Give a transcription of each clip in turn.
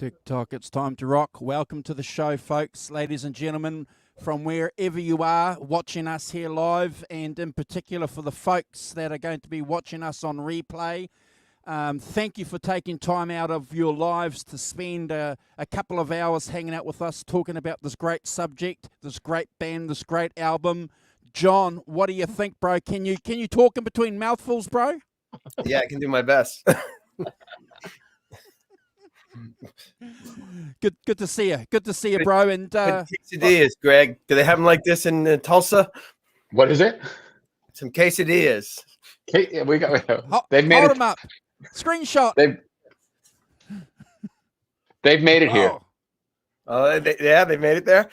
TikTok, it's time to rock. Welcome to the show, folks, ladies and gentlemen, from wherever you are watching us here live, and in particular for the folks that are going to be watching us on replay. Thank you for taking time out of your lives to spend a couple of hours hanging out with us, talking about this great subject, this great band, this great album. John, what do you think, bro? Can you talk in between mouthfuls, bro? Yeah, I can do my best. Good to see you. Good to see you, bro. And quesadillas, Greg. Do they have them like this in Tulsa? What is it? Some quesadillas. We got. They've made hold them up. Screenshot. They've made it here. Oh, they made it there.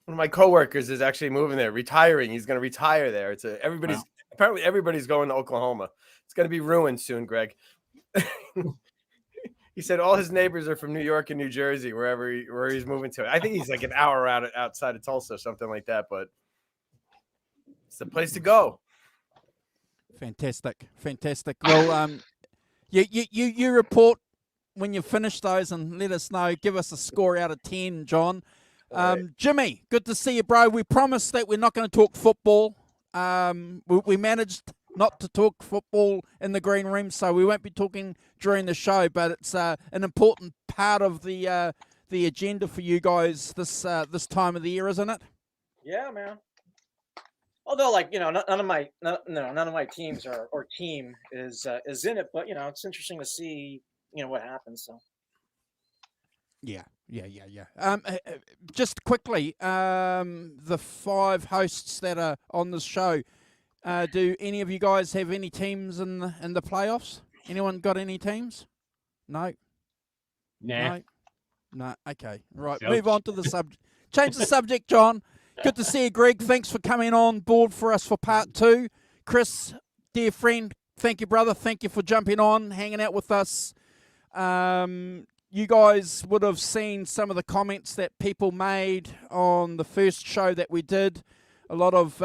One of my coworkers is actually moving there, retiring. He's going to retire there. Apparently everybody's going to Oklahoma. It's going to be ruined soon, Greg. He said all his neighbors are from New York and New Jersey, where he's moving to. I think he's like an hour outside of Tulsa or something like that, but it's the place to go. Fantastic. Well, you report when you finish those and let us know. Give us a score out of 10, John. Right. Jimmy, good to see you, bro. We promised that we're not going to talk football. We managed not to talk football in the green room, so we won't be talking during the show, but it's an important part of the agenda for you guys this time of the year, isn't it? Yeah, man. Although, like, none of my teams or team is in it, but it's interesting to see what happens. So. Yeah. Just quickly, the 5 hosts that are on this show, do any of you guys have any teams in the playoffs? Anyone got any teams? No. Nah. No. Okay. Right. Move on to the subject. Change the subject, John. Good to see you, Greg. Thanks for coming on board for us for part 2. Chris, dear friend, thank you, brother. Thank you for jumping on, hanging out with us. You guys would have seen some of the comments that people made on the first show that we did. A lot of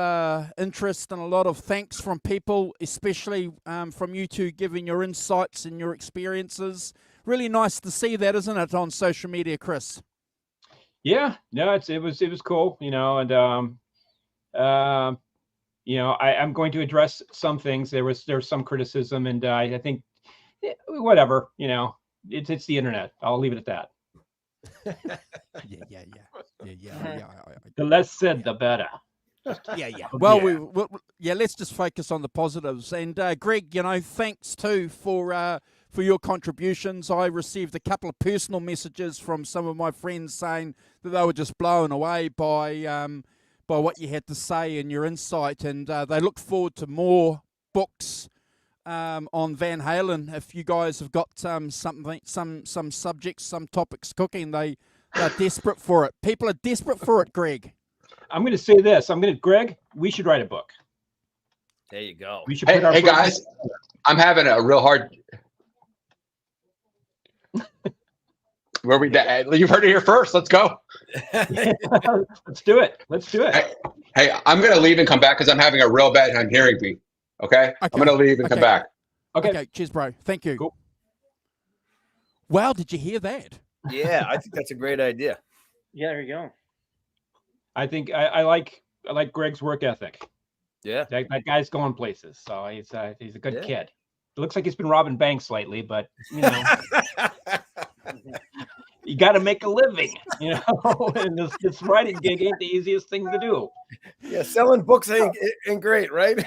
interest and a lot of thanks from people, especially from you two giving your insights and your experiences. Really nice to see that, isn't it, on social media, Chris? Yeah, no, it was cool, and I'm going to address some things. There was some criticism, and I think whatever, it's the internet. I'll leave it at that. Yeah. The less said, the better. Yeah. Well, let's just focus on the positives. And Greg, thanks too for your contributions. I received a couple of personal messages from some of my friends saying that they were just blown away by what you had to say and your insight, and they look forward to more books on Van Halen. If you guys have got some subjects, some topics cooking, they're desperate for it. People are desperate for it, Greg. I'm going to say this. Greg, we should write a book. There you go. We should hey guys, I'm having a real hard. You've heard it here first. Let's go. Let's do it. Hey, I'm going to leave and come back because I'm having a real bad time hearing me. Okay? I'm going to leave and come back. Okay. Cheers, bro. Thank you. Cool. Wow, did you hear that? Yeah, I think that's a great idea. Yeah, there you go. I think I like Greg's work ethic. Yeah, that guy's going places. So he's a good kid. It looks like he's been robbing banks lately, but you got to make a living, and this writing gig ain't the easiest thing to do. Yeah, selling books ain't great, right?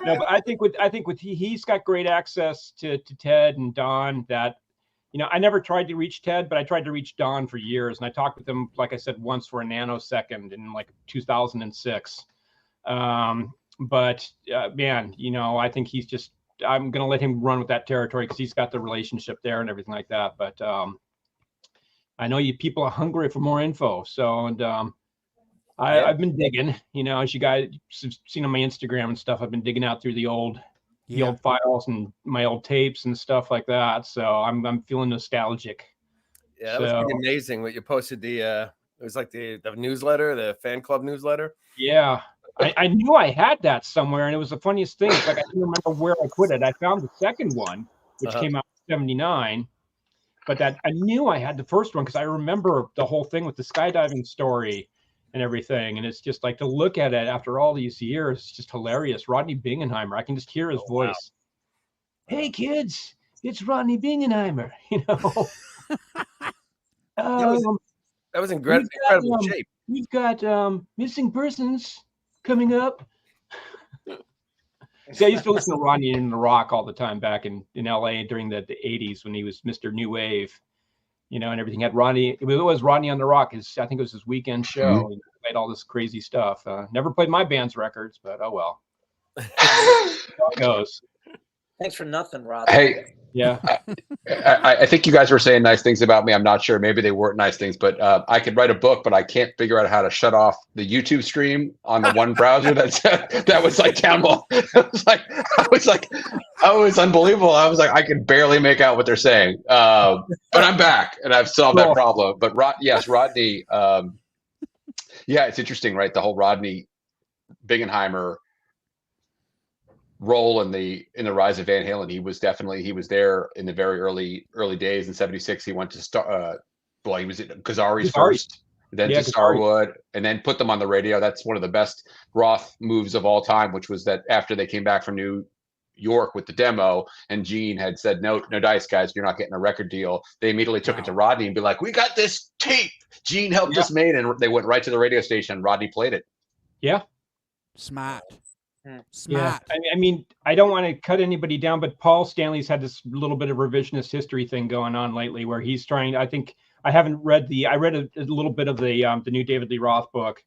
No, but I think he's got great access to Ted and Don. That I never tried to reach Ted, but I tried to reach Don for years, and I talked with him, like I said, once for a nanosecond in like 2006. But man, I think he's just. I'm going to let him run with that territory because he's got the relationship there and everything like that. But I know you people are hungry for more info. So, and I've been digging, as you guys have seen on my Instagram and stuff, I've been digging out through the old files and my old tapes and stuff like that. So I'm feeling nostalgic. Yeah, that was pretty amazing what you posted. It was like the newsletter, the fan club newsletter. Yeah. I knew I had that somewhere, and it was the funniest thing. It's like I didn't remember where I put it. I found the second one, which came out in '79, but that I knew I had the first one because I remember the whole thing with the skydiving story and everything. And it's just like to look at it after all these years, it's just hilarious. Rodney Bingenheimer, I can just hear his voice. Wow. Hey kids, it's Rodney Bingenheimer. You know, that was incredible shape. We've got missing persons coming up. See, I used to listen to Rodney in The Rock all the time back in LA during the 80s when he was Mr. New Wave, you know, and everything had Rodney. It was Rodney on The Rock. I think it was his weekend show. He played all this crazy stuff. Never played my band's records, but oh well. How it goes. Thanks for nothing, Rob. Hey. Yeah. I think you guys were saying nice things about me. I'm not sure. Maybe they weren't nice things, but I could write a book, but I can't figure out how to shut off the YouTube stream on the one browser that was like Campbell. I was unbelievable. I was like, I could barely make out what they're saying. But I'm back and I've solved that problem. But Rodney. It's interesting, right? The whole Rodney Bingenheimer role in the rise of Van Halen. He was there in the very early days. In '76 he went to he was at Kazari's first, then to Starwood, and then put them on the radio. That's one of the best Roth moves of all time, which was that after they came back from New York with the demo and Gene had said no dice guys, you're not getting a record deal, they immediately took it to Rodney and be like, we got this tape Gene helped us made, and they went right to the radio station. Rodney played it. Smart. Yeah, I mean, I don't want to cut anybody down, but Paul Stanley's had this little bit of revisionist history thing going on lately, where he's trying. I think I haven't read I read a little bit of the new David Lee Roth book,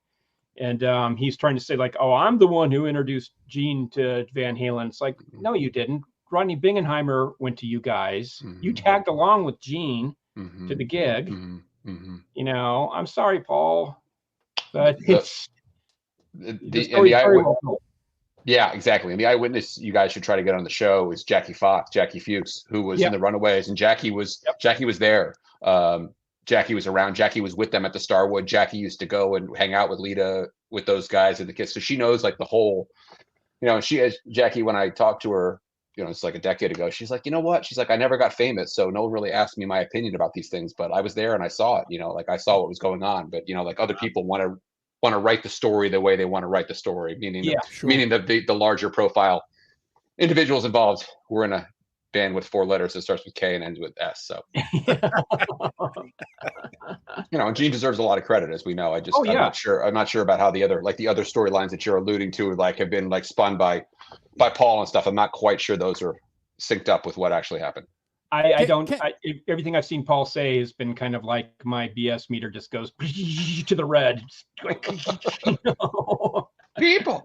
and he's trying to say like, oh, I'm the one who introduced Gene to Van Halen. It's like, no, you didn't. Rodney Bingenheimer went to you guys. You tagged along with Gene to the gig. You know, I'm sorry, Paul, but it's Yeah, exactly. And the eyewitness you guys should try to get on the show is Jackie Fuchs, who was in the Runaways, and Jackie was there. Jackie was around. Jackie was with them at the Starwood. Jackie used to go and hang out with Lita, with those guys and the kids. So she knows like the whole, you know, Jackie, when I talked to her, you know, it's like a decade ago, she's like, you know what? She's like, I never got famous, so no one really asked me my opinion about these things, but I was there and I saw it, you know, like I saw what was going on. But, you know, like other people want to write the story the way they want to write the story, meaning the larger profile individuals involved. We're in a band with 4 letters that starts with K and ends with S. So, you know, and Gene deserves a lot of credit, as we know. I'm not sure about how the other storylines that you're alluding to like have been like spun by Paul and stuff. I'm not quite sure those are synced up with what actually happened. Everything I've seen Paul say has been kind of like my BS meter just goes to the red. People.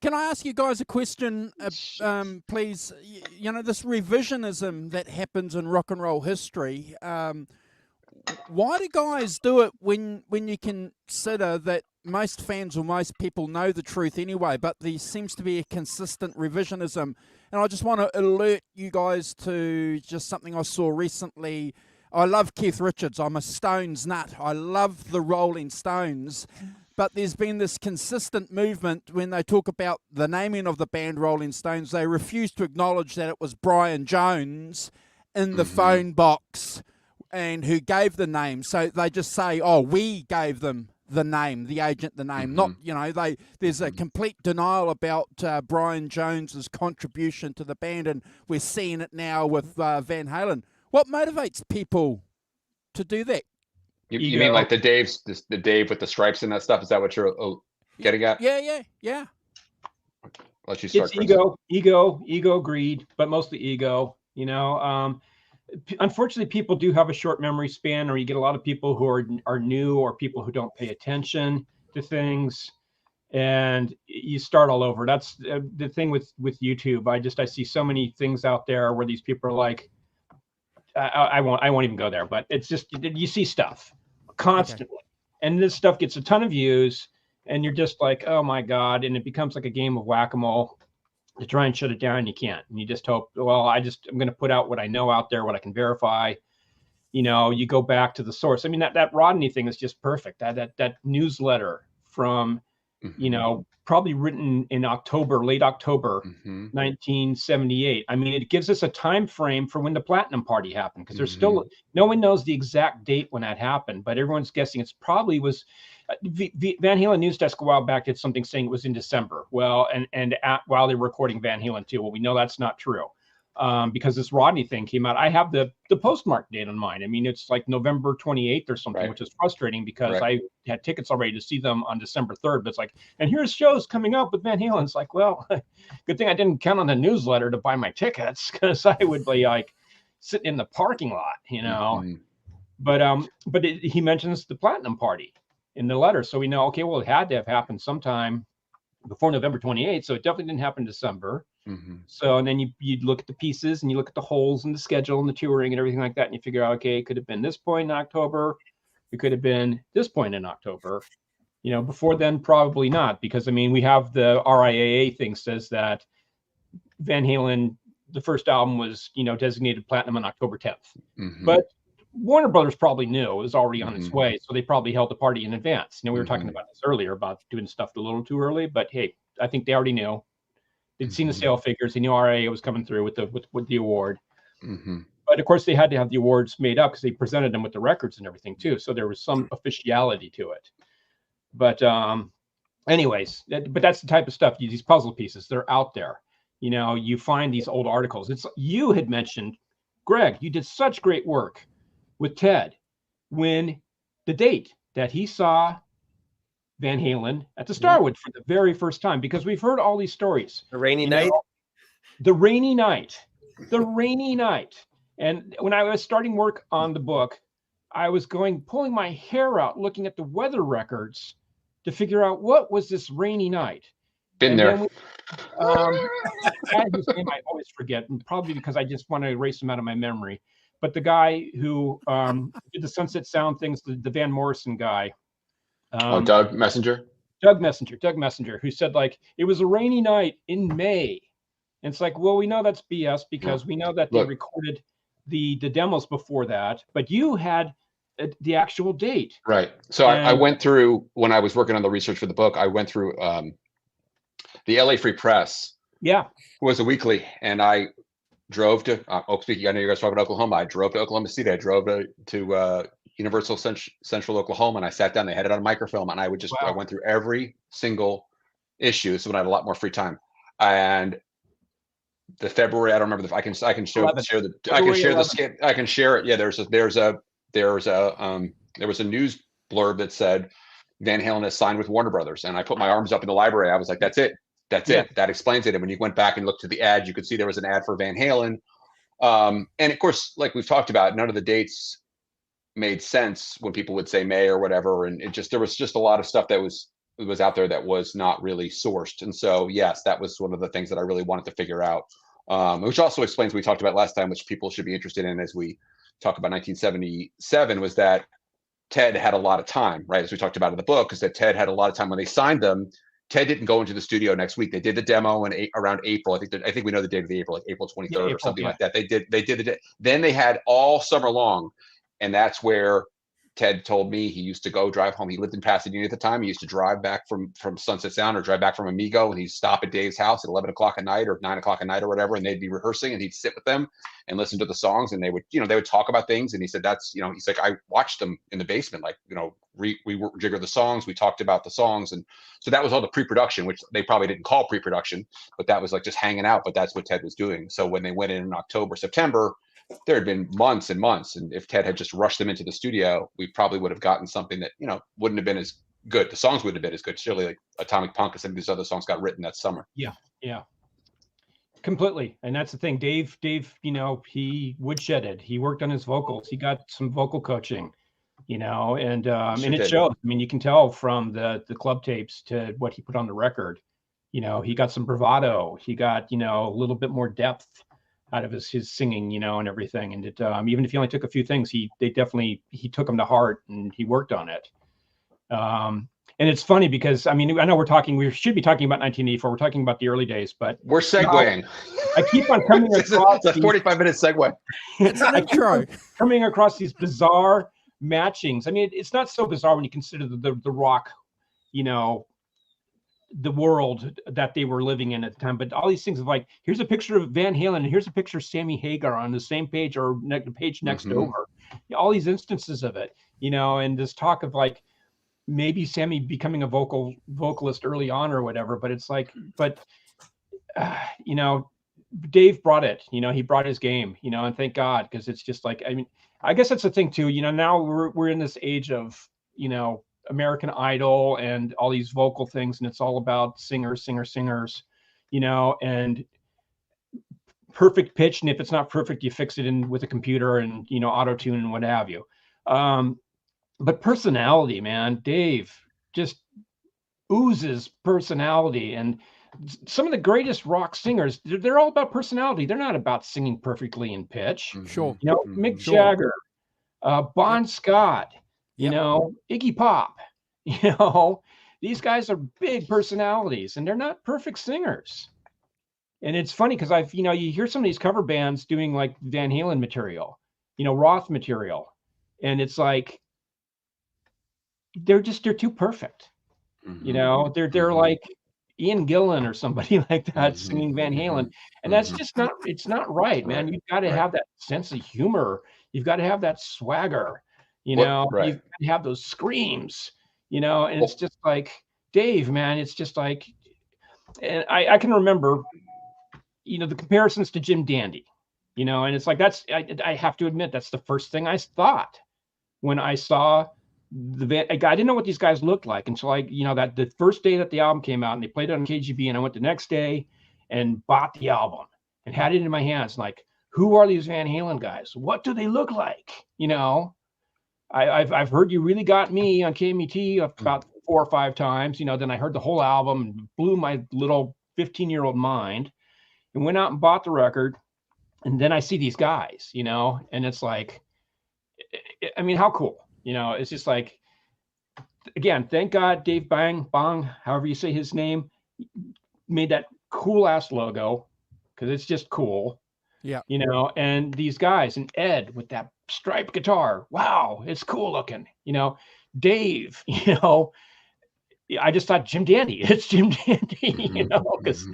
Can I ask you guys a question, please? You know, this revisionism that happens in rock and roll history, why do guys do it when you consider that most fans or most people know the truth anyway, but there seems to be a consistent revisionism? And I just want to alert you guys to just something I saw recently. I love Keith Richards. I'm a Stones nut. I love the Rolling Stones. But there's been this consistent movement when they talk about the naming of the band Rolling Stones, they refuse to acknowledge that it was Brian Jones in the phone box and who gave the name. So they just say, oh, we gave them the name, the agent the name. Not, you know, there's a complete denial about Brian Jones's contribution to the band, and we're seeing it now with Van Halen. What motivates people to do that? You mean like the Dave with the stripes and that stuff? Is that what you're getting at? Yeah. Let you start. It's ego, greed, but mostly ego. You know, unfortunately, people do have a short memory span, or you get a lot of people who are new, or people who don't pay attention to things, and you start all over. That's the thing with YouTube. I see so many things out there where these people are like, I won't even go there, but it's just, you see stuff constantly, and this stuff gets a ton of views, and you're just like, oh my God. And it becomes like a game of whack-a-mole to try and shut it down. You can't, and you just hope, well, I'm going to put out what I know out there, what I can verify. You know, you go back to the source. I mean, that Rodney thing is just perfect. That newsletter from you know, probably written in October, late October, 1978. I mean, it gives us a time frame for when the Platinum Party happened, because there's still no one knows the exact date when that happened, but everyone's guessing it's probably was. Van Halen News Desk a while back did something saying it was in December. Well, while they were recording Van Halen 2, well, we know that's not true. Because this Rodney thing came out. I have the postmark date on mine. I mean, it's like November 28th or something, which is frustrating because I had tickets already to see them on December 3rd. But it's like, and here's shows coming up with Van Halen. It's like, well, good thing I didn't count on the newsletter to buy my tickets, because I would be like sitting in the parking lot, you know. But he mentions the Platinum Party in the letter, so we know, okay, well, it had to have happened sometime before November 28th, so it definitely didn't happen in December. So, and then you look at the pieces and you look at the holes in the schedule and the touring and everything like that, and you figure out, okay, it could have been this point in October, it could have been this point in October. You know, before then, probably not, because I mean, we have the RIAA thing says that Van Halen, the first album was, you know, designated platinum on October 10th. But Warner Brothers probably knew it was already on its way, so they probably held the party in advance. You know, we were talking about this earlier about doing stuff a little too early, but hey, I think they already knew. They'd seen the sale figures. They knew RIAA was coming through with the award. But of course, they had to have the awards made up because they presented them with the records and everything too. So there was some officiality to it. But anyways, but that's the type of stuff. These puzzle pieces, they're out there. You know, you find these old articles. You had mentioned, Greg, you did such great work with Ted when the date that he saw Van Halen at the Starwood for the very first time, because we've heard all these stories. The rainy night. The rainy night. And when I was starting work on the book, I was pulling my hair out, looking at the weather records to figure out what was this rainy night. Been there. His name I always forget, and probably because I just want to erase him out of my memory. But the guy who did the Sunset Sound things, the Van Morrison guy. Doug Messenger, who said, like, it was a rainy night in May. And it's like, well, we know that's BS because we know that they recorded the demos before that, but you had the actual date. Right. So I went through, when I was working on the research for the book, I went through the LA Free Press. Yeah. Was a weekly, and I drove to, speaking, I know you guys talking about Oklahoma. I drove to Oklahoma City. I drove to Universal Central Oklahoma, and I sat down. They had it on microfilm, and I would just I went through every single issue. So when I had a lot more free time, and the February, I don't remember I can share the skit. I can share it. Yeah, there was a news blurb that said Van Halen has signed with Warner Brothers, and I put my arms up in the library. I was like, that's it. That explains it. And when you went back and looked to the ad, you could see there was an ad for Van Halen. And of course, like we've talked about, none of the dates made sense when people would say May or whatever. And there was just a lot of stuff that was out there that was not really sourced. And so, yes, that was one of the things that I really wanted to figure out, which also explains what we talked about last time, which people should be interested in as we talk about 1977, was that Ted had a lot of time, right? As we talked about in the book, is that Ted had a lot of time when they signed them. Ted didn't go into the studio next week. They did the demo around April. I think we know the date of the April, like April 23rd or something like that. They did the then they had all summer long, and that's where Ted told me he used to go drive home. He lived in Pasadena at the time. He used to drive back from Sunset Sound or drive back from Amigo, and he'd stop at Dave's house at 11 o'clock at night or 9 o'clock at night or whatever, and they'd be rehearsing, and he'd sit with them and listen to the songs, and they would talk about things. And he said, he's like, I watched them in the basement, like, we jigger the songs, we talked about the songs. And so that was all the pre-production, which they probably didn't call pre-production, but that was like just hanging out. But that's what Ted was doing. So when they went in October, September, there had been months and months. And if Ted had just rushed them into the studio, we probably would have gotten something that, wouldn't have been as good. The songs wouldn't have been as good. Surely like Atomic Punk and some of these other songs got written that summer. Yeah. Completely. And that's the thing. Dave, he woodshedded. He worked on his vocals. He got some vocal coaching, and it shows. I mean, you can tell from the club tapes to what he put on the record. He got some bravado. He got, a little bit more depth out of his singing, and everything. And it, even if he only took a few things, he took them to heart and he worked on it. And it's funny because, I mean, I know we should be talking about 1984. We're talking about the early days, but we're segueing. I keep on coming across it's a 45-minute segue. It's an intro. Coming across these bizarre matchings. I mean, it's not so bizarre when you consider the rock, the world that they were living in at the time. But all these things of like, here's a picture of Van Halen and here's a picture of Sammy Hagar on the same page or the page next over. All these instances of it, you know, and this talk of like maybe Sammy becoming a vocalist early on or whatever. But it's like, you know, Dave brought it, you know, he brought his game, you know, and thank God, because it's just like, I mean, I guess that's the thing too, you know, now we're in this age of, you know, American Idol and all these vocal things, and it's all about singers, you know, and perfect pitch. And if it's not perfect, you fix it in with a computer and, you know, auto tune and what have you. But personality, man, Dave just oozes personality. And some of the greatest rock singers, they're all about personality. They're not about singing perfectly in pitch. Sure. You know, Mick Jagger, Bon Scott, you know, Iggy Pop, you know, these guys are big personalities and they're not perfect singers. And it's funny because you know, you hear some of these cover bands doing like Van Halen material, you know, Roth material, and it's like, they're too perfect. You know, they're like Ian Gillan or somebody like that singing Van Halen. And that's just not, it's not right, man. You've got to have that sense of humor. You've got to have that swagger, you know, you've got to have those screams, you know, and it's just like, Dave, man, it's just like, and I can remember, you know, the comparisons to Jim Dandy, you know, and it's like, I have to admit, that's the first thing I thought when I saw I didn't know what these guys looked like until you know, that the first day that the album came out and they played it on KGB, and I went the next day and bought the album and had it in my hands. Like, who are these Van Halen guys? What do they look like? You know, I've heard You Really Got Me on KMET about 4 or 5 times, you know, then I heard the whole album and blew my little 15-year-old mind and went out and bought the record. And then I see these guys, you know, and it's like, I mean, how cool. You know, it's just like, again, thank God Dave Bong, however you say his name, made that cool ass logo, because it's just cool. Yeah. You know, and these guys, and Ed with that striped guitar. Wow, it's cool looking. You know, Dave, you know, I just thought Jim Dandy. It's Jim Dandy, you know, because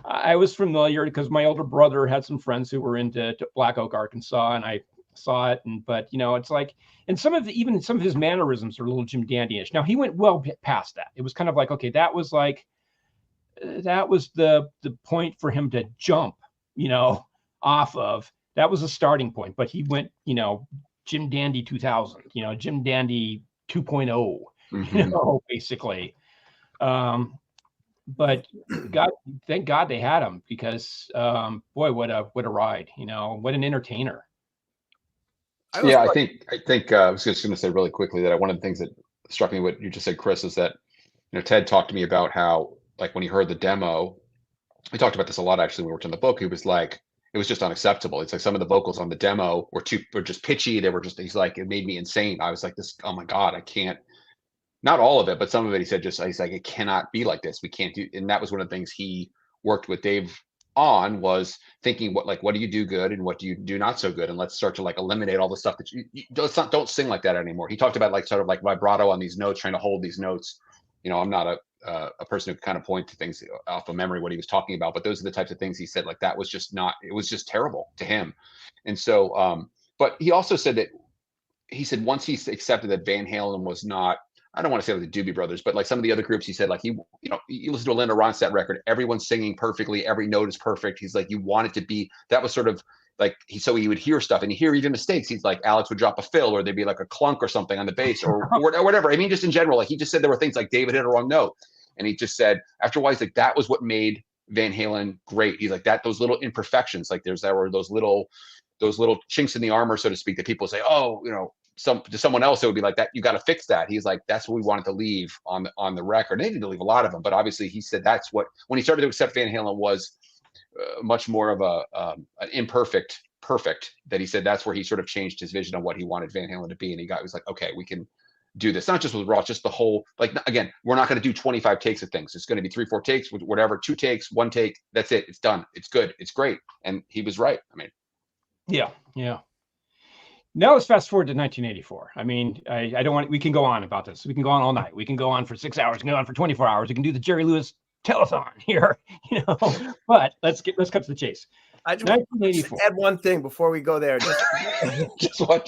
I was familiar because my older brother had some friends who were into Black Oak, Arkansas, and I saw it. But you know, it's like, and even some of his mannerisms are a little Jim Dandy-ish. Now he went well past that. It was kind of like, okay, that was the point for him to jump, you know, off of. That was a starting point, but he went, you know, Jim Dandy 2000, you know, Jim Dandy 2.0, you know, basically. But thank God they had him, because boy, what a ride, you know, what an entertainer. Yeah, I think I was just going to say really quickly that one of the things that struck me, what you just said, Chris, is that, you know, Ted talked to me about how, like, when he heard the demo, we talked about this a lot actually when we worked on the book. He was like, it was just unacceptable. It's like some of the vocals on the demo were just pitchy. They were just, he's like, it made me insane. I was like, this, oh my God, I can't. Not all of it, but some of it. He said, he's like, it cannot be like this. We can't do. And that was one of the things he worked with Dave on, was thinking what do you do good and what do you do not so good, and let's start to like eliminate all the stuff that you don't sing like that anymore. He talked about like sort of like vibrato on these notes, trying to hold these notes. You know, I'm not a person who can kind of point to things off of memory what he was talking about, but those are the types of things he said, like that was just not, it was just terrible to him. And so but he also said that he said once he accepted that Van Halen was not, I don't want to say like the Doobie Brothers, but like some of the other groups, he said, like, you know, you listen to a Linda Ronstadt record, everyone's singing perfectly, every note is perfect. He's like, you want it to be, that was sort of like, so he would hear stuff and he'd hear even mistakes. He's like, Alex would drop a fill, or there'd be like a clunk or something on the bass or whatever. I mean, just in general, like he just said there were things like David hit a wrong note. And he just said, after a while, he's like, that was what made Van Halen great. He's like, those little imperfections, like there were those little chinks in the armor, so to speak, that people say, oh, you know, to someone else, it would be like that. You got to fix that. He's like, that's what we wanted to leave on the record. And they didn't leave a lot of them, but obviously he said that's what, when he started to accept Van Halen was much more of an imperfect perfect, that he said that's where he sort of changed his vision on what he wanted Van Halen to be. And he was like, okay, we can do this. Not just with Roth, just the whole, like, again, we're not going to do 25 takes of things. It's going to be 3, 4 takes, whatever, 2 takes, 1 take. That's it. It's done. It's good. It's great. And he was right. I mean, yeah. Now let's fast forward to 1984. I mean, I don't want. We can go on about this. We can go on all night. We can go on for 6 hours. We can go on for 24 hours. We can do the Jerry Lewis telethon here, But let's cut to the chase. I just want to add one thing before we go there. Just one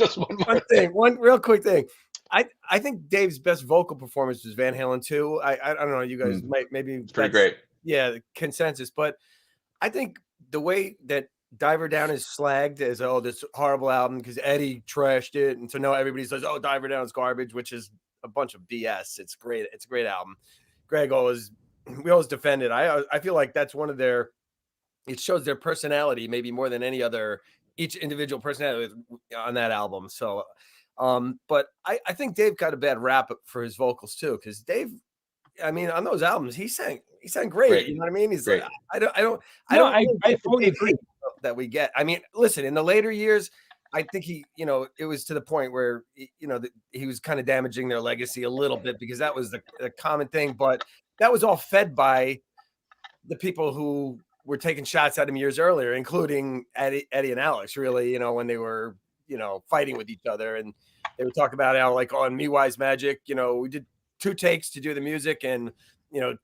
thing. One real quick thing. I think Dave's best vocal performance was Van Halen 2. I don't know. You guys maybe it's pretty great. Yeah, consensus. But I think the way that Diver Down is slagged as this horrible album because Eddie trashed it, and so now everybody says Diver Down is garbage, which is a bunch of BS. It's great. It's a great album. We always defend it. I feel like that's one of their. It shows their personality maybe more than any other. Each individual personality on that album. So, but I think Dave got a bad rap for his vocals too, because Dave. I mean, on those albums, he sang great. You know what I mean? He's great. I fully agree that we get. I mean, listen, in the later years, I think he, it was to the point where, he was kind of damaging their legacy a little bit because that was the common thing. But that was all fed by the people who were taking shots at him years earlier, including Eddie and Alex, really, when they were, fighting with each other. And they would talk about how, like, on Me Wise Magic, we did 2 takes to do the music and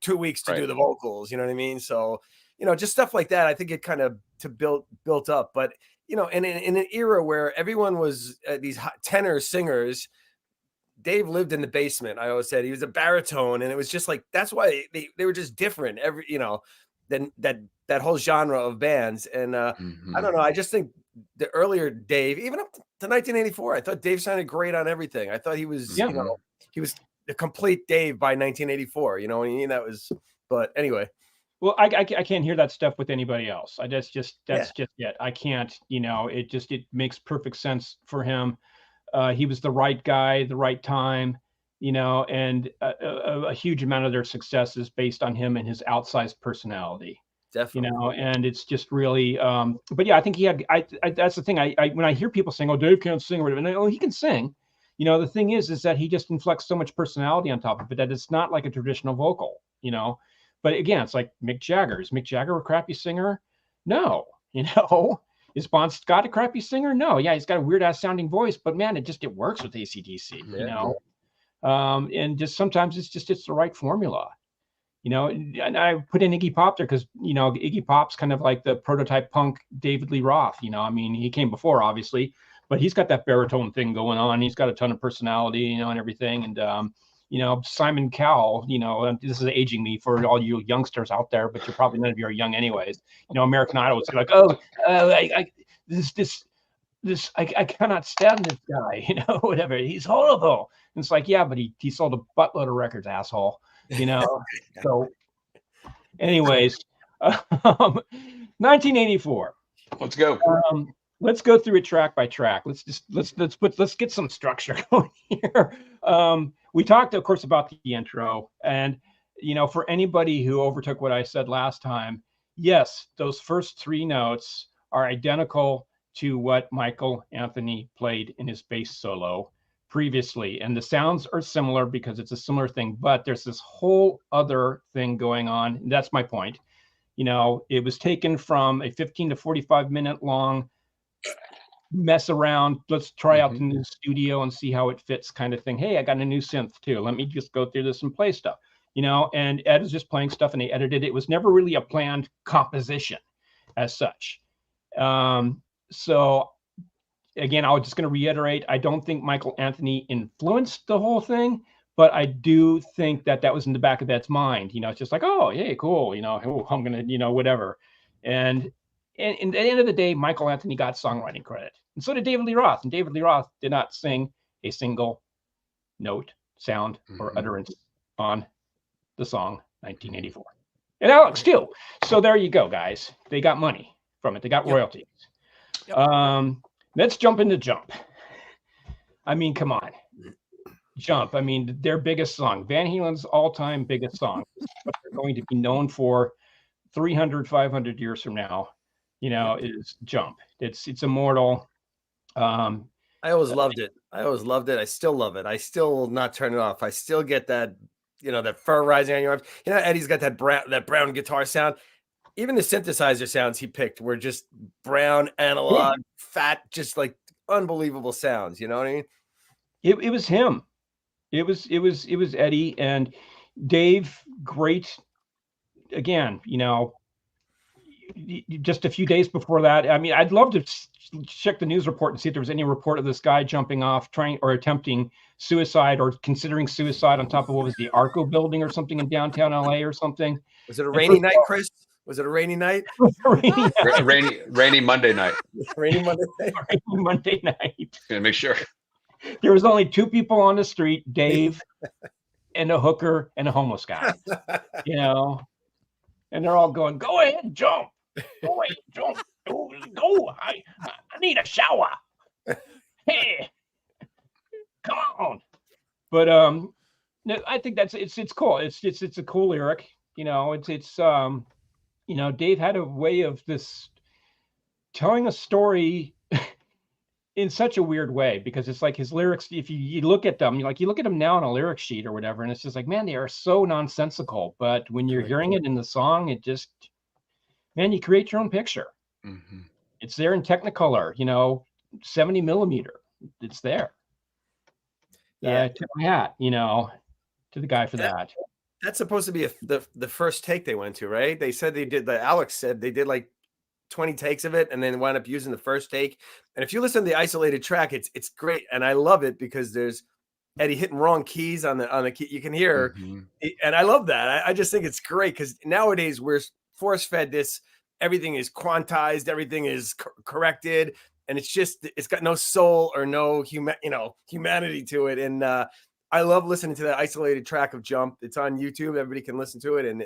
2 weeks to do the vocals, you know what I mean? So just stuff like that. I think it kind of built up, but in an era where everyone was these tenor singers, Dave lived in the basement. I always said he was a baritone, and it was just like that's why they were just different than that whole genre of bands. And I don't know, I just think the earlier Dave, even up to 1984, I thought Dave sounded great on everything. I thought he was he was the complete Dave by 1984, you know what I mean? That was, but anyway. Well, I can't hear that stuff with anybody else. That's just it. I can't, it makes perfect sense for him. He was the right guy, the right time, and a huge amount of their success is based on him and his outsized personality. Definitely. And it's just really, but yeah, I think he had, that's the thing. I when I hear people saying, Dave can't sing, or whatever, and he can sing. The thing is that he just inflects so much personality on top of it that it's not like a traditional vocal, But again, it's like Mick Jagger. Is Mick Jagger a crappy singer? No. Is Bon Scott a crappy singer? No. Yeah, he's got a weird ass sounding voice, but man, it works with AC/DC, and just sometimes it's the right formula. And I put in Iggy Pop there because, Iggy Pop's kind of like the prototype punk David Lee Roth, I mean, he came before, obviously, but he's got that baritone thing going on. He's got a ton of personality, and everything. And, Simon Cowell, this is aging me for all you youngsters out there, but you're probably none of you are young anyways. American Idol was like, I cannot stand this guy, whatever. He's horrible. And it's like, yeah, but he sold a buttload of records, asshole. So anyways, 1984. Let's go. Let's go through it track by track. Let's get some structure going here. We talked, of course, about the intro, and for anybody who overtook what I said last time, yes, those first 3 notes are identical to what Michael Anthony played in his bass solo previously, and the sounds are similar because it's a similar thing, but there's this whole other thing going on. And that's my point. It was taken from a 15 to 45 minute long mess around, let's try out the new studio and see how it fits kind of thing. Hey, I got a new synth too, let me just go through this and play stuff, and Ed is just playing stuff and they edited it. It was never really a planned composition as such. So again, I was just going to reiterate, I don't think Michael Anthony influenced the whole thing, but I do think that was in the back of Ed's mind. It's just like, oh, hey, cool. I'm going to, whatever. And at the end of the day, Michael Anthony got songwriting credit. And so did David Lee Roth. And David Lee Roth did not sing a single note, sound, or utterance on the song 1984. And Alex too. So there you go, guys. They got money from it. They got royalties. Yep. Let's jump into Jump. I mean, come on. Jump. I mean, their biggest song. Van Halen's all-time biggest song. What they're going to be known for 300, 500 years from now. Is Jump. It's immortal. I always loved it. I still love it. I still will not turn it off. I still get that, that fur rising on your arms. Eddie's got that brown guitar sound. Even the synthesizer sounds he picked were just brown, analog, fat, just like unbelievable sounds. You know what I mean? It was him. It was Eddie and Dave. Great. Again, just a few days before that. I mean, I'd love to check the news report and see if there was any report of this guy jumping off, trying or attempting suicide or considering suicide on top of what was the Arco building or something in downtown LA or something. Was it a rainy night, Chris? Was it a rainy night? rainy Monday night. Rainy Monday night. Rainy Monday night. Gonna make sure. There was only two people on the street, Dave and a hooker and a homeless guy, and they're all going, go ahead, jump. Go ahead, jump. Go. I need a shower. Hey, come on. But I think it's cool. It's a cool lyric. Dave had a way of this telling a story in such a weird way, because it's like his lyrics, if you look at them, you look at them now on a lyric sheet or whatever, and it's just like, man, they are so nonsensical. But when you're hearing it in the song, it just, man, you create your own picture. Mm-hmm. It's there in Technicolor, 70 millimeter. It's there. Yeah. Tip my hat, to the guy for that. That's supposed to be the first take they went to, right? They said Alex said they did like 20 takes of it and then wound up using the first take. And if you listen to the isolated track, it's great. And I love it because there's Eddie hitting wrong keys on the key. You can hear, and I love that. I just think it's great because nowadays we're force fed this. Everything is quantized. Everything is corrected. And it's got no soul or no humanity to it. And I love listening to that isolated track of Jump. It's on YouTube. Everybody can listen to it. And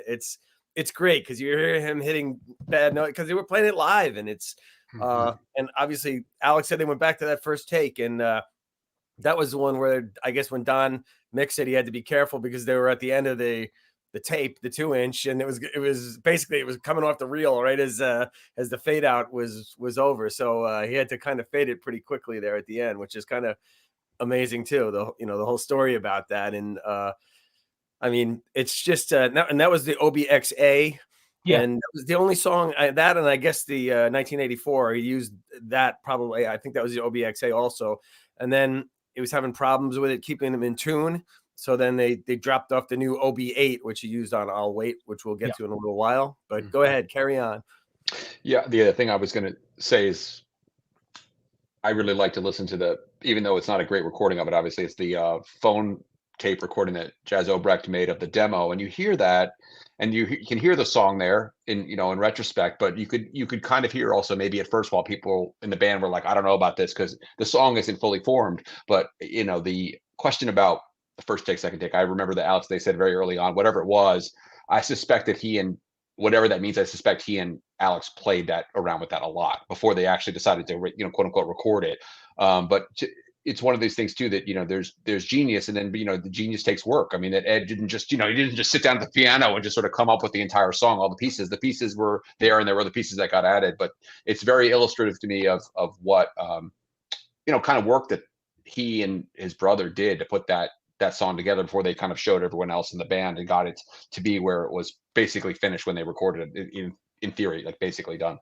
it's great because you hear him hitting bad notes because they were playing it live, and it's and obviously Alex said they went back to that first take, and that was the one where I guess when Don mixed it, he had to be careful because they were at the end of the tape, the 2-inch, and it was basically coming off the reel right as the fade out was over, so he had to kind of fade it pretty quickly there at the end, which is kind of amazing too. The whole story about that, and I mean, it's just and that was the OBXA, and that was the only song that, and I guess the 1984 he used that probably. I think that was the OBXA also, and then it was having problems with it keeping them in tune. So then they dropped off the new OB8, which he used on I'll Wait, which we'll get to in a little while. But go ahead, carry on. Yeah, the other thing I was going to say is I really like to listen to even though it's not a great recording of it, obviously it's the phone tape recording that Jazz Obrecht made of the demo, and you hear that, and you can hear the song there in retrospect, but you could kind of hear also maybe at first while people in the band were like, I don't know about this because the song isn't fully formed, but the question about the first take, second take, I remember that Alex, they said very early on, whatever it was, I suspect that he and whatever that means, I suspect he and Alex played that around with that a lot before they actually decided to quote unquote record it. But it's one of these things too that there's genius, and then the genius takes work. I mean, that Ed didn't just he didn't just sit down at the piano and just sort of come up with the entire song, all the pieces were there, and there were other pieces that got added. But it's very illustrative to me of what kind of work that he and his brother did to put that song together before they kind of showed everyone else in the band and got it to be where it was basically finished when they recorded it, in theory, like basically done.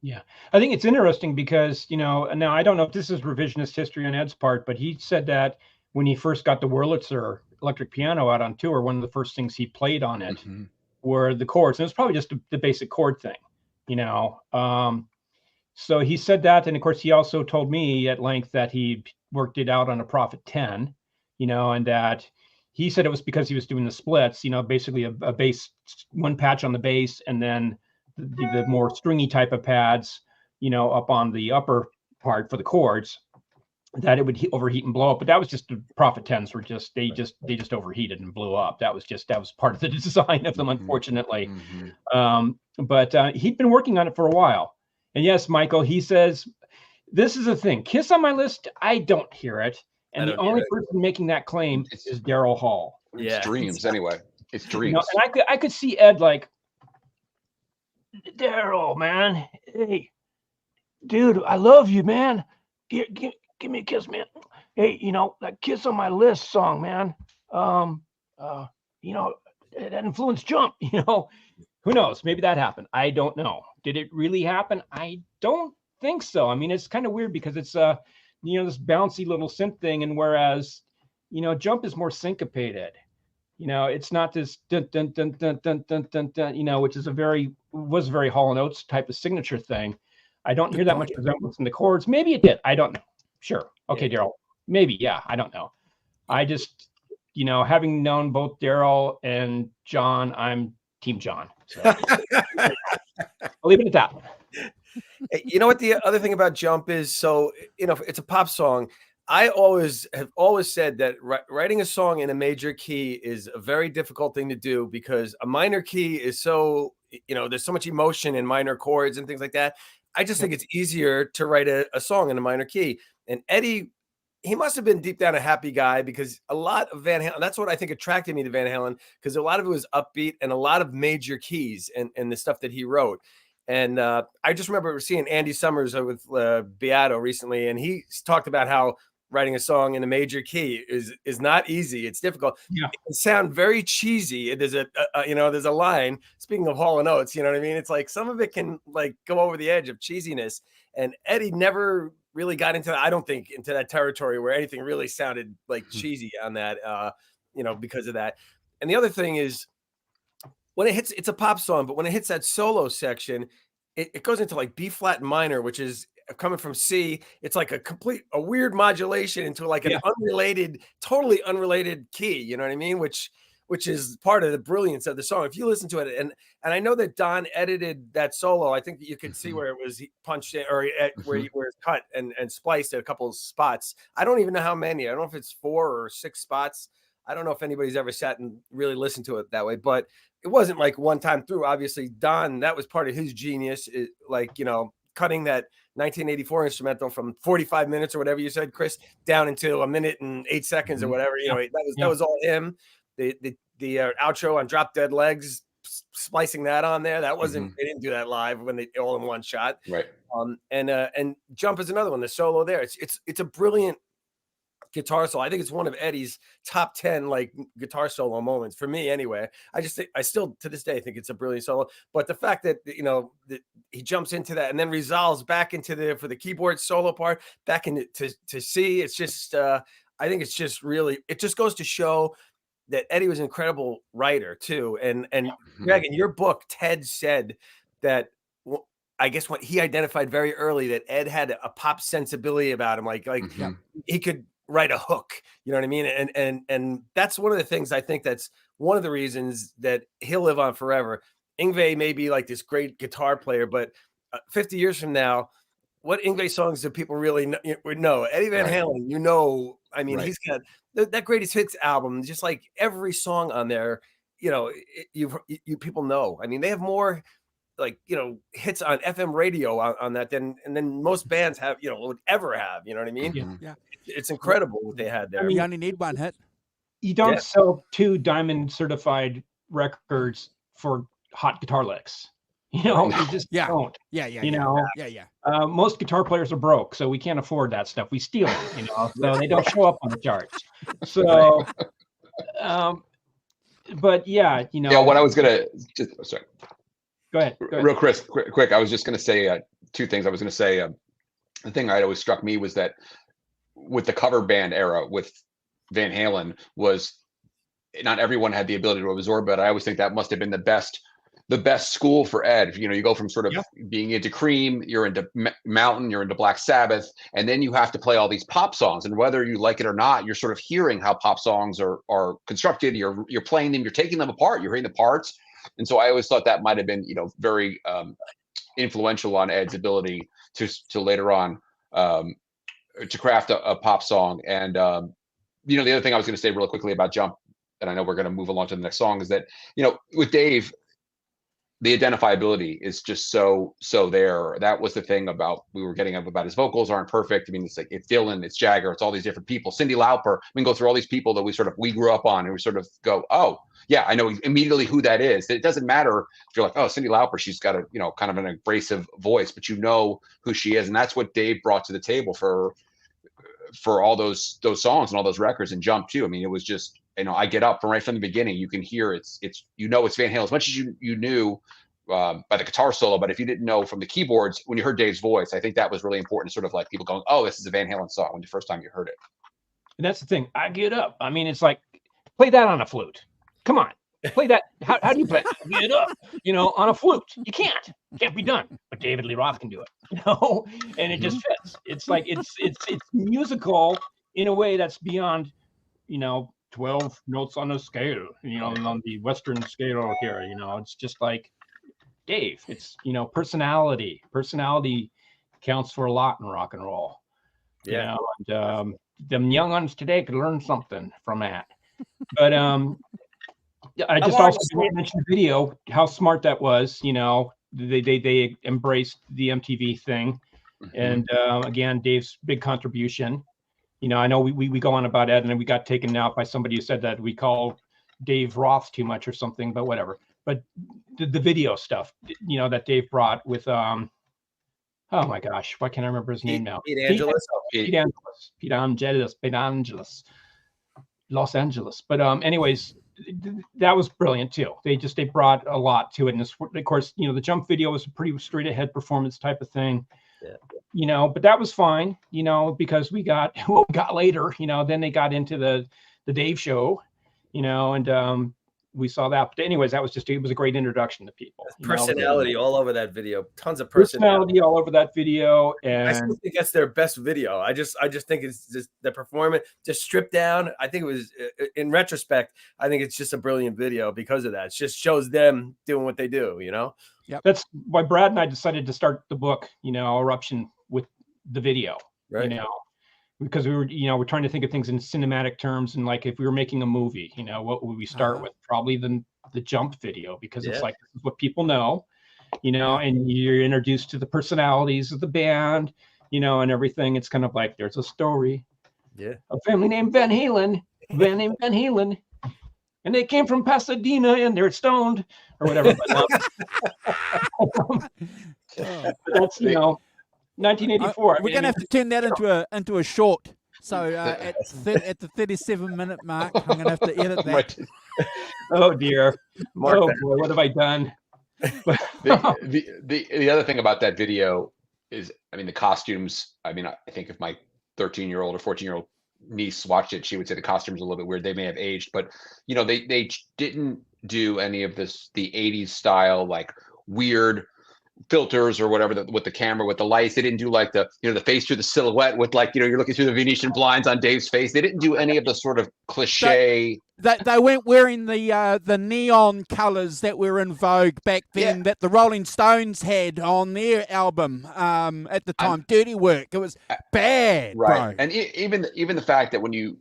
Yeah, I think it's interesting because, now I don't know if this is revisionist history on Ed's part, but he said that when he first got the Wurlitzer electric piano out on tour, one of the first things he played on it were the chords. And it was probably just the basic chord thing, So he said that. And of course, he also told me at length that he worked it out on a Prophet 10, and that he said it was because he was doing the splits, basically a bass, one patch on the bass, and then the more stringy type of pads, up on the upper part for the chords, that it would overheat and blow up. But that was just the Prophet 10s were they just overheated and blew up. That was part of the design of them, unfortunately. But he'd been working on it for a while. And yes, Michael, he says, this is the thing. Kiss on My List, I don't hear it. And the only person making that claim is Daryl Hall. It's Dreams anyway. It's Dreams. And I could see Ed like, Daryl, man, hey, dude, I love you, man. Give me a kiss, man. Hey, that Kiss on My List song, man. That influenced Jump. Who knows? Maybe that happened. I don't know. Did it really happen? I don't think so. I mean, it's kind of weird because it's this bouncy little synth thing. And whereas, Jump is more syncopated. It's not this dun dun dun dun dun dun dun dun, which is was a very Hall & Oates type of signature thing. I don't hear that much resemblance in the chords. Maybe it did. I don't know. Sure. Okay, Daryl. Maybe. Yeah. I don't know. I just, having known both Daryl and John, I'm Team John. So I'll leave it at that. You know what the other thing about Jump is? So, it's a pop song. I have always said that writing a song in a major key is a very difficult thing to do, because a minor key is so, there's so much emotion in minor chords and things like that. I just think it's easier to write a song in a minor key. And Eddie, he must have been deep down a happy guy, because a lot of Van Halen, that's what I think attracted me to Van Halen, because a lot of it was upbeat and a lot of major keys and the stuff that he wrote. And I just remember seeing Andy Summers with Beato recently, and he talked about how writing a song in a major key is not easy. It's difficult. Yeah. It can sound very cheesy. There's there's a line, speaking of Hall & Oates, you know what I mean? It's like some of it can like go over the edge of cheesiness. And Eddie never really got into that, I don't think, into that territory where anything really sounded like cheesy on that, because of that. And the other thing is, when it hits, it's a pop song, but when it hits that solo section, it goes into like B flat minor, which is coming from C. It's like a weird modulation into like an totally unrelated key. You know what I mean? Which is part of the brilliance of the song. If you listen to it, and I know that Don edited that solo. I think you could see where it was punched in, or where it's cut and spliced at a couple of spots. I don't even know how many. I don't know if it's 4 or 6 spots. I don't know if anybody's ever sat and really listened to it that way, but it wasn't like one time through. Obviously, Don, that was part of his genius, cutting that 1984 instrumental from 45 minutes or whatever you said, Chris, down into 1 minute and 8 seconds or whatever. That was all him. The outro on Drop Dead Legs, splicing that on there. That wasn't, they didn't do that live when they all in one shot. Right. And Jump is another one. The solo there, it's a brilliant guitar solo. I think it's one of Eddie's top 10 like guitar solo moments for me anyway. I still to this day think it's a brilliant solo, but the fact that that he jumps into that and then resolves back into for the keyboard solo part back into to C, it's just I think it's just really, it just goes to show that Eddie was an incredible writer too. And Greg, in your book, Ted said that, I guess what he identified very early, that Ed had a pop sensibility about him, like he could write a hook, you know what I mean? And that's one of the things I think that's one of the reasons that he'll live on forever. Yngwie may be like this great guitar player, but 50 years from now, what Yngwie songs do people really know? Eddie Van Halen, I mean, he's got that greatest hits album, just like every song on there, you people know. I mean, they have more hits on FM radio on that than most bands have, would ever have, you know what I mean? Yeah. It's incredible what they had there. I mean, you only need one hit. You don't sell 2 diamond certified records for hot guitar licks. You just don't. Yeah. Most guitar players are broke, so we can't afford that stuff. We steal it, so they don't show up on the charts. So, but yeah, what I was gonna sorry. Go ahead. Real quick. I was just gonna say 2 things. I was gonna say the thing that always struck me was that with the cover band era with Van Halen, was not everyone had the ability to absorb it. I always think that must have been the best school for Ed. You go from sort of being into Cream, you're into Mountain, you're into Black Sabbath, and then you have to play all these pop songs. And whether you like it or not, you're sort of hearing how pop songs are constructed. You're playing them, you're taking them apart, you're hearing the parts. And so I always thought that might have been, very influential on Ed's ability to later on to craft a pop song. And the other thing I was going to say real quickly about Jump, and I know we're going to move along to the next song, is that with Dave, the identifiability is just so there. That was the thing we were getting up about his vocals aren't perfect. I mean, it's Dylan, it's Jagger, it's all these different people. Cyndi Lauper. I mean, go through all these people that we grew up on, and we sort of go, oh yeah, I know immediately who that is. It doesn't matter if you're like, oh, Cyndi Lauper, she's got a kind of an abrasive voice, but you know who she is, and that's what Dave brought to the table for all those songs and all those records, and Jump too. I mean, it was just I Get Up from right from the beginning. You can hear it's Van Halen as much as you knew by the guitar solo, but if you didn't know from the keyboards, when you heard Dave's voice, I think that was really important. Sort of like people going, "Oh, this is a Van Halen song," when the first time you heard it. And that's the thing. I get up. I mean, it's like, play that on a flute. Come on, play that. How do you play? Get up. On a flute. You can't. Can't be done. But David Lee Roth can do it. And it just fits. It's like it's musical in a way that's beyond, 12 notes on a scale. On the Western scale here. It's just like Dave. It's personality. Personality counts for a lot in rock and roll. Yeah. And them young ones today could learn something from that. But I just also want to mention the video, how smart that was. They embraced the MTV thing, and again, Dave's big contribution. I know we go on about Ed, and then we got taken out by somebody who said that we call Dave Roth too much or something, but whatever. But the video stuff, that Dave brought with oh my gosh, why can't I remember his name now? Pete Angelus. Pete Angelus, Los Angeles. But anyways, that was brilliant too. They brought a lot to it, and of course, the jump video was a pretty straight ahead performance type of thing. Yeah. But that was fine, because we got what we got later. Then they got into the Dave show, and we saw that. But anyways, it was a great introduction to people. Personality all over that video. Tons of personality all over that video. And I still think that's their best video. I just think it's just the performance, just stripped down. I think it was, in retrospect, I think it's just a brilliant video because of that. It just shows them doing what they do, Yep. That's why Brad and I decided to start the book, Eruption, with the video, right? Because we're trying to think of things in cinematic terms, and like if we were making a movie, what would we start with? Probably the jump video, because it's like, this is what people know, and you're introduced to the personalities of the band, and everything. It's kind of like, there's a story, a family named Van Halen, and they came from Pasadena and they're stoned or whatever. But, that's 1984. We're going to have to turn that into a short. So at the 37-minute mark, I'm going to have to edit that. Right. Oh dear. Oh boy, what have I done? The other thing about that video is, the costumes. I think if my 13-year-old or 14-year-old niece watched it, she would say the costumes are a little bit weird. They may have aged, but they didn't do any of this, the 80s style, like weird filters or whatever with the camera, with the lights. They didn't do like the the face through the silhouette with like you're looking through the Venetian blinds on Dave's face. They didn't do any of the sort of cliche. They weren't wearing the neon colors that were in vogue back then, that the Rolling Stones had on their album at the time. Dirty Work. It was bad, right? Bro. And even the fact that when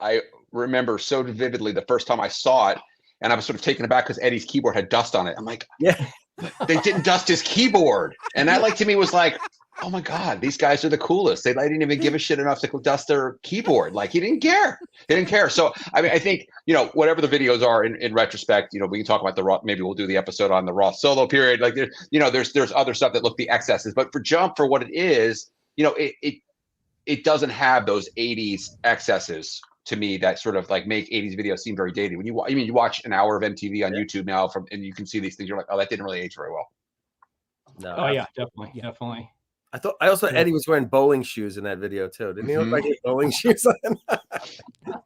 I remember so vividly the first time I saw it, and I was sort of taken aback because Eddie's keyboard had dust on it. I'm like, they didn't dust his keyboard, and that to me was like, oh my God, these guys are the coolest. They didn't even give a shit enough to dust their keyboard. Like, he didn't care. They didn't care. So, I think, whatever the videos are in retrospect, we can talk about the Roth. Maybe we'll do the episode on the Roth solo period. Like, there's other stuff that look the excesses, but for Jump, for what it is, it doesn't have those 80s excesses to me that sort of like make 80s videos seem very dated. When you watch an hour of MTV on YouTube now and you can see these things, you're like, oh, that didn't really age very well. No. Oh yeah, definitely. I also thought Eddie was wearing bowling shoes in that video too. Didn't he look like he had bowling shoes on?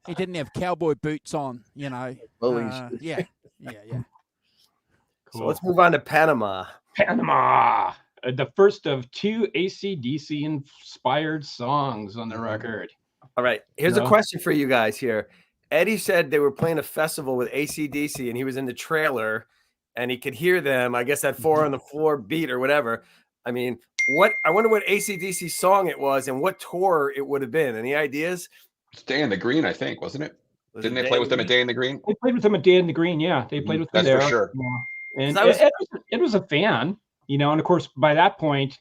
He didn't have cowboy boots on, Bowling shoes. Yeah. Cool. So let's move on to Panama. The first of 2 AC/DC inspired songs on the record. All right. Here's a question for you guys here. Eddie said they were playing a festival with AC/DC and he was in the trailer and he could hear them, I guess, that 4 on the floor beat or whatever. I wonder what AC/DC song it was and what tour it would have been. Any ideas? Day in the Green, I think, wasn't it? Didn't they play with them at Day in the Green? They played with them at Day in the Green, yeah. They played with them there. That's for sure. Yeah. And it was a fan, and of course, by that point,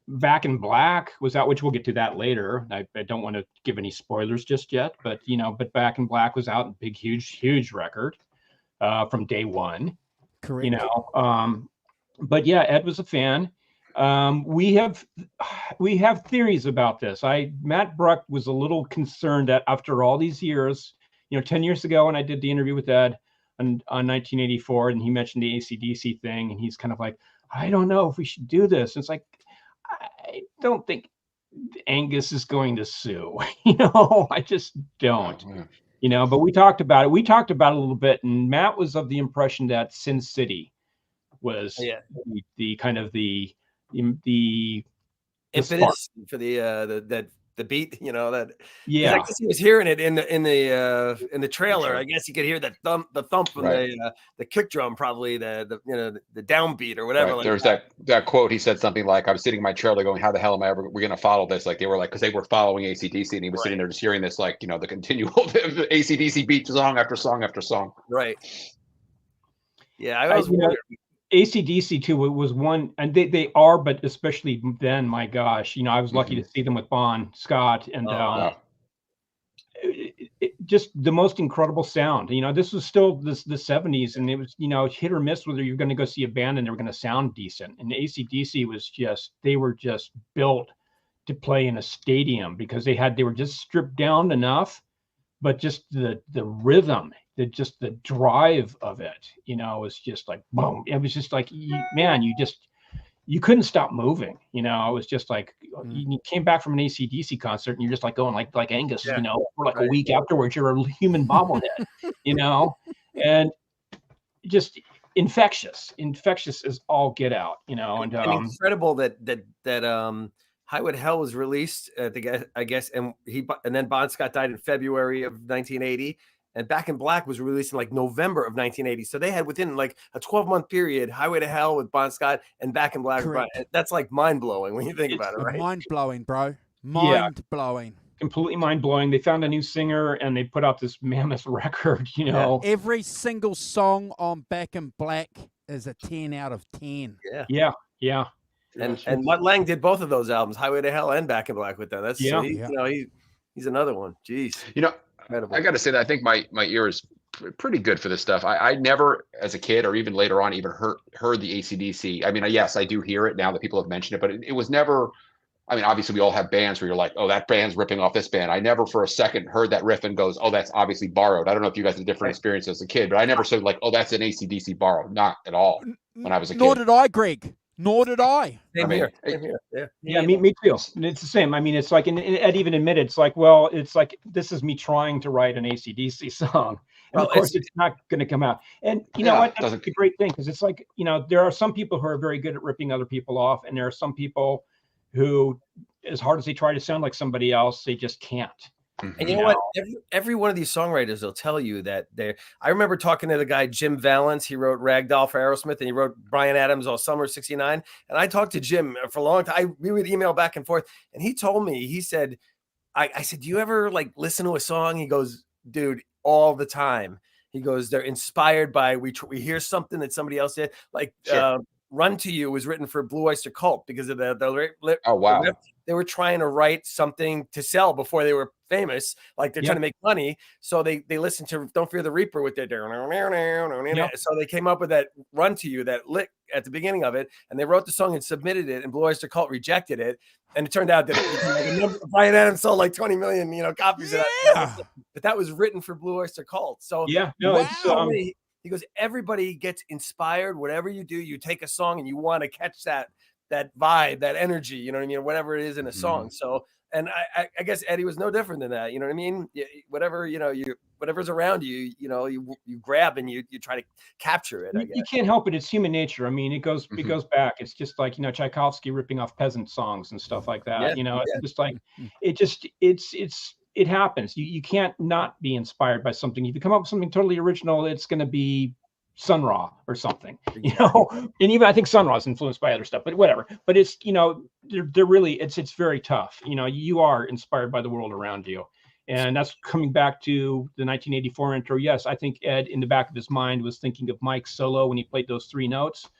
Back in Black was out, which we'll get to that later. I don't want to give any spoilers just yet, but but Back in Black was out, big, huge record from day one. Correct. But yeah, Ed was a fan. We have theories about this. Matt Bruck was a little concerned that after all these years, 10 years ago when I did the interview with Ed, on 1984, and he mentioned the AC/DC thing, and he's kind of like, I don't know if we should do this. And it's like, I don't think Angus is going to sue. I just don't. But we talked about it. We talked about it a little bit, and Matt was of the impression that Sin City was the kind of the impetus for the beat, that. Yeah, I guess he was hearing it in the trailer. I guess you could hear the thump from the kick drum, probably the downbeat or whatever. Right. There's that quote. He said something like, "I was sitting in my trailer going, how the hell am I ever we're going to follow this?" Like they were like, because they were following AC/DC, and he was sitting there just hearing this, like the continual AC/DC beat song after song after song. Right. Yeah, I was wondering. AC/DC too was one, and they are, but especially then, my gosh, I was lucky to see them with Bon Scott, and just the most incredible sound. This was still the 70s, and it was hit or miss whether you're going to go see a band and they were going to sound decent. And AC/DC was they were just built to play in a stadium because they were just stripped down enough, but just the rhythm, the drive of it, was just like boom. It was just like, you couldn't stop moving. It was just like you came back from an AC/DC concert and you're just like going like Angus, for like a week afterwards, you're a human bobblehead, and just infectious as all get out, and incredible that Highway to Hell was released, I guess, and then Bon Scott died in February of 1980, and Back in Black was released in like November of 1980. So they had within like a 12-month period, Highway to Hell with Bon Scott and Back in Black. That's like mind blowing when you think about it, right? Mind blowing, bro. Mind blowing. Completely mind blowing. They found a new singer and they put out this mammoth record. Every single song on Back in Black is a 10 out of 10. Yeah. And Mutt Lange did both of those albums, Highway to Hell and Back in Black, with them. That's he's another one. Jeez. I got to say that I think my ear is pretty good for this stuff. I never, as a kid or even later on, even heard the AC/DC. I mean, yes, I do hear it now that people have mentioned it, but it was never. I mean, obviously, we all have bands where you're like, oh, that band's ripping off this band. I never for a second heard that riff and goes, oh, that's obviously borrowed. I don't know if you guys had different experience as a kid, but I never said like, oh, that's an AC/DC borrowed. Not at all when I was a kid. Nor did I, Greg. Nor did I. Same here. Yeah, me too. It's the same. I mean, it's like, and Ed even admitted, it's like, well, it's like, this is me trying to write an AC/DC song. And of course, it's not going to come out. And you know what? That's a great thing, because it's like, there are some people who are very good at ripping other people off, and there are some people who, as hard as they try to sound like somebody else, they just can't. And you know what? Every one of these songwriters will tell you that I remember talking to the guy, Jim Valance. He wrote Ragdoll for Aerosmith, and he wrote Bryan Adams All Summer '69. And I talked to Jim for a long time. We would email back and forth. And he told me, he said, I said, do you ever like listen to a song? He goes, dude, all the time. He goes, they're inspired by, we hear something that somebody else did. Like Run to You was written for Blue Oyster Cult because of the oh, wow. They were trying to write something to sell before they were famous. Like they're trying to make money. So they listened to Don't Fear the Reaper with their so they came up with that Run to You, that lick at the beginning of it, and they wrote the song and submitted it, and Blue Oyster Cult rejected it. And it turned out that Bryan Adams sold like 20 million, copies of that. But that was written for Blue Oyster Cult. So he goes, everybody gets inspired. Whatever you do, you take a song and you want to catch that vibe, that energy, you know what I mean? Whatever it is in a song. So, and I guess Eddie was no different than that. You know what I mean? Whatever, whatever's around you, you grab and you try to capture it. I guess. You can't help it. It's human nature. I mean, it goes back. It's just like, Tchaikovsky ripping off peasant songs and stuff like that. It's just like, it happens. You can't not be inspired by something. If you come up with something totally original, it's going to be Sun Ra or something, and even I think Sun Ra is influenced by other stuff, but whatever. But it's, they're really, it's very tough. You are inspired by the world around you. And that's coming back to the 1984 intro. Yes, I think Ed in the back of his mind was thinking of Mike's solo when he played those 3 notes,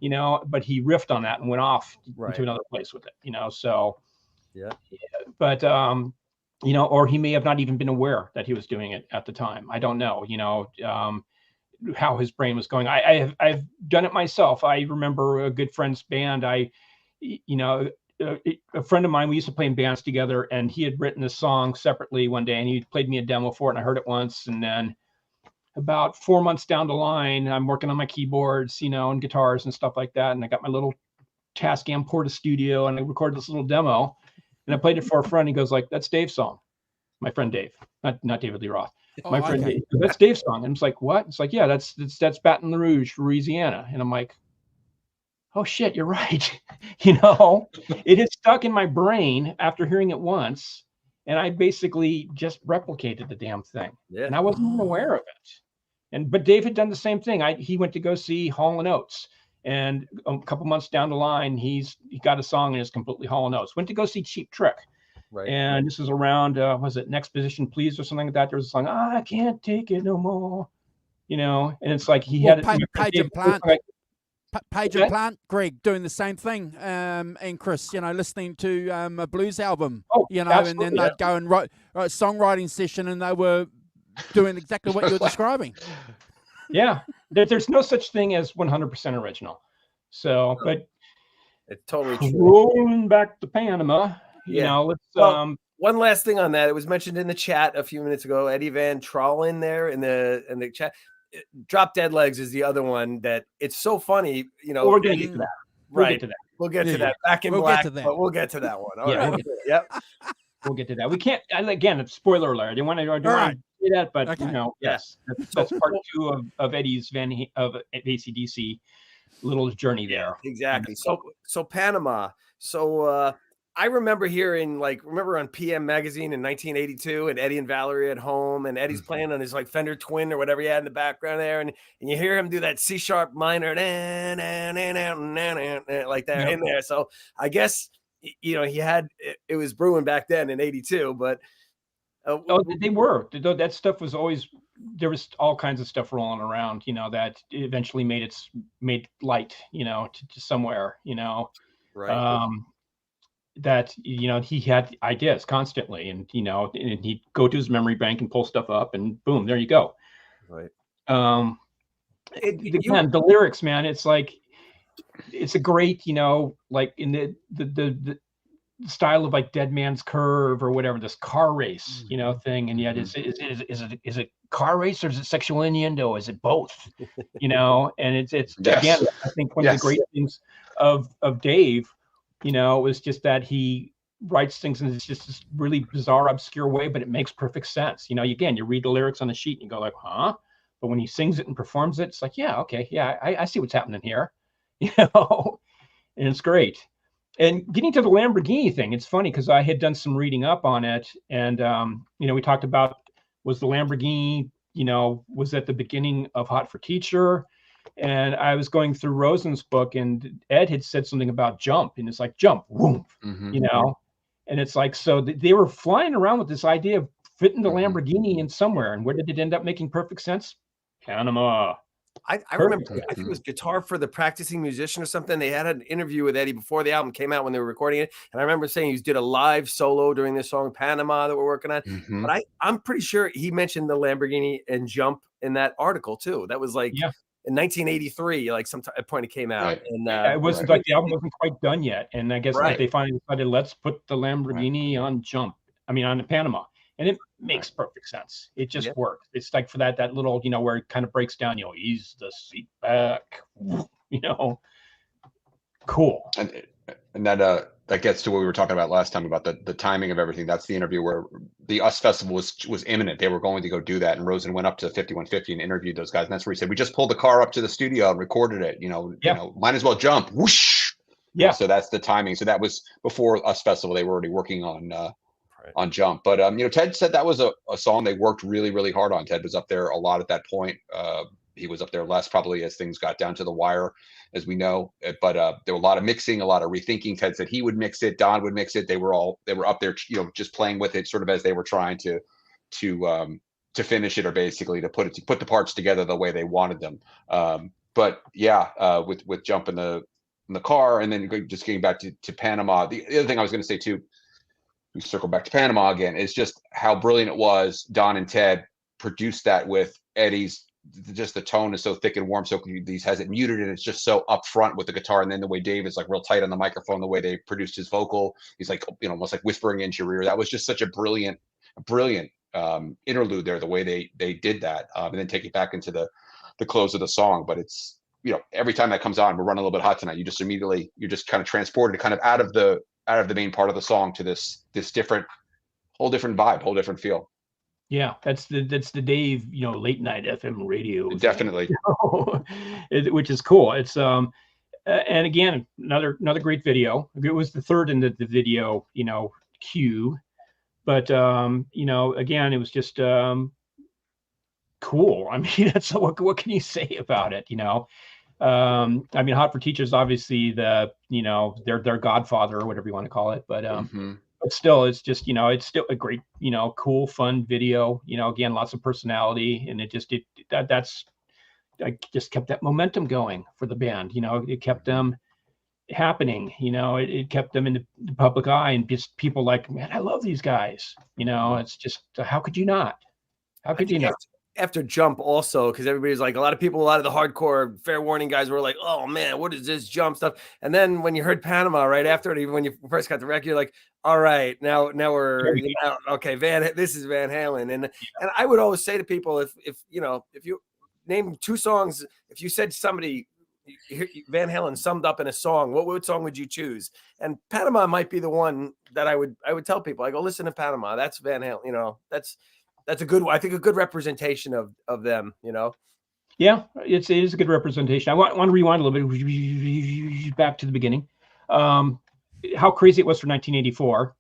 but he riffed on that and went off into another place with it, so. Yeah. But, or he may have not even been aware that he was doing it at the time. I don't know, how his brain was going. I've done it myself. I remember a good friend's band. A friend of mine, we used to play in bands together, and he had written a song separately one day, and he played me a demo for it, and I heard it once, and then about 4 months down the line, I'm working on my keyboards, and guitars and stuff like that. And I got my little Tascam Porta Studio, and I recorded this little demo, and I played it for a friend. He goes like, "That's Dave's song." My friend Dave, not David Lee Roth. My friend Dave. That's Dave's song. And it's like, what? It's like, yeah, that's Baton Rouge, Louisiana. And I'm like, oh shit, you're right. It had stuck in my brain after hearing it once, and I basically just replicated the damn thing. Yeah. And I wasn't even aware of it. But Dave had done the same thing. He went to go see Hall & Oates, and a couple months down the line, he got a song and it's completely Hall & Oates. Went to go see Cheap Trick. Right. And this is around, was it Next Position Please or something like that? There was a song, I can't take it no more, and it's like he had Page and Plant. Page and Plant, Greg, doing the same thing, and Chris, listening to a blues album, and then they'd go and write a songwriting session, and they were doing exactly what you're describing. Yeah, there's no such thing as 100% original. So, but it's totally true. Rolling back to Panama. Let's one last thing on that. It was mentioned in the chat a few minutes ago. Eddie Van Trollen there in the chat. Drop Dead Legs is the other one that it's so funny. We're gonna get to that. Right. We'll get to that. Back in Black, but we'll get to that one. All right. Yep. We'll get to that. We can't. Again, spoiler alert. I don't want to say that, but yes, that's part 2 of Eddie's of AC/DC little journey there. Exactly. So Panama. So. I remember hearing, remember on PM Magazine in 1982, and Eddie and Valerie at home, and Eddie's playing on his Fender Twin or whatever he had in the background there, and you hear him do that C sharp minor, like that in there. So I guess he had it was brewing back then in '82, but they were. That stuff was always, there was all kinds of stuff rolling around, that eventually made light, to somewhere, right. That he had ideas constantly, and and he'd go to his memory bank and pull stuff up, and boom, there you go. Right. Again, the lyrics, man, it's like it's a great, like in the style of like Dead Man's Curve or whatever, this car race, thing, and yet is it car race or is it sexual innuendo? Is it both? And it's yes. Again, I think one of the great things of Dave. It was just that he writes things in just this really bizarre, obscure way, but it makes perfect sense. Again, you read the lyrics on the sheet and you go like, huh? But when he sings it and performs it, it's like, yeah, okay, yeah, I see what's happening here, and it's great. And getting to the Lamborghini thing, it's funny because I had done some reading up on it, and we talked about, was the Lamborghini, was at the beginning of Hot for Teacher. And I was going through Rosen's book, and Ed had said something about jump, and it's like jump, whoom, and it's like, so they were flying around with this idea of fitting the Lamborghini in somewhere. And where did it end up making perfect sense? Panama. I remember, I think it was Guitar for the Practicing Musician or something. They had an interview with Eddie before the album came out when they were recording it. And I remember saying he did a live solo during this song, Panama, that we're working on. But I'm pretty sure he mentioned the Lamborghini and jump in that article too. That was like, in 1983, like some point it came out, and it wasn't like the album wasn't quite done yet, and I guess they finally decided, let's put the Lamborghini on on the Panama, and it makes perfect sense. It just works. It's like for that little, where it kind of breaks down, ease the seat back, cool. And that gets to what we were talking about last time about the timing of everything. That's the interview where the US Festival was imminent. They were going to go do that, and Rosen went up to 5150 and interviewed those guys. And that's where he said, "We just pulled the car up to the studio and recorded it. Might as well jump." Whoosh. Yeah. So that's the timing. So that was before US Festival. They were already working on Jump. But Ted said that was a song they worked really, really hard on. Ted was up there a lot at that point. He was up there less probably as things got down to the wire, as we know. But there were a lot of mixing, a lot of rethinking. Ted said he would mix it. Don would mix it. They were up there, just playing with it, sort of as they were trying to finish it, or basically to put the parts together the way they wanted them. But yeah, with Jump in the car, and then just getting back to Panama. The other thing I was going to say too, we circle back to Panama again, is just how brilliant it was. Don and Ted produced that with Eddie's. Just the tone is so thick and warm, so these has it muted, and it's just so upfront with the guitar, and then the way Dave is like real tight on the microphone, the way they produced his vocal, he's like almost like whispering into your ear. That was just such a brilliant interlude there, the way they did that, and then take it back into the close of the song. But it's, every time that comes on, we're running a little bit hot tonight, you're just kind of transported kind of out of the main part of the song to this whole different vibe, whole different feel. Yeah, that's the Dave, late night FM radio thing, Definitely. which is cool. It's and again, another great video. It was the third in the video, queue, but again, it was just cool. I mean, that's what can you say about it? I mean, Hot for Teachers, obviously their godfather or whatever you want to call it, but but still, it's just, it's still a great, cool, fun video, again, lots of personality, and I just kept that momentum going for the band. It kept them happening, it kept them in the public eye, and just people like, man, I love these guys. It's just, how could you not? How could you not? After Jump also, because everybody's like, a lot of the hardcore Fair Warning guys were like, oh man, what is this Jump stuff? And then when you heard Panama right after it, even when you first got the record, you're like, all right, now we're okay, this is Van Halen. And I would always say to people, if you name two songs, if you said somebody Van Halen summed up in a song, what song would you choose? And Panama might be the one that I would tell people. I go, listen to Panama. That's Van Halen. That's a good one. I think a good representation of them, Yeah, it is a good representation. I want to rewind a little bit back to the beginning. How crazy it was for 1984.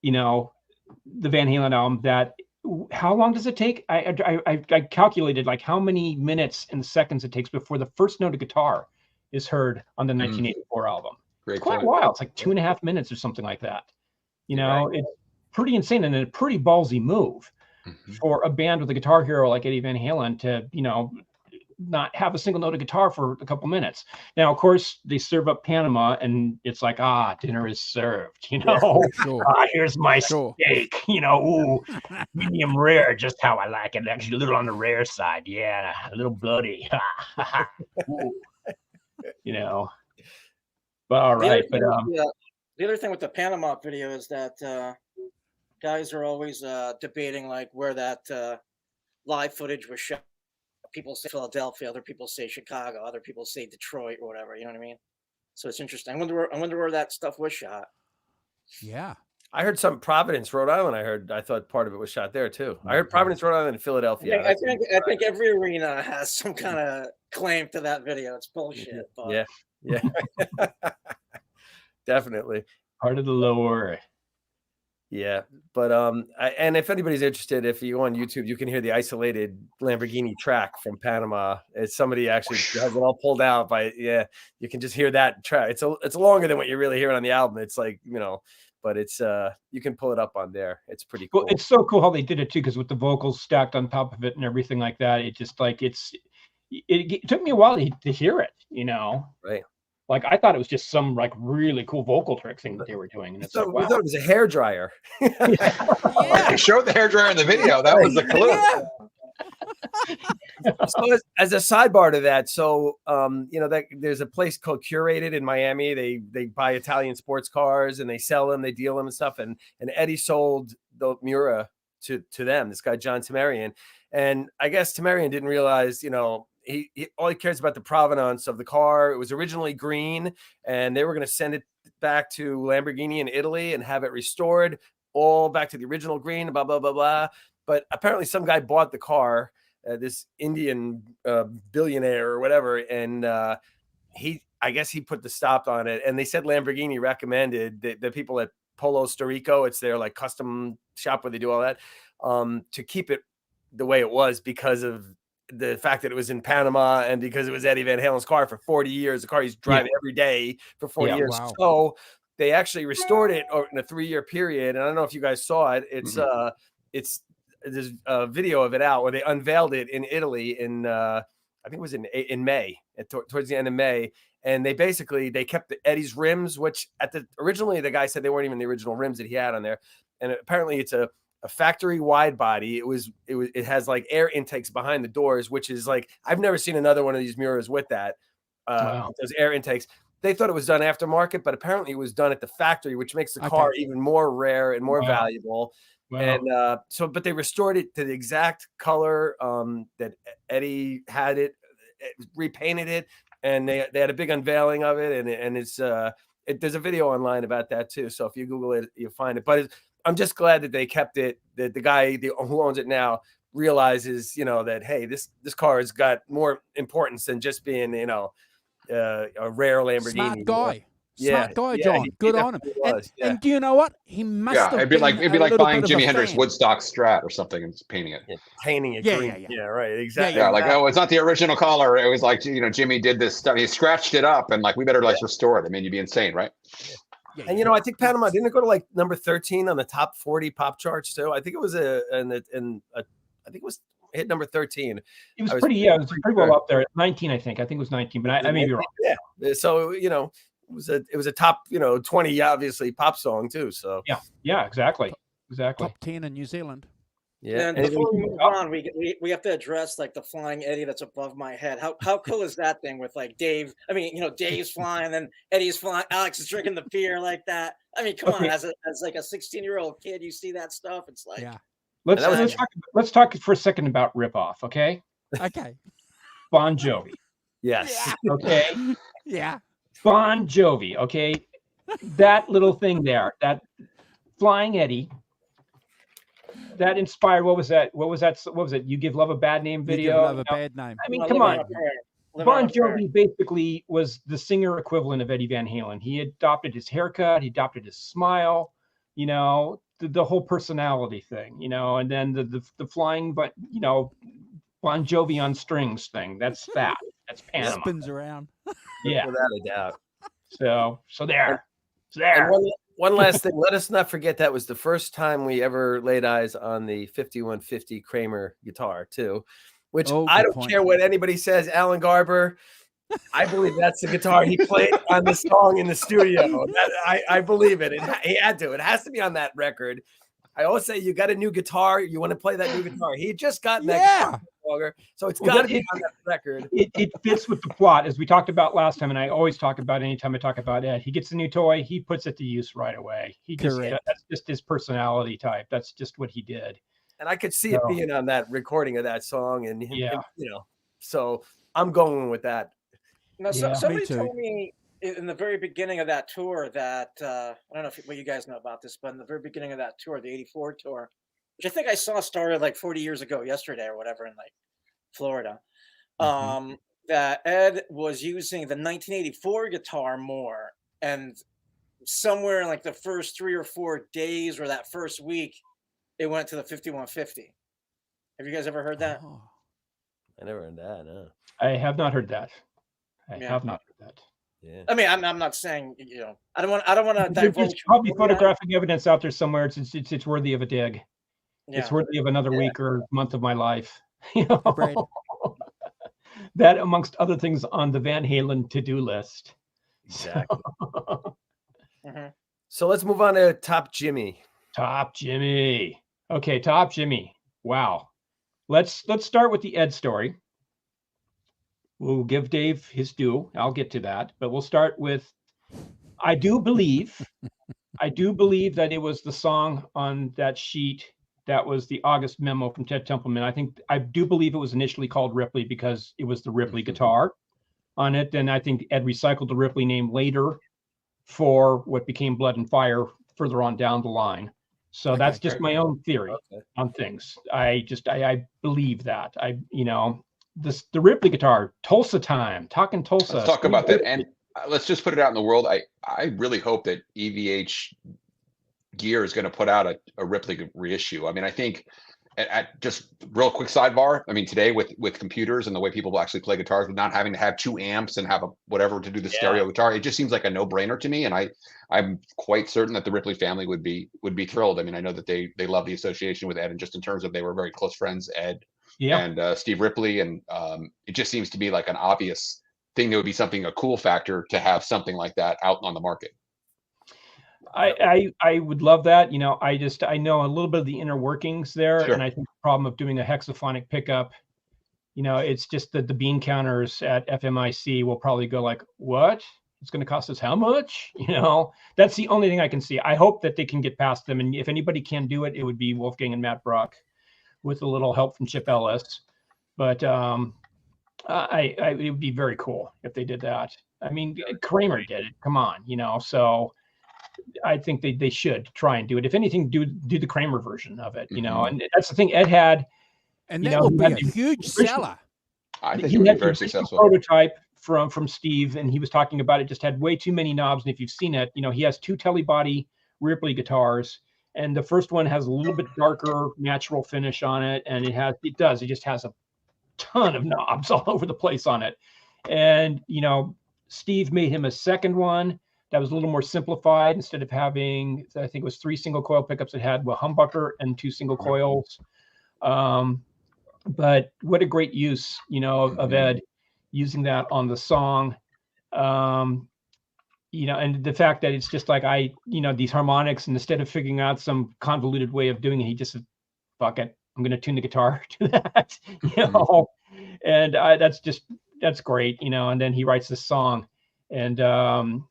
The Van Halen album. How long does it take? I calculated like how many minutes and seconds it takes before the first note of guitar is heard on the 1984 album. It's quite a while. It's like 2.5 minutes or something like that. It's pretty insane and a pretty ballsy move for a band with a guitar hero like Eddie Van Halen to, not have a single note of guitar for a couple minutes. Now, of course, they serve up Panama and it's like, dinner is served, Sure. Here's my steak, ooh, medium rare, just how I like it. Actually, a little on the rare side. Yeah, a little bloody. But all right. But the other thing with the Panama video is that guys are always debating like where that live footage was shot. People say Philadelphia, other people say Chicago, other people say Detroit or whatever. You know what I mean? So it's interesting. I wonder where that stuff was shot. Yeah, I heard some Providence, Rhode Island. I thought part of it was shot there too. I heard Providence, Rhode Island, and Philadelphia. I think every arena has some kind of claim to that video. It's bullshit. But... Yeah, definitely part of the lore. Yeah, but and if anybody's interested, if you go on YouTube, you can hear the isolated Lamborghini track from Panama. It's somebody actually has it all pulled out you can just hear that track. It's longer than what you're really hearing on the album. It's like, but it's you can pull it up on there. It's pretty cool. Well, it's so cool how they did it too, because with the vocals stacked on top of it and everything like that, it just like it took me a while to hear it, Right. Like I thought it was just some like really cool vocal trick thing that they were doing, and it's like, wow. We thought it was a hair dryer. They showed the hair dryer in the video. That was the clue. So as a sidebar to that, that there's a place called Curated in Miami. They buy Italian sports cars and they sell them, they deal them and stuff. And Eddie sold the Miura to them. This guy John Tamarian, and I guess Tamarian didn't realize, He all he cares about the provenance of the car. It was originally green, and they were going to send it back to Lamborghini in Italy and have it restored all back to the original green, blah, blah, blah, blah. But apparently some guy bought the car, this Indian billionaire or whatever, and I guess he put the stop on it. And they said Lamborghini recommended the people at Polo Storico, it's their like custom shop where they do all that, to keep it the way it was because of the fact that it was in Panama and because it was Eddie Van Halen's car for 40 years, the car he's driving every day for 40 years. Wow. So they actually restored it in a 3-year period. And I don't know if you guys saw it. There's a video of it out where they unveiled it in Italy in, I think it was in May, towards the end of May. And they kept Eddie's rims, which originally the guy said they weren't even the original rims that he had on there. And apparently it's a factory wide body. It has like air intakes behind the doors, which is like, I've never seen another one of these Miuras with that. Wow. Those air intakes. They thought it was done aftermarket, but apparently it was done at the factory, which makes the car even more rare and more valuable. Wow. And but they restored it to the exact color that Eddie had it, repainted it, and they had a big unveiling of it, and it's there's a video online about that too. So if you Google it, you'll find it. But I'm just glad that they kept it. That the guy who owns it now realizes, that hey, this car has got more importance than just being, a rare Lamborghini. Smart guy. Yeah, Smart guy, John. Good on him. And do you know what? He must have it'd be been like a buying bit of Jimi a Hendrix fan. Woodstock Strat or something and painting it. Painting it green. Yeah, right. Exactly. Yeah, like, oh, it's not the original color. It was like, Jimmy did this stuff. He scratched it up, and like, we better restore it. I mean, you'd be insane, right? And I think Panama didn't it go to like number 13 on the top 40 pop charts too. I think it was I think it was hit number 13. It was pretty well up there at 19. I think it was 19, but I may be wrong. Yeah. So it was a top 20 obviously pop song too. So yeah, exactly. Top 10 in New Zealand. Yeah. And before we move on, we have to address like the flying Eddie that's above my head. How cool is that thing with like Dave? I mean, Dave's flying, then Eddie's flying. Alex is drinking the beer like that. I mean, come on, as like a 16-year-old kid, you see that stuff. It's like, let's talk for a second about Ripoff, okay? Okay. Bon Jovi. Yes. Yeah. Okay. Yeah. Bon Jovi, okay? That little thing there, that Flying Eddie, that inspired, what was that? You Give Love a Bad Name video? You Give Love a Bad Name. I mean, come on. Bon Jovi basically was the singer equivalent of Eddie Van Halen. He adopted his haircut, he adopted his smile, the whole personality thing, and then the flying, but Bon Jovi on strings thing. That's Panama. Spins around. Yeah, without a doubt. So there. And one last thing. Let us not forget that was the first time we ever laid eyes on the 5150 Kramer guitar too, which I don't care what anybody says. Alan Garber, I believe that's the guitar he played on the song in the studio. I believe it. He had to. It has to be on that record. I always say, you got a new guitar, you want to play that new guitar. He just got that guitar, so it's got to be on that record. It fits with the plot, as we talked about last time, and I always talk about anytime I talk about Ed. He gets a new toy, he puts it to use right away. That's just his personality type. That's just what he did. And I could see it being on that recording of that song, and so I'm going with that. Now, somebody told me in the very beginning of that tour that I don't know what you guys know about this, but in the very beginning of that tour, the '84 tour, which I think I saw started like 40 years ago yesterday or whatever in like Florida, that Ed was using the 1984 guitar more, and somewhere in like the first 3 or 4 days or that first week, it went to the 5150. Have you guys ever heard that? Oh, I never heard that. No. I have not heard that. I have not heard that. Yeah. I mean, I'm not saying I don't want to divulge. There's probably photographic evidence out there somewhere. It's worthy of a dig. Yeah. It's worthy of another week or month of my life. That, amongst other things, on the Van Halen to-do list. Exactly. So let's move on to Top Jimmy. Top Jimmy. Okay, Top Jimmy. Wow. Let's start with the Ed story. We'll give Dave his due. I'll get to that, but we'll start with, I do believe that it was the song on that sheet that was the August memo from Ted Templeman. I do believe it was initially called Ripley because it was the Ripley guitar on it. And I think Ed recycled the Ripley name later for what became Blood and Fire further on down the line. So that's just my own theory on things. I believe that. The Ripley guitar, Tulsa time, talking Tulsa. Let's talk about that, and let's just put it out in the world. I really hope that EVH Gear is going to put out a Ripley reissue. I mean, I think at just real quick sidebar. I mean, today with computers and the way people actually play guitars, with not having to have 2 amps and have whatever to do the stereo guitar, it just seems like a no-brainer to me. And I'm quite certain that the Ripley family would be thrilled. I mean, I know that they love the association with Ed, and just in terms of they were very close friends, Ed. And Steve Ripley, and it just seems to be like an obvious thing. That would be a cool factor to have something like that out on the market. I would love that. I know a little bit of the inner workings there, and I think the problem of doing a hexaphonic pickup, it's just that the bean counters at FMIC will probably go like, what? It's going to cost us how much? That's the only thing I can see. I hope that they can get past them. And if anybody can do it, it would be Wolfgang and Matt Brock with a little help from Chip Ellis. But it would be very cool if they did that. I mean, Kramer did it. Come on, so I think they should try and do it. If anything, do the Kramer version of it, and that's the thing Ed had. And that would be a huge seller. I think it would be very successful. Prototype from Steve, and he was talking about it just had way too many knobs. And if you've seen it, he has 2 Telebody Ripley guitars, and the first one has a little bit darker natural finish on it, and it just has a ton of knobs all over the place on it. And Steve made him a second one that was a little more simplified. Instead of having, I think it was 3 single coil pickups, it had a humbucker and 2 single coils. But what a great use, of Ed using that on the song. And the fact that it's just like these harmonics, and instead of figuring out some convoluted way of doing it, he just said, fuck it, I'm going to tune the guitar to that, and that's great, and then he writes this song, and a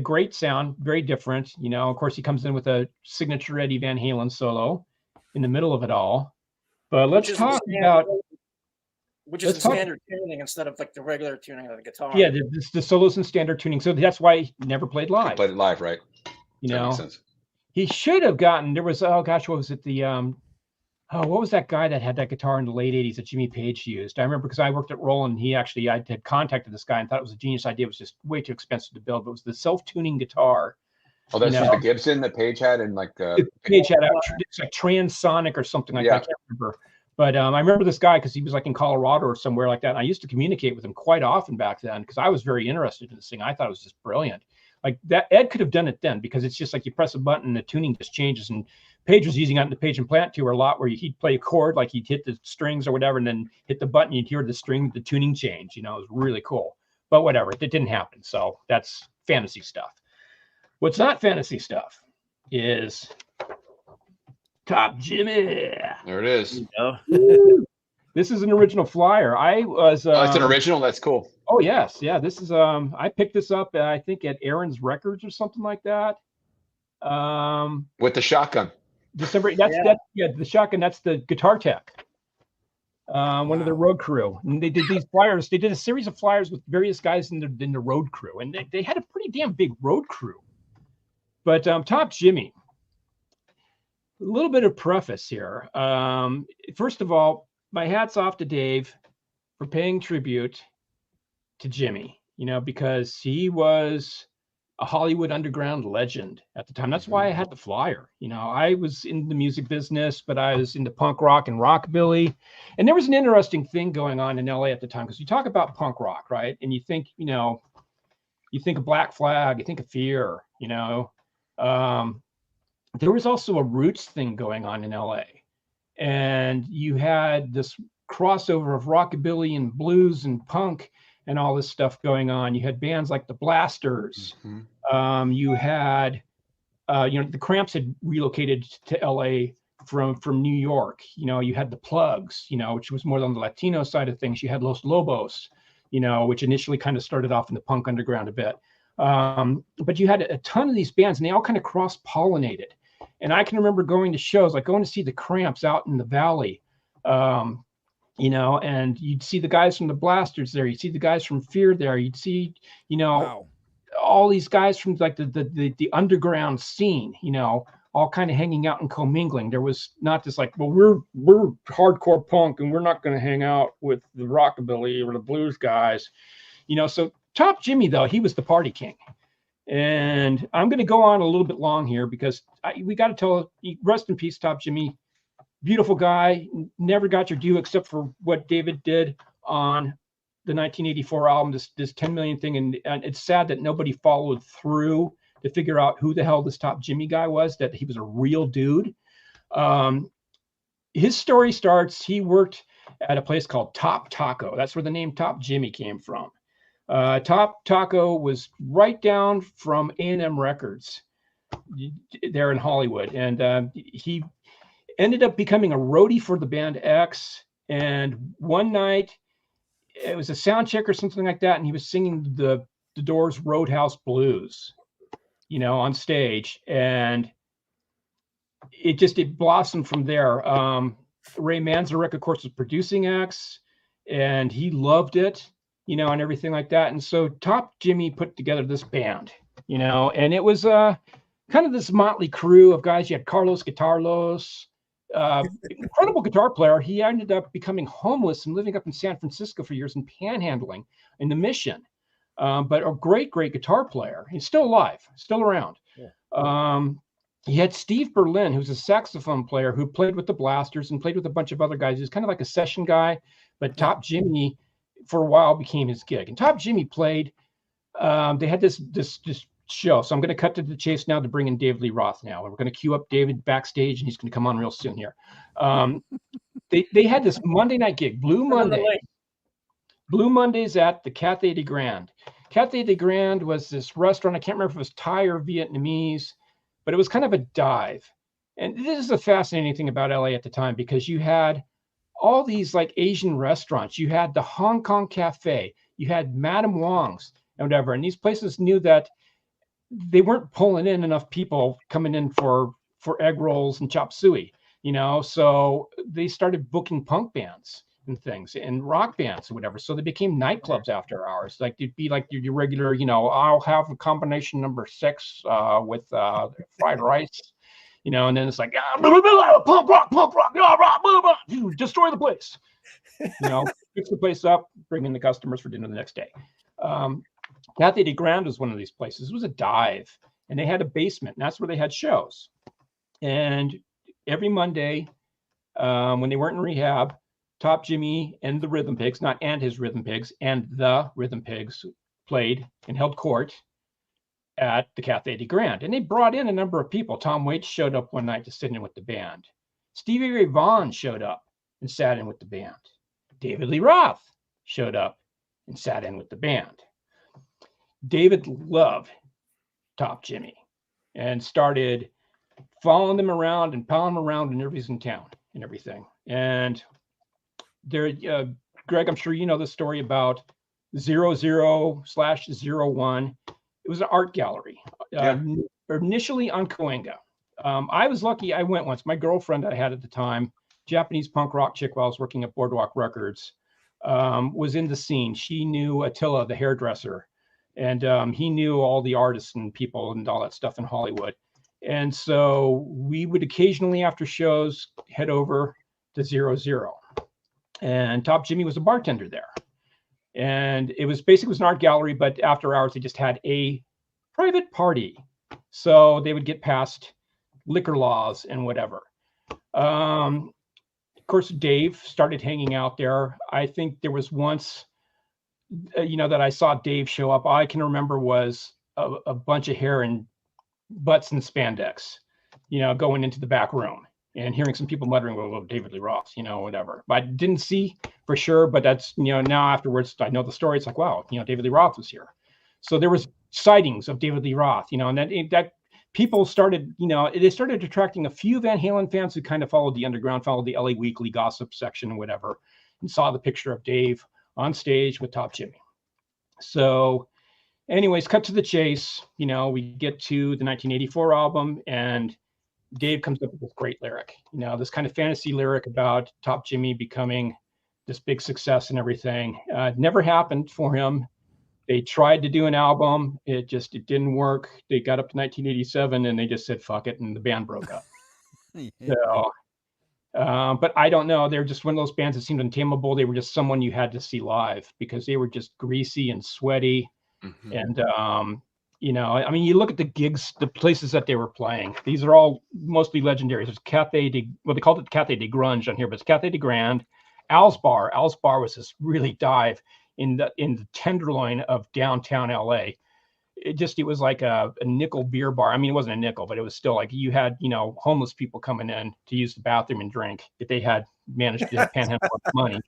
great sound, very different, of course he comes in with a signature Eddie Van Halen solo in the middle of it all. But let's talk about which is the standard tuning instead of like the regular tuning of the guitar. Yeah, the solos in standard tuning. So that's why he never played live. He played it live, right? That makes sense. He should have gotten. There was what was it? What was that guy that had that guitar in the late '80s that Jimmy Page used? I remember because I worked at Roland. I had contacted this guy and thought it was a genius idea. It was just way too expensive to build. But it was the self-tuning guitar. Oh, that's just the Gibson that Page had, and Page had it's like Transonic or something like that. I can't remember. But I remember this guy because he was like in Colorado or somewhere like that. And I used to communicate with him quite often back then because I was very interested in this thing. I thought it was just brilliant. Like that, Ed could have done it then because it's just like you press a button and the tuning just changes. And Page was using it in the Page and Plant tour a lot where he'd play a chord, like he'd hit the strings or whatever, and then hit the button, you'd hear the tuning change. It was really cool. But whatever, it didn't happen. So that's fantasy stuff. What's not fantasy stuff is Top Jimmy. There it is. This is an original flyer. I was. It's an original. That's cool. Oh yes, yeah. This is. I picked this up. I think at Aaron's Records or something like that. With the shotgun. December. The shotgun. That's the Guitar Tech. One of the road crew. And they did these flyers. They did a series of flyers with various guys in the road crew, and they had a pretty damn big road crew. But Top Jimmy. A little bit of preface here. First of all, my hat's off to Dave for paying tribute to Jimmy, because he was a Hollywood underground legend at the time. That's why I had the flyer. I was in the music business, but I was into punk rock and rockabilly. And there was an interesting thing going on in LA at the time, because you talk about punk rock, right? And you think, you think of Black Flag, you think of Fear, there was also a roots thing going on in LA, and you had this crossover of rockabilly and blues and punk and all this stuff going on. You had bands like the Blasters. You had, the Cramps had relocated to LA from New York. You had the Plugs, which was more on the Latino side of things. You had Los Lobos, which initially kind of started off in the punk underground a bit. But you had a ton of these bands, and they all kind of cross-pollinated. And I can remember going to shows, like going to see the Cramps out in the Valley, and you'd see the guys from the Blasters there. You'd see the guys from Fear there. You'd see, all these guys from like the underground scene, all kind of hanging out and commingling. There was not just like, well, we're hardcore punk and we're not going to hang out with the rockabilly or the blues guys, So Top Jimmy, though, he was the party king. And I'm going to go on a little bit long here because we got to tell, rest in peace, Top Jimmy. Beautiful guy, never got your due except for what David did on the 1984 album, this 10 million thing. And it's sad that nobody followed through to figure out who the hell this Top Jimmy guy was, that he was a real dude. His story starts, he worked at a place called Top Taco. That's where the name Top Jimmy came from. Top Taco was right down from A&M Records there in Hollywood. And he ended up becoming a roadie for the band X. And one night, it was a sound check or something like that, and he was singing the the Doors' Roadhouse Blues, on stage, and it blossomed from there. Ray Manzarek, of course, was producing acts, and he loved it, and everything like that. And so Top Jimmy put together this band, and it was kind of this motley crew of guys. You had Carlos Guitarlos, incredible guitar player. He ended up becoming homeless and living up in San Francisco for years and panhandling in the Mission. But a great guitar player. He's still alive, still around. Yeah. He had Steve Berlin, who's a saxophone player who played with the Blasters and played with a bunch of other guys. He's kind of like a session guy, but Top Jimmy for a while became his gig. And Top Jimmy played, they had this show. So I'm going to cut to the chase now to bring in David Lee Roth now. And we're going to queue up David backstage, and he's going to come on real soon here. They had this Monday night gig, Blue Mondays at the Cathay de Grande. Cathay de Grande was this restaurant. I can't remember if it was Thai or Vietnamese, but it was kind of a dive. And this is a fascinating thing about LA at the time, because you had all these like Asian restaurants. You had the Hong Kong Cafe. You had Madame Wong's and whatever. And these places knew that they weren't pulling in enough people coming in for egg rolls and chop suey, so they started booking punk bands and things and rock bands or whatever. So they became nightclubs after hours. Like it'd be like your regular, I'll have a combination number 6 with fried rice, and then it's like punk rock, destroy the place, fix the place up, bring in the customers for dinner the next day. Cathay de Grande was one of these places. It was a dive, and they had a basement, and that's where they had shows. And every Monday, when they weren't in rehab, Top Jimmy and the Rhythm Pigs, not and his Rhythm Pigs, and the Rhythm Pigs played and held court at the Cathay de Grande. And they brought in a number of people. Tom Waits showed up one night to sit in with the band. Stevie Ray Vaughan showed up and sat in with the band. David Lee Roth showed up and sat in with the band. David loved Top Jimmy and started following them around and palling them around in interviews in town and everything. And there, Greg, I'm sure you know the story about 00/01. It was an art gallery, initially on Cahuenga. I was lucky. I went once. My girlfriend I had at the time, Japanese punk rock chick while I was working at Boardwalk Records, was in the scene. She knew Attila, the hairdresser, and he knew all the artists and people and all that stuff in Hollywood. And so we would occasionally, after shows, head over to 00. And Top Jimmy was a bartender there. And it was basically an art gallery, but after hours, they just had a private party. So they would get past liquor laws and whatever. Of course, Dave started hanging out there. I think there was once, that I saw Dave show up. All I can remember was a bunch of hair and butts and spandex, going into the back room and hearing some people muttering, well, David Lee Roth, whatever. But I didn't see for sure, but that's, now afterwards, I know the story. It's like, wow, David Lee Roth was here. So there was sightings of David Lee Roth, and that people started, they started attracting a few Van Halen fans who kind of followed the underground, followed the LA Weekly gossip section or whatever, and saw the picture of Dave on stage with Top Jimmy. So anyways, cut to the chase, we get to the 1984 album, and Dave comes up with this great lyric, this kind of fantasy lyric about Top Jimmy becoming this big success and everything. Never happened for him. They tried to do an album. It didn't work. They got up to 1987 and they just said, fuck it. And the band broke up. Yeah. So, but I don't know. They're just one of those bands that seemed untamable. They were just someone you had to see live because they were just greasy and sweaty. Mm-hmm. And, you look at the gigs, the places that they were playing. These are all mostly legendary. There's they called it Cathay de Grunge on here, but it's Cathay de Grande. Al's Bar. Al's Bar was this really dive in the tenderloin of downtown LA. It was like a nickel beer bar. I mean, it wasn't a nickel, but it was still like you had, homeless people coming in to use the bathroom and drink if they had managed to panhandle money.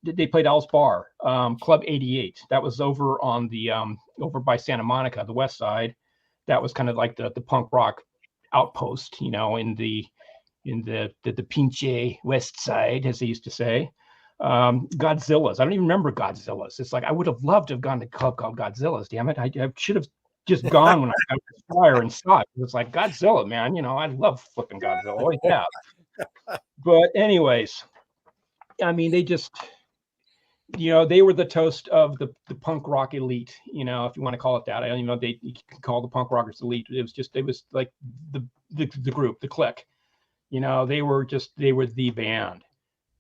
They played Al's Bar, Club 88. That was over on the over by Santa Monica, the west side. That was kind of like the punk rock outpost, in the Pinche West Side, as they used to say. Godzilla's. I don't even remember Godzilla's. It's like I would have loved to have gone to a club called Godzilla's. Damn it, I should have just gone when I got this fire and saw it. It's like Godzilla, man. You know, I love flipping Godzilla. Always have. But anyways, I mean, they just, you know, they were the toast of the punk rock elite. You know, if you want to call it that. I don't even know if you can call the punk rockers elite. It was like the group, the clique. You know, they were the band.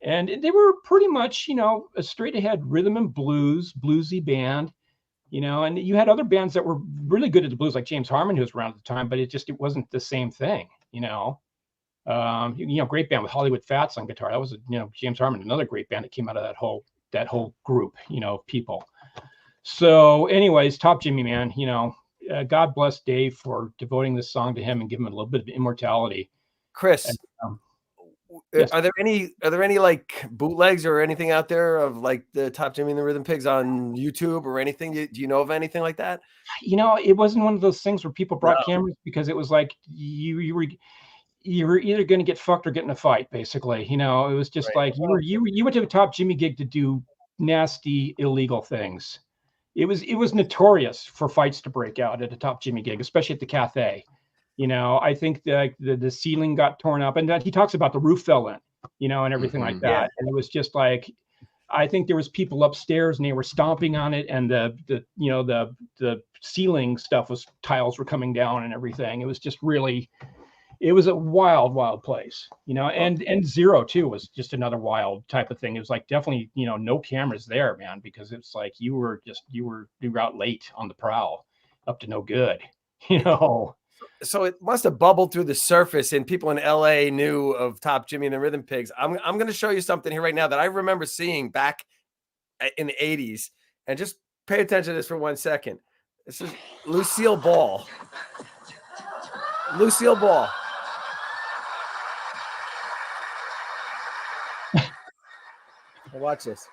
And they were pretty much, you know, a straight ahead rhythm and bluesy band, you know, and you had other bands that were really good at the blues, like James Harmon, who was around at the time, but it wasn't the same thing, you know. Great band with Hollywood Fats on guitar. That was, you know, James Harmon, another great band that came out of that whole group, you know, of people. So anyways, Top Jimmy, man, you know, God bless Dave for devoting this song to him and giving him a little bit of immortality. Chris, And, yes. Are there any like bootlegs or anything out there of like the Top Jimmy and the Rhythm Pigs on YouTube or anything? Do you know of anything like that? You know, it wasn't one of those things where people brought cameras, because it was like you were either going to get fucked or get in a fight, basically. You know, it was just like you went to a Top Jimmy gig to do nasty, illegal things. It was notorious for fights to break out at a Top Jimmy gig, especially at the Cafe. You know, I think the ceiling got torn up, and that he talks about the roof fell in, you know, and everything like that. Yeah. And it was just like, I think there was people upstairs and they were stomping on it, and the ceiling stuff tiles were coming down and everything. It was just really, it was a wild place, you know. And Zero too was just another wild type of thing. It was like definitely, you know, no cameras there, man, because it's like you were out late on the prowl, up to no good, you know. So it must have bubbled through the surface, and people in LA knew of Top Jimmy and the Rhythm Pigs. I'm going to show you something here right now that I remember seeing back in the 80s, and just pay attention to this for 1 second. This is Lucille Ball. Lucille Ball. Watch this.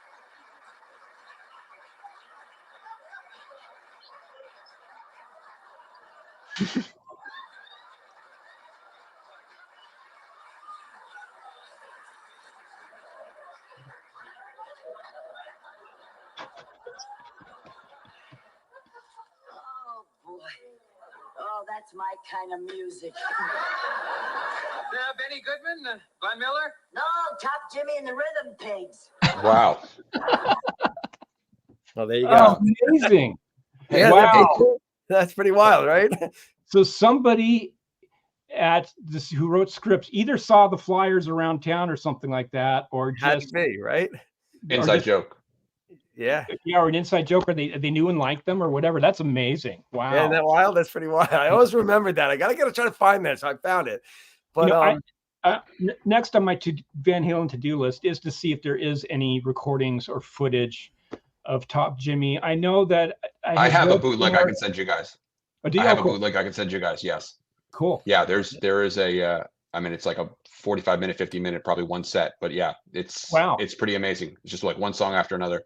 Oh, that's my kind of music. Benny Goodman, Glenn Miller? No, Top Jimmy and the Rhythm Pigs. Wow. Well, there you go. Amazing. Yeah, wow. That's pretty wild, right? So somebody at this who wrote scripts either saw the flyers around town or something like that, or just had to be, right? Inside joke. Yeah, or an inside joke, or they knew and liked them or whatever. That's amazing. Wow. Yeah, isn't that wild? That's pretty wild. I always remembered that. I gotta try to find that, so I found it. But you know, next on my Van Halen to-do list is to see if there is any recordings or footage of Top Jimmy. I know that I have a bootleg I can send you guys. Oh, do you? I have a bootleg I can send you guys. Yes. Cool. Yeah, there is a. I mean, it's like a 45-minute, 50-minute, probably one set. But yeah, it's pretty amazing. It's just like one song after another.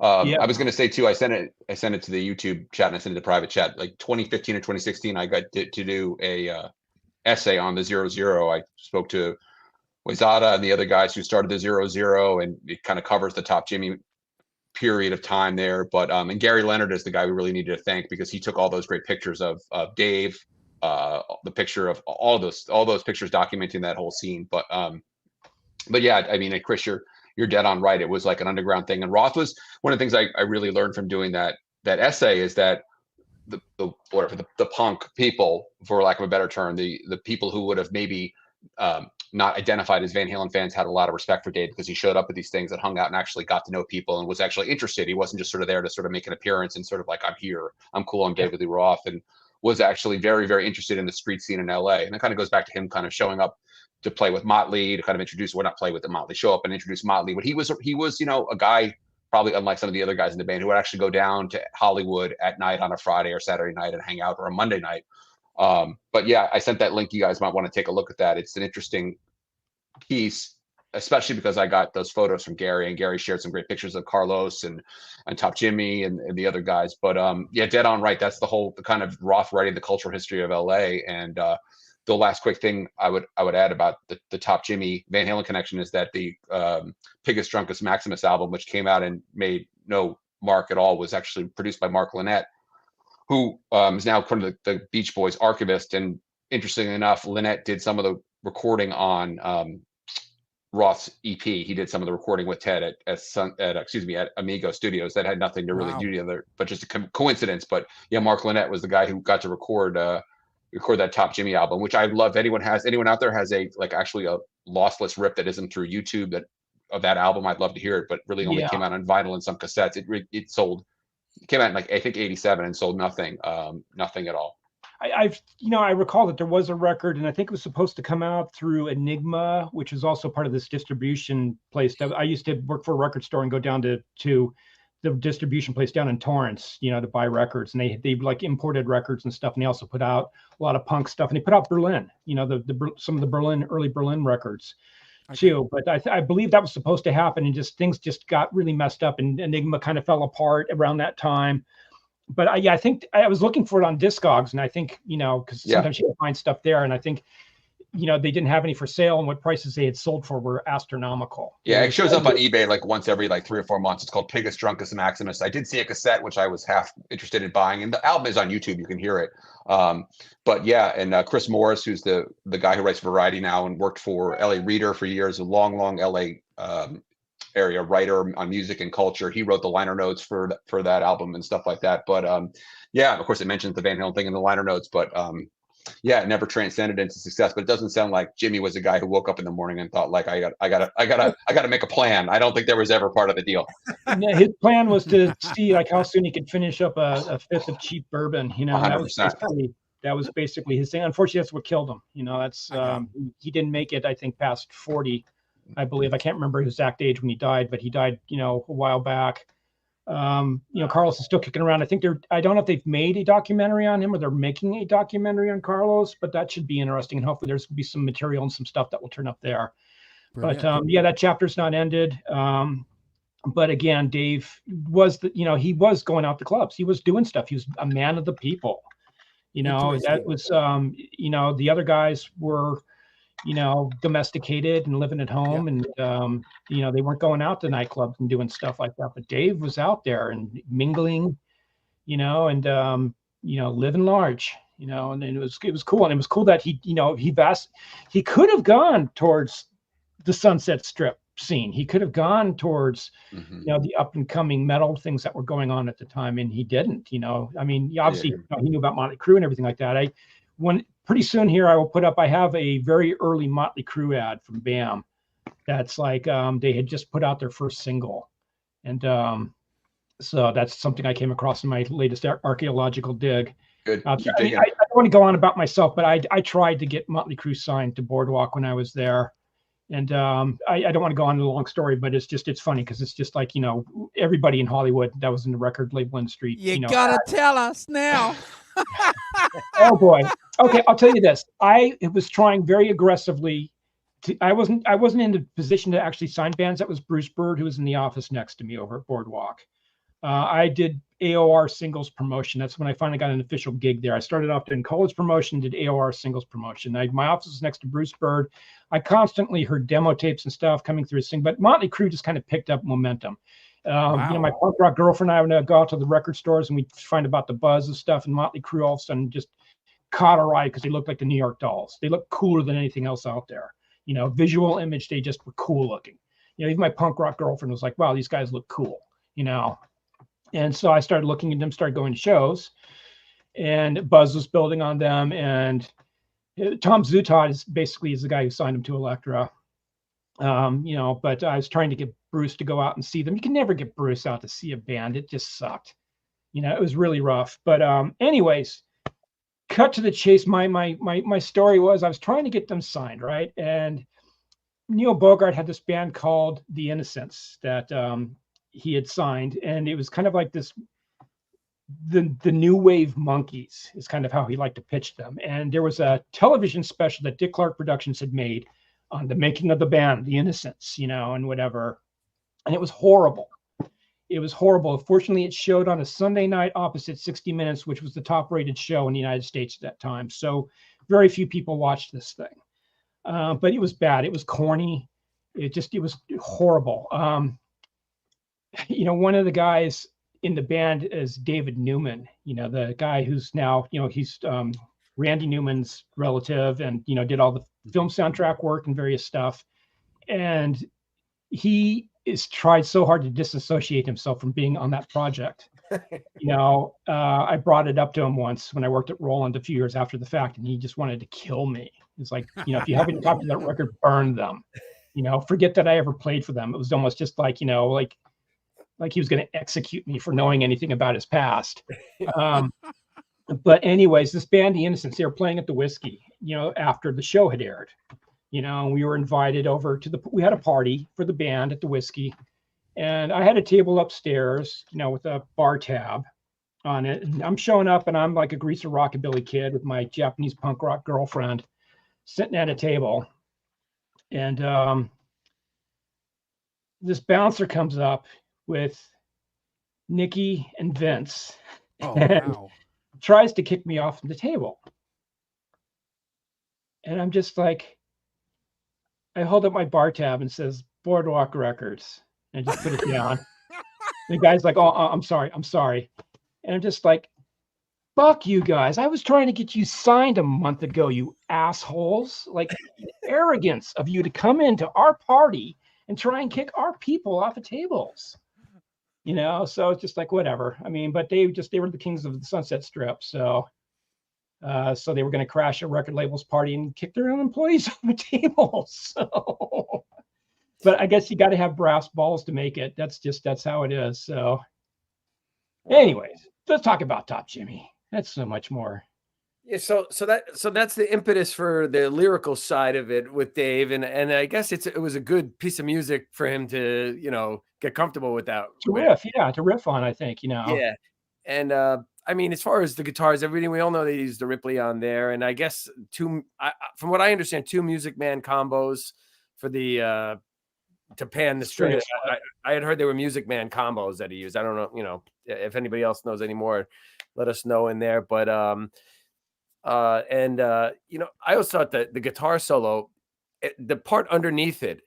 I was going to say too, I sent it to the YouTube chat, and I sent it to the private chat. Like 2015 or 2016, I got to do a essay on the 00. I spoke to Wayzata and the other guys who started the 00, and it kind of covers the Top Jimmy period of time there. But and Gary Leonard is the guy we really needed to thank, because he took all those great pictures of Dave, the picture of all those pictures documenting that whole scene. But yeah, I mean, Chris, you're dead on right. It was like an underground thing. And Roth was one of the things I really learned from doing that essay, is that the punk people, for lack of a better term, the people who would have maybe not identified as Van Halen fans, had a lot of respect for Dave, because he showed up at these things and hung out and actually got to know people and was actually interested. He wasn't just sort of there to sort of make an appearance and sort of like, I'm here, I'm cool, I'm David Lee Roth, and was actually very, very interested in the street scene in LA. And it kind of goes back to him kind of showing up to play with Motley, to kind of introduce, well, not play with the Motley, show up and introduce Motley. But he was, you know, a guy, probably unlike some of the other guys in the band, who would actually go down to Hollywood at night on a Friday or Saturday night and hang out, or a Monday night. But yeah, I sent that link. You guys might want to take a look at that. It's an interesting piece, especially because I got those photos from Gary, and Gary shared some great pictures of Carlos and Top Jimmy and the other guys. But yeah, dead on right. That's the kind of Roth writing the cultural history of LA. And the last quick thing I would add about the Top Jimmy Van Halen connection is that the Pigus Druncus Maximus album, which came out and made no mark at all, was actually produced by Mark Lynette, who is now according to the Beach Boys archivist. And interestingly enough, Lynette did some of the recording on Roth's EP. He did some of the recording with Ted at Amigo Studios. That had nothing to really do together, but just a coincidence. But yeah, Mark Lynette was the guy who got to record that Top Jimmy album, which I love. Anyone out there has actually a lossless rip that isn't through YouTube of that album, I'd love to hear it, but really only came out on vinyl and some cassettes. It sold, it came out in I think 87 and sold nothing at all. I recall that there was a record, and I think it was supposed to come out through Enigma, which is also part of this distribution place. I used to work for a record store and go down to the distribution place down in Torrance, to buy records, and they like imported records and stuff, and they also put out a lot of punk stuff, and they put out Berlin, some of the early Berlin records too. But I believe that was supposed to happen, and things just got really messed up, and Enigma kind of fell apart around that time. But I think I was looking for it on Discogs, and I think, because sometimes you can find stuff there, and I think, they didn't have any for sale, and what prices they had sold for were astronomical. Yeah, it shows up on eBay once every 3 or 4 months. It's called Pigus Druncus Maximus. I did see a cassette, which I was half interested in buying, and the album is on YouTube. You can hear it. But yeah, and Chris Morris, who's the guy who writes Variety now and worked for LA Reader for years, a long LA area writer on music and culture. He wrote the liner notes for that album and stuff like that. But yeah, of course, it mentions the Van Halen thing in the liner notes, but yeah, it never transcended into success. But it doesn't sound like Jimmy was a guy who woke up in the morning and thought, I gotta make a plan. I don't think there was ever part of the deal. His plan was to see how soon he could finish up a fifth of cheap bourbon. 100%. That was basically his thing. Unfortunately, that's what killed him. That's he didn't make it, I think, past 40. I believe. I can't remember his exact age when he died, but he died, a while back. Carlos is still kicking around. I don't know if they've made a documentary on him or they're making a documentary on Carlos, but that should be interesting. And hopefully there's be some material and some stuff that will turn up there. Brilliant. But that chapter's not ended. But again, Dave was he was going out to clubs. He was doing stuff. He was a man of the people. That was, the other guys were, domesticated and living at home, and they weren't going out to nightclubs and doing stuff like that. But Dave was out there and mingling, and living large, and it was cool. And it was cool that he could have gone towards the Sunset Strip scene. He could have gone towards the up and coming metal things that were going on at the time, and he didn't. Obviously he knew about Motley Crue and everything like that. Pretty soon here, I will put up, I have a very early Motley Crue ad from BAM. That's they had just put out their first single. And so that's something I came across in my latest archaeological dig. Good. I don't want to go on about myself, but I tried to get Motley Crue signed to Boardwalk when I was there. And I don't want to go on a long story, but it's funny because it's just everybody in Hollywood that was in the record label industry. You gotta tell us now. Oh boy. Okay, I'll tell you this. I was trying very aggressively. I wasn't in the position to actually sign bands. That was Bruce Bird, who was in the office next to me over at Boardwalk. I did AOR singles promotion. That's when I finally got an official gig there. I started off doing college promotion, did AOR singles promotion. My office was next to Bruce Bird. I constantly heard demo tapes and stuff coming through his thing, but Motley Crue just kind of picked up momentum. My punk rock girlfriend and I would go out to the record stores and we'd find about the buzz and stuff, and Motley Crue all of a sudden just caught our eye because they looked like the New York Dolls. They looked cooler than anything else out there. Visual image, they just were cool looking. Even my punk rock girlfriend was like, wow, these guys look cool, And so I started looking at them, started going to shows, and buzz was building on them. And Tom Zutaut is the guy who signed him to Elektra. But I was trying to get Bruce to go out and see them. You can never get Bruce out to see a band. It just sucked. It was really rough. But anyways, cut to the chase. My story was I was trying to get them signed, right? And Neil Bogart had this band called The Innocents that he had signed, and it was kind of like this. The new wave monkeys is kind of how he liked to pitch them. And there was a television special that Dick Clark Productions had made on the making of the band, The Innocents, and whatever. And it was horrible. It was horrible. Fortunately, it showed on a Sunday night opposite 60 Minutes, which was the top rated show in the United States at that time. So very few people watched this thing. But it was bad. It was corny. It was horrible. One of the guys in the band is David Newman, the guy who's now, he's Randy Newman's relative and, did all the film soundtrack work and various stuff. And he is tried so hard to disassociate himself from being on that project. I brought it up to him once when I worked at Roland a few years after the fact, and he just wanted to kill me. It's like, if you haven't copied that record, burn them. Forget that I ever played for them. It was almost just like, like he was going to execute me for knowing anything about his past. But anyways, this band, The Innocents, they were playing at the Whiskey, after the show had aired. We were invited over we had a party for the band at the Whiskey, and I had a table upstairs, with a bar tab on it. And I'm showing up and I'm like a greaser rockabilly kid with my Japanese punk rock girlfriend sitting at a table. And this bouncer comes up with Nikki and Vince and tries to kick me off the table. And I'm just like, I hold up my bar tab and says Boardwalk Records and just put it down. The guy's like, oh, I'm sorry. And I'm just like, fuck you guys. I was trying to get you signed a month ago, you assholes. Like, arrogance of you to come into our party and try and kick our people off of tables. So it's just like, whatever. I mean, but they were the kings of the Sunset Strip. So they were going to crash a record label's party and kick their own employees off the table. So, but I guess you got to have brass balls to make it. That's how it is. So anyways, let's talk about Top Jimmy. That's so much more. Yeah, so that's the impetus for the lyrical side of it with Dave, and I guess it was a good piece of music for him to get comfortable with that. To riff on, I think. Yeah, and I mean, as far as the guitars, everything, we all know they used the Ripley on there, and I guess from what I understand, 2 Music Man combos for the to pan the strings. I had heard there were Music Man combos that he used. I don't know, if anybody else knows any more, let us know in there. But I always thought that the guitar solo, the part underneath it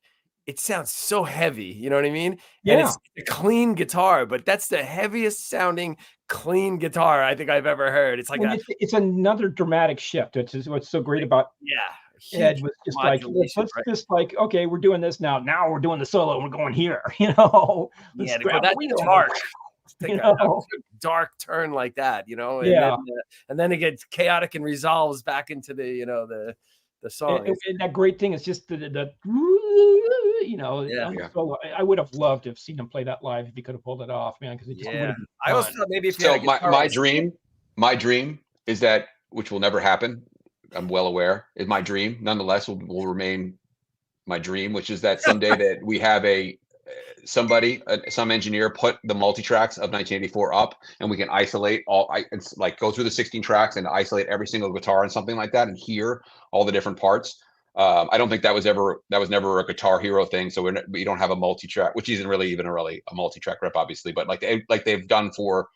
sounds so heavy. You know what I mean? Yeah. And it's a clean guitar, but that's the heaviest sounding clean guitar I think I've ever heard. It's like it's another dramatic shift. Which is what's so great about Ed was just like, let's just like, okay, we're doing this now. Now we're doing the solo and we're going here. Yeah, to go that dark. Take a dark turn like that, and then it gets chaotic and resolves back into the song. And that great thing is just the solo. I would have loved to have seen him play that live if he could have pulled it off, man. Because it just would have been I also thought maybe if my dream is that, which will never happen, I'm well aware, is my dream. Nonetheless, will remain my dream, which is that someday that we have some engineer put the multi-tracks of 1984 up, and we can isolate it's like go through the 16 tracks and isolate every single guitar and something like that and hear all the different parts. I don't think that was never a Guitar Hero thing. So we don't have a multi-track, which isn't really even a multi-track rep, obviously, but like they've done for,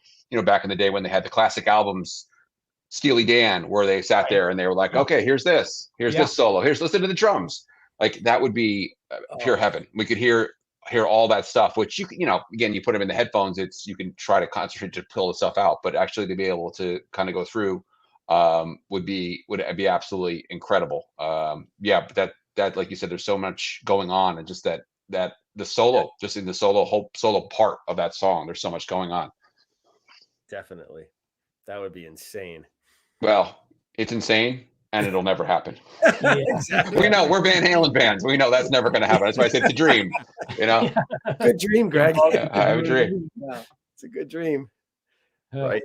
back in the day when they had the classic albums, Steely Dan, where they sat there and they were like, okay, here's this solo, listen to the drums. Like that would be pure heaven. We could hear all that stuff, which again, you put them in the headphones, you can try to concentrate to pull the stuff out, but actually to be able to kind of go through would be absolutely incredible. But that like you said, there's so much going on, and just that the solo, just in the whole solo part of that song, there's so much going on. Definitely. That would be insane. Well, it's insane. And it'll never happen. Yeah, exactly. We know we're Van Halen fans. We know that's never going to happen. That's why I said it's a dream. Good dream, Greg. I have a dream. Yeah, it's a good dream, right?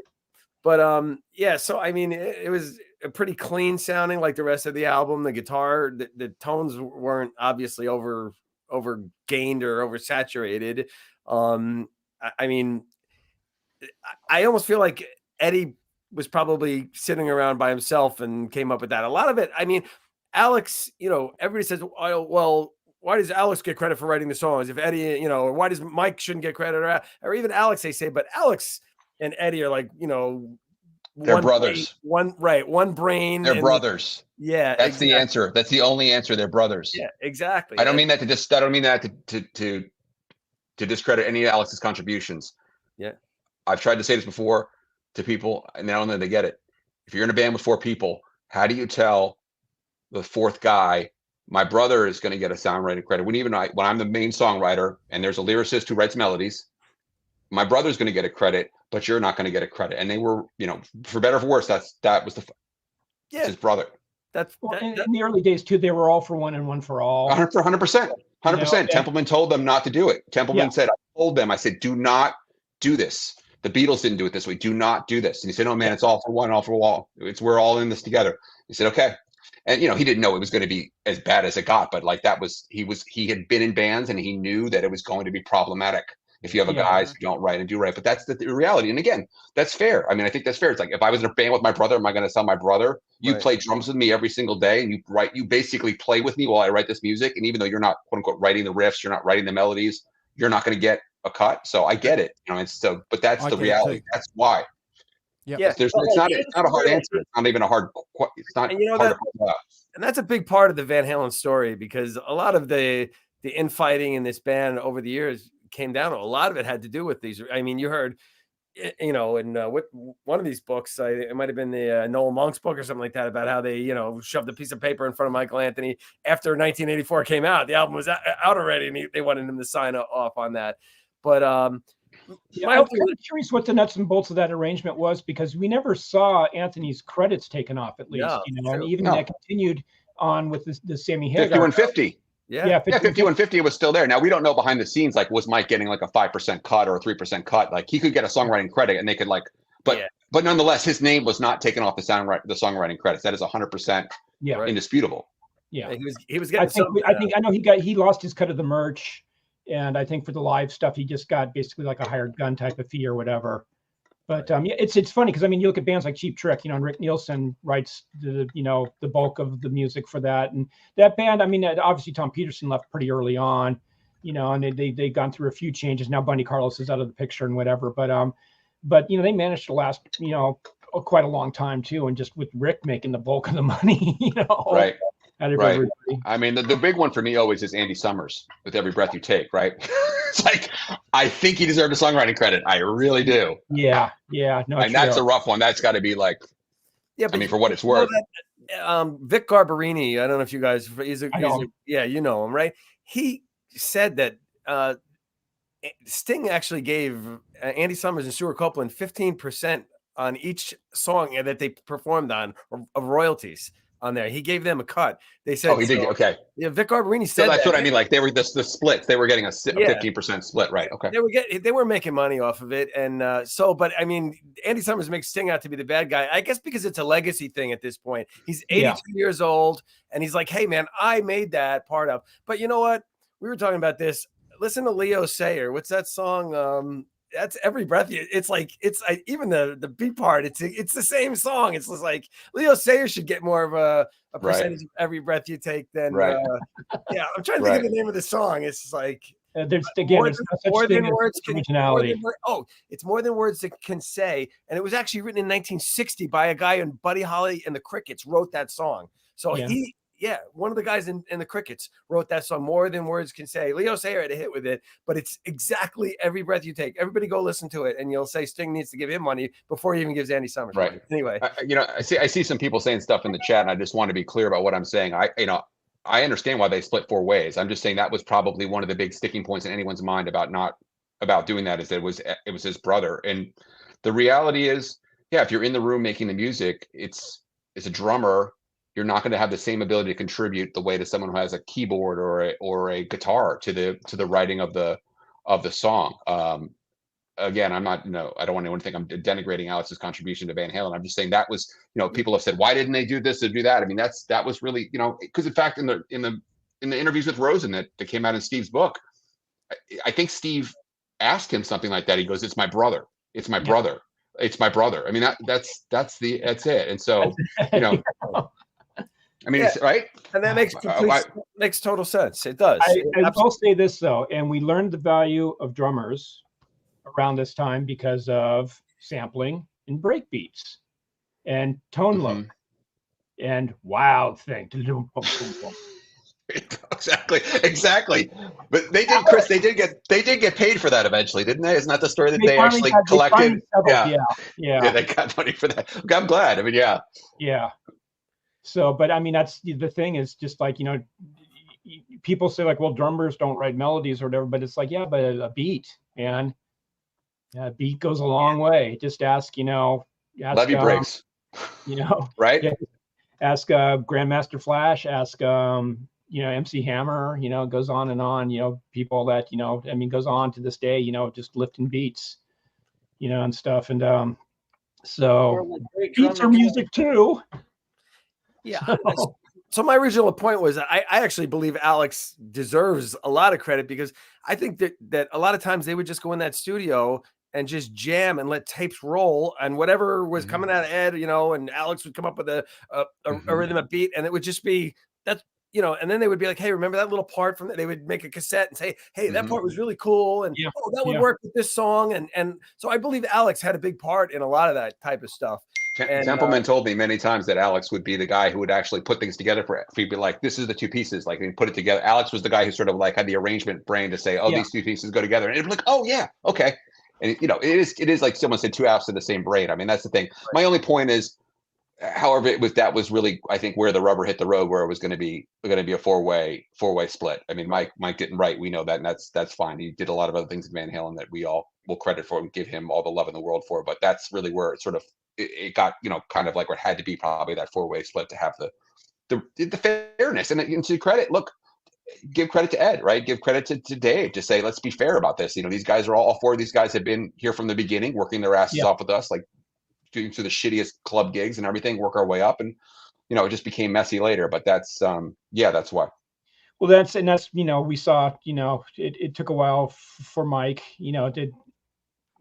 But so I mean, it was a pretty clean sounding, like the rest of the album. The guitar, the tones weren't obviously over gained or oversaturated. I mean, I almost feel like Eddie was probably sitting around by himself and came up with that. A lot of it, I mean, Alex, everybody says, oh, well, why does Alex get credit for writing the songs? If Eddie, or why does Mike shouldn't get credit, or even Alex, they say, but Alex and Eddie are like, They're brothers. One brain. They're brothers. Yeah, that's exactly the answer. That's the only answer. They're brothers. Yeah, exactly. I don't mean that to discredit any of Alex's contributions. Yeah, I've tried to say this before to people, and now and then they get it. If you're in a band with 4 people, how do you tell the 4th guy, my brother is going to get a songwriting credit? When I'm the main songwriter and there's a lyricist who writes melodies, my brother's going to get a credit, but you're not going to get a credit. And they were, for better or for worse, that was his brother. In the early days too, they were all for one and one for all. 100%. Templeman told them not to do it. Templeman said, I said, do not do this. The Beatles didn't do it this way. Do not do this. And he said, oh man, it's all for one, all for all. We're all in this together. He said, okay. And he didn't know it was going to be as bad as it got, but like he had been in bands and he knew that it was going to be problematic if you have guys who don't write and do right. But that's the reality. And again, that's fair. I mean, I think that's fair. It's like, if I was in a band with my brother, am I going to tell my brother, you play drums with me every single day and you basically play with me while I write this music. And even though you're not quote unquote writing the riffs, you're not writing the melodies, you're not going to get a cut. So I get it. But that's the reality. That's why. Yeah. It's not a hard answer. It's not even a hard. It's not. And that's a big part of the Van Halen story, because a lot of the infighting in this band over the years came down. A lot of it had to do with these. I mean, you heard, in one of these books, it might have been the Noel Monk's book or something like that, about how they, shoved a piece of paper in front of Michael Anthony after 1984 came out. The album was out already, and they wanted him to sign off on that. But I'm curious what the nuts and bolts of that arrangement was, because we never saw Anthony's credits taken off, at least, and even that continued on with the Sammy Hagar. 5150. Yeah, 5150 was still there. Now we don't know behind the scenes, like, was Mike getting like a 5% cut or a 3% cut? Like, he could get a songwriting credit, and they could but nonetheless, his name was not taken off the songwriting credits. That is 100% indisputable. Yeah, he was getting. I know he lost his cut of the merch. And I think for the live stuff, he just got basically like a hired gun type of fee or whatever. But it's funny, because you look at bands like Cheap Trick, and Rick Nielsen writes the bulk of the music for that. And that band, obviously Tom Peterson left pretty early on, and they've gone through a few changes. Now Bunny Carlos is out of the picture and whatever. But they managed to last quite a long time too, and just with Rick making the bulk of the money, Right. Right. I mean, the big one for me always is Andy Summers with Every Breath You Take, right? It's like, I think he deserved a songwriting credit. I really do. Yeah. No, and that's a rough one. That's got to be like, for what it's worth. Vic Garbarini, I don't know if you guys, you know him, right? He said that Sting actually gave Andy Summers and Stuart Copeland 15% on each song that they performed on of royalties. On there, he gave them a cut. They said, he did. Okay. Yeah, Vic Garbarini said that's what I mean. Like, they were the splits. They were getting a 15% split, right? Okay. They were making money off of it, and but Andy Summers makes Sting out to be the bad guy. I guess because it's a legacy thing at this point. He's 82 years old, and he's like, "Hey, man, I made that part of." But you know what? We were talking about this. Listen to Leo Sayer. What's that song? That's Every Breath. It's even the B part. It's the same song. It's just like Leo Sayer should get more of a percentage of Every Breath You Take than. I'm trying to think of the name of the song. It's just like there's more than words can originality. It's More Than Words That Can Say, and it was actually written in 1960 by a guy, and Buddy Holly and the Crickets wrote that song. So one of the guys in the Crickets wrote that song, More Than Words Can Say. Leo Sayer had a hit with it, but it's exactly Every Breath You Take. Everybody go listen to it, and you'll say Sting needs to give him money before he even gives Andy Summers money. Anyway. I see some people saying stuff in the chat, and I just want to be clear about what I'm saying. I understand why they split 4 ways. I'm just saying that was probably one of the big sticking points in anyone's mind about doing that, is that it was his brother. And the reality is, if you're in the room making the music, it's a drummer. You're not going to have the same ability to contribute the way to someone who has a keyboard or a guitar to the writing of the song. Again, I'm not, I don't want anyone to think I'm denigrating Alex's contribution to Van Halen. I'm just saying that was, people have said, why didn't they do this or do that? I mean, that was really, because in fact, in the interviews with Rosen that came out in Steve's book, I think Steve asked him something like that. He goes, "It's my brother. It's my brother. It's my brother." I mean, that's it. And so, I mean, it's right. And that makes total sense. It does. I will say this though, and we learned the value of drummers around this time because of sampling and break beats. and tone look and wow thing. Exactly. But they did, Chris. They did get paid for that eventually, didn't they? Isn't that the story that they actually collected? Yeah. They got money for that. Okay, I'm glad. I mean, yeah. So, but I mean, that's the thing is just like, people say like, well, drummers don't write melodies or whatever, but it's like, yeah, but a beat, man. Yeah, a beat goes a long way. Just ask, levee breaks. Right? Yeah, ask Grandmaster Flash, ask MC Hammer, it goes on and on, people that, goes on to this day, just lifting beats, and stuff. And so beats are music too. Yeah. So my original point was I actually believe Alex deserves a lot of credit, because I think that a lot of times they would just go in that studio and just jam and let tapes roll, and whatever was coming out of Ed, and Alex would come up with a rhythm, a beat, and it would just be that's, and then they would be like, hey, remember that little part from that? They would make a cassette and say, hey, that part was really cool, and that would work with this song, and so I believe Alex had a big part in a lot of that type of stuff. Templeman told me many times that Alex would be the guy who would actually put things together for he'd be like, this is the two pieces, like he put it together. Alex was the guy who sort of like had the arrangement brain to say, these two pieces go together, and it'd be like, oh yeah, okay. And it is like someone said, two halves of the same brain. I mean, that's the thing. Right. My only point is, however, that was really, I think, where the rubber hit the road, where it was going to be a four-way split. I mean, Mike didn't write, we know that, and that's fine. He did a lot of other things in Van Halen that we all will credit for and give him all the love in the world for. But that's really where it sort of it got, kind of like where it had to be probably that four-way split to have the fairness. And to credit, look, give credit to Ed, right? Give credit to Dave to say, let's be fair about this. These guys are all four of these guys have been here from the beginning, working their asses off with us, like doing to the shittiest club gigs and everything, work our way up, and it just became messy later. But that's that's why. Well, that's we saw, it took a while for Mike, to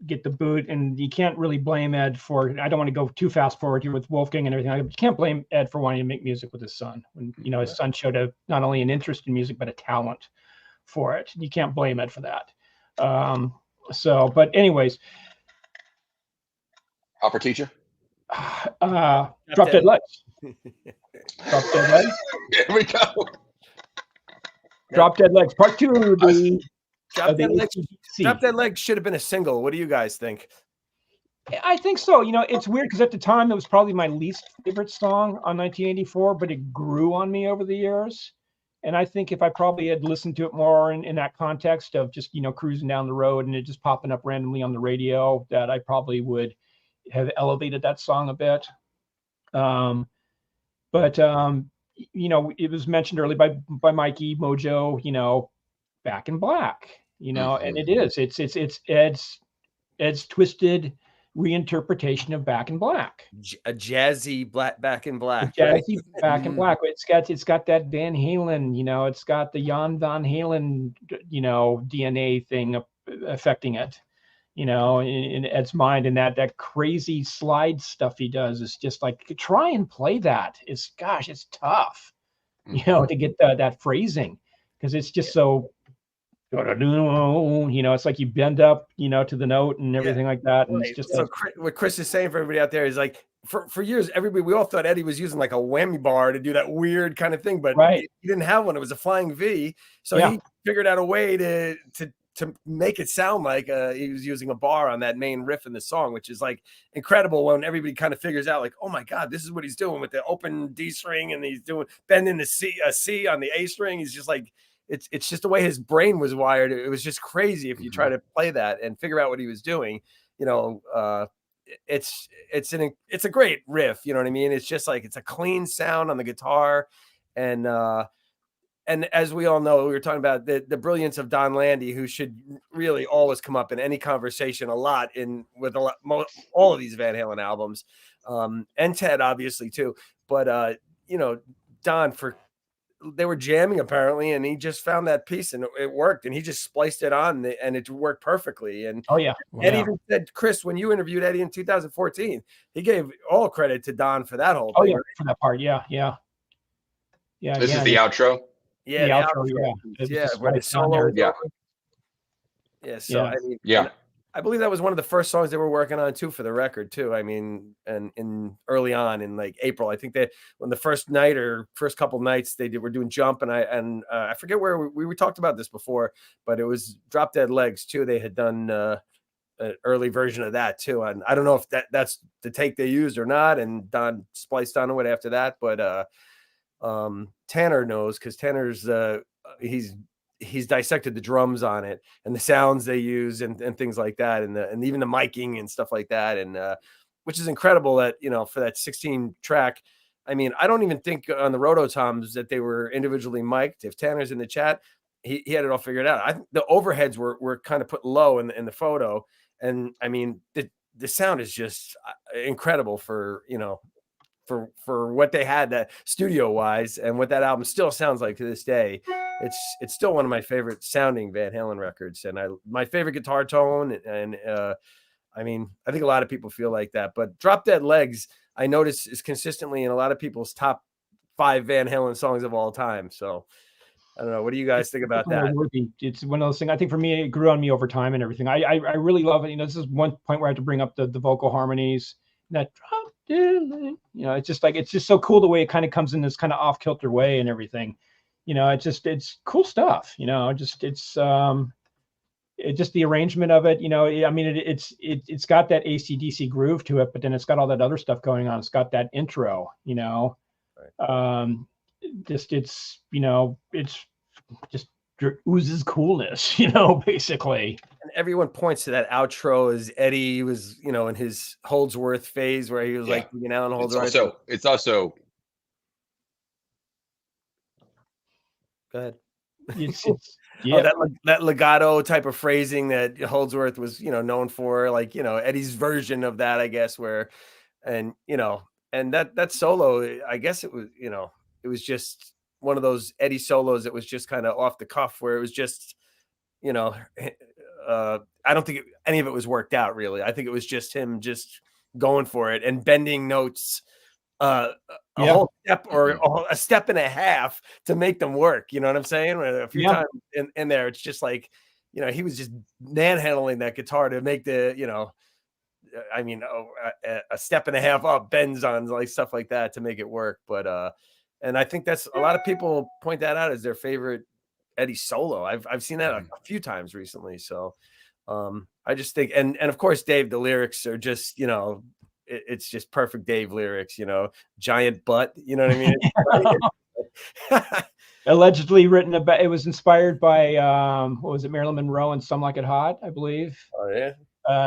get the boot, and you can't really blame Ed for, I don't want to go too fast forward here with Wolfgang and everything. You can't blame Ed for wanting to make music with his son when, his son showed not only an interest in music, but a talent for it. You can't blame Ed for that. But anyways. Opera teacher? Drop Dead Legs. Drop Dead Legs. Here we go. Drop Dead Legs, part 2. Drop Dead Legs should have been a single. What do you guys think? I think so. It's weird because at the time it was probably my least favorite song on 1984, but it grew on me over the years. And I think if I probably had listened to it more in that context of just, cruising down the road and it just popping up randomly on the radio, that I probably would have elevated that song a bit. It was mentioned earlier by Mikey Mojo, Back in Black, and it is, it's Ed's twisted reinterpretation of Back in Black, a jazzy Back in Black, jazzy Back in Black. It's got that Van Halen, it's got the Jan Van Halen, DNA thing affecting it, in Ed's mind, and that crazy slide stuff he does is just like, try and play that. It's tough, to get that phrasing, because it's just so, it's like you bend up, to the note and everything like that. And it's just what Chris is saying for everybody out there is like, for years, we all thought Eddie was using like a whammy bar to do that weird kind of thing, but he didn't have one. It was a flying V. So he figured out a way to make it sound like he was using a bar on that main riff in the song, which is like incredible when everybody kind of figures out like, oh my God, this is what he's doing with the open D string, and he's bending the C on the A string. He's just like, it's just the way his brain was wired. It was just crazy if you try to play that and figure out what he was doing. It's a great riff. You know what I mean? It's just like, it's a clean sound on the guitar, and as we all know, we were talking about the brilliance of Don Landy, who should really always come up in any conversation a lot with all of these Van Halen albums, and Ted obviously too. But Don, they were jamming apparently, and he just found that piece and it worked, and he just spliced it on and it worked perfectly. And Eddie even said, Chris, when you interviewed Eddie in 2014, he gave all credit to Don for that whole thing. For that part. Yeah. This is the outro. Yeah, the outro, where the solo. Yeah. So I mean, I believe that was one of the first songs they were working on too for the record too. I mean, and in early on in like April, I think that when the first night or first couple nights were doing Jump, and I forget where we talked about this before, but it was Drop Dead Legs too. They had done an early version of that too, and I don't know if that's the take they used or not, and Don spliced onto it after that, but Tanner knows, because Tanner's he's dissected the drums on it and the sounds they use and things like that, and even the miking and stuff like that, and which is incredible that, you know, for that 16 track. I mean, I don't even think on the Rototoms that they were individually mic'd. If Tanner's in the chat, he had it all figured out. I think the overheads were kind of put low in the photo, and I mean the sound is just incredible for, you know, for what they had that studio wise, and what that album still sounds like to this day. It's still one of my favorite sounding Van Halen records, and my favorite guitar tone, and I mean, I think a lot of people feel like that, but Drop Dead Legs, I notice, is consistently in a lot of people's top 5 Van Halen songs of all time. So I don't know, what do you guys think about that? It's one of those things. I think for me, it grew on me over time and everything. I really love it. You know, this is one point where I have to bring up the vocal harmonies, that drop dead, you know, it's just so cool the way it kind of comes in this kind of off kilter way and everything. You know, it's cool stuff, you know, it's just the arrangement of it, you know. I mean, it's got that AC/DC groove to it, but then it's got all that other stuff going on. It's got that intro, you know, right. It's, you know, it's just oozes coolness, you know, basically. And everyone points to that outro as Eddie was, you know, in his Holdsworth phase where he was like, you know, Holdsworth. It's also go ahead. Yeah. That legato type of phrasing that Holdsworth was, you know, known for, like, you know, Eddie's version of that, I guess, where, and, you know, and that solo, I guess it was, you know, it was just one of those Eddie solos that was just kind of off the cuff, where it was just, you know, I don't think any of it was worked out really. I think it was just him just going for it and bending notes a whole step or a step and a half to make them work. You know what I'm saying? A few times in there, it's just like, you know, he was just manhandling that guitar to make the, you know, I mean, a step and a half up, bends on, like stuff like that to make it work. But and I think that's, a lot of people point that out as their favorite Eddie solo. I've seen that a few times recently. So I just think, and of course, Dave, the lyrics are just, you know, it's just perfect Dave lyrics, you know, giant butt, you know what I mean? Allegedly written about, it was inspired by what was it, Marilyn Monroe and Some Like It Hot, I believe. Oh yeah.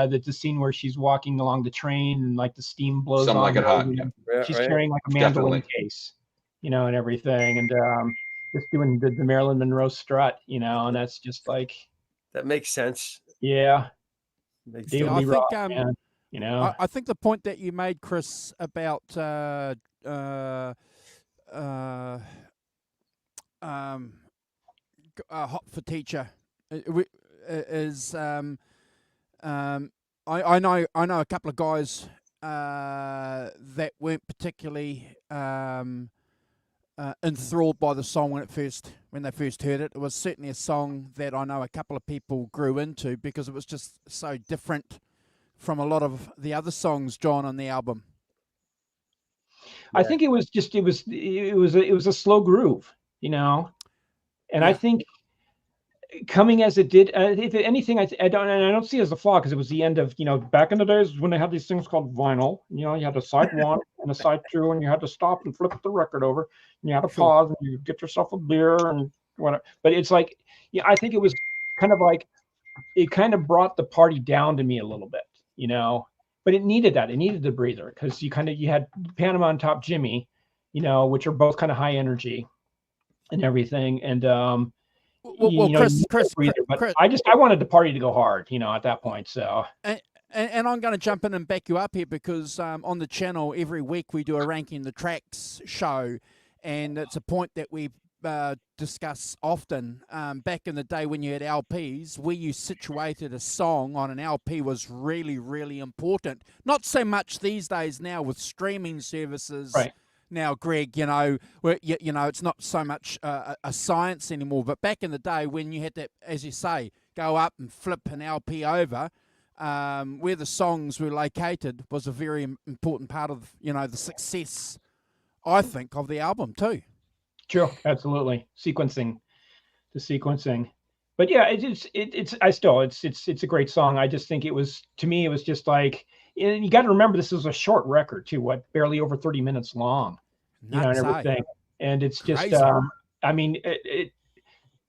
The scene where she's walking along the train and like the steam blows Some on Like It Hot. Yeah, she's carrying like a mandolin case, you know, and everything, and just doing the Marilyn Monroe strut, you know, and that's just like, that makes sense. Yeah. I think you know, I think the point that you made, Chris, about Hot for Teacher is I know a couple of guys that weren't particularly enthralled by the song when they first heard it. It was certainly a song that I know a couple of people grew into because it was just so different from a lot of the other songs, John, on the album. I think it was a slow groove, you know, and I think coming as it did, if anything, I don't see it as a flaw, because it was the end of, you know, back in the days when they had these things called vinyl. You know, you had a side 1 and a side 2, and you had to stop and flip the record over, and you had to pause and you get yourself a beer and whatever. But it's like, yeah, I think it was kind of like, it kind of brought the party down to me a little bit, you know. But it needed that. It needed the breather, because you had Panama and Top Jimmy, you know, which are both kind of high energy and everything, and Chris, I wanted the party to go hard, you know, at that point. So, and I'm going to jump in and back you up here, because on the channel every week we do a ranking the tracks show, and it's a point that we discuss often. Back in the day when you had LPs, where you situated a song on an LP was really, really important. Not so much these days now with streaming services. Right. Now, Greg, you know, it's not so much a science anymore. But back in the day, when you had to, as you say, go up and flip an LP over, where the songs were located was a very important part of, the success, I think, of the album too. True, absolutely. The sequencing. But yeah, it's a great song. I just think to me, it was just like, and you got to remember, this is a short record too, barely over 30 minutes long, and everything. And it's just, I mean,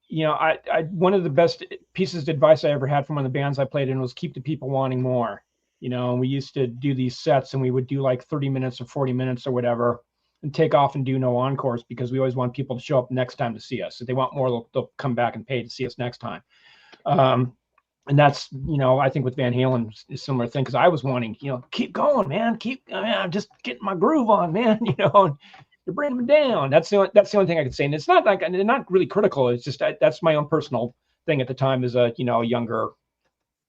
one of the best pieces of advice I ever had from one of the bands I played in was keep the people wanting more, and we used to do these sets and we would do like 30 minutes or 40 minutes or whatever and take off and do no encores because we always want people to show up next time to see us. If they want more, they'll come back and pay to see us next time. And that's, I think with Van Halen is a similar thing. Cause I was wanting, keep going, man, I'm just getting my groove on, man, and you're bringing them down. That's the only thing I could say. And it's not like, they're not really critical. It's just, that's my own personal thing at the time as a, younger,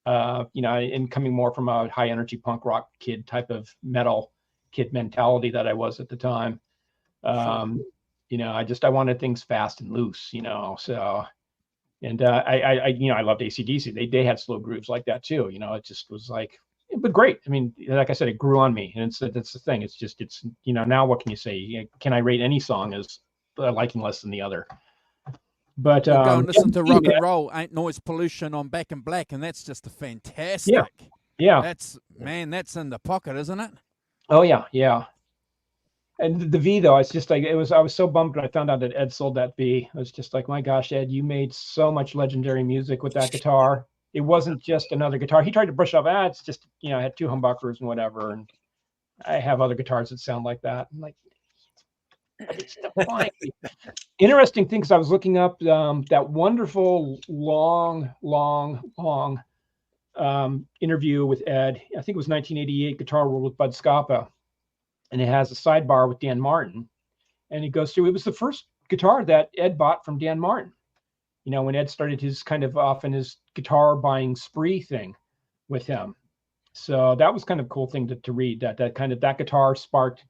and coming more from a high energy punk rock kid type of metal kid mentality that I was at the time. I wanted things fast and loose, so, and I loved AC/DC. They had slow grooves like that too. It just was like, but great. I mean, like I said, it grew on me, and that's the thing. It's just, now what can you say? Can I rate any song as liking less than the other? But go and listen to Rock and Roll, Ain't Noise Pollution on Back in Black, and that's just a fantastic. Yeah. That's in the pocket, isn't it? Oh yeah. And the V though, it's just like I was so bummed when I found out that Ed sold that V. I was just like, my gosh, Ed, you made so much legendary music with that guitar. It wasn't just another guitar. He tried to brush off, it's just, I had two humbuckers and whatever, and I have other guitars that sound like that. I'm like, it's fine. Interesting thing, because I was looking up that wonderful long interview with Ed. I think it was 1988 Guitar World with Bud Scappa. And it has a sidebar with Dan Martin. And he goes through, it was the first guitar that Ed bought from Dan Martin. When Ed started his kind of off in his guitar buying spree thing with him. So that was kind of a cool thing to read, that guitar sparked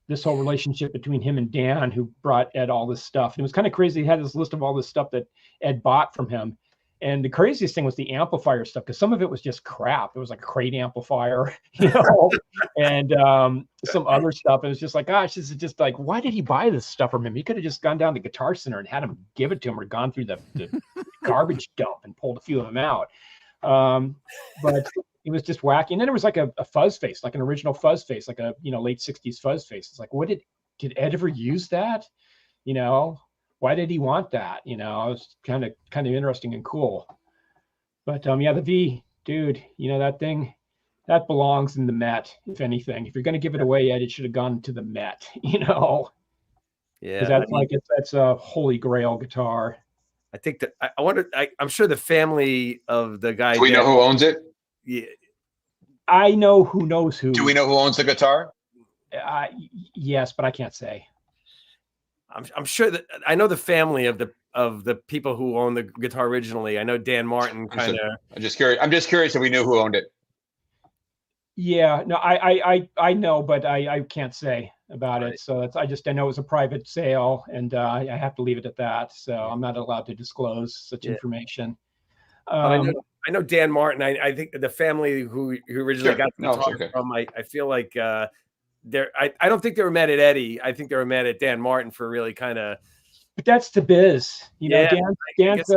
this whole relationship between him and Dan, who brought Ed all this stuff. And it was kind of crazy. He had this list of all this stuff that Ed bought from him. And the craziest thing was the amplifier stuff, because some of it was just crap. It was like a crate amplifier, and some other stuff. It was just like, gosh, this is just like, why did he buy this stuff from him? He could have just gone down to Guitar Center and had him give it to him, or gone through the garbage dump and pulled a few of them out. But it was just wacky. And then there was like a fuzz face, like an original fuzz face, like a late 60s fuzz face. It's like, did Ed ever use that? Why did he want that? It was kind of interesting and cool. But the V, dude, that thing, that belongs in the Met, if anything. If you're going to give it away, Ed, it should have gone to the Met, Yeah. That's a holy grail guitar. I think that I wonder, I'm sure the family of the guy. Do we know who owns it? Yeah. I know who knows who. Do we know who owns the guitar? Yes, but I can't say. I'm sure that I know the family of the people who own the guitar originally. I know Dan Martin kind of. I'm just curious if we knew who owned it. Yeah, no, I know, but I can't say about it. So I know it was a private sale, and I have to leave it at that. So I'm not allowed to disclose such information. I know Dan Martin. I think the family who originally got the guitar from. I feel like. I don't think they were mad at Eddie. I think they were mad at Dan Martin for really kind of. But that's the biz, Dan's.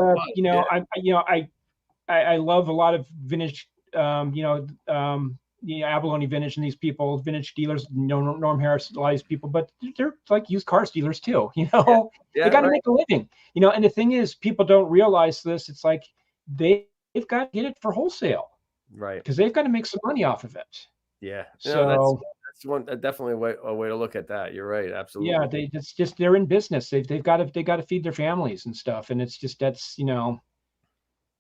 I love a lot of vintage, abalone vintage, and these people, vintage dealers, Norm Harris, a lot of these people, but they're like used car dealers too. They got to make a living. And the thing is, people don't realize this. It's like they've got to get it for wholesale, right? Because they've got to make some money off of it. Yeah. So. Definitely a way to look at that. You're right. Absolutely. Yeah. They're in business. They've got to feed their families and stuff. And it's just,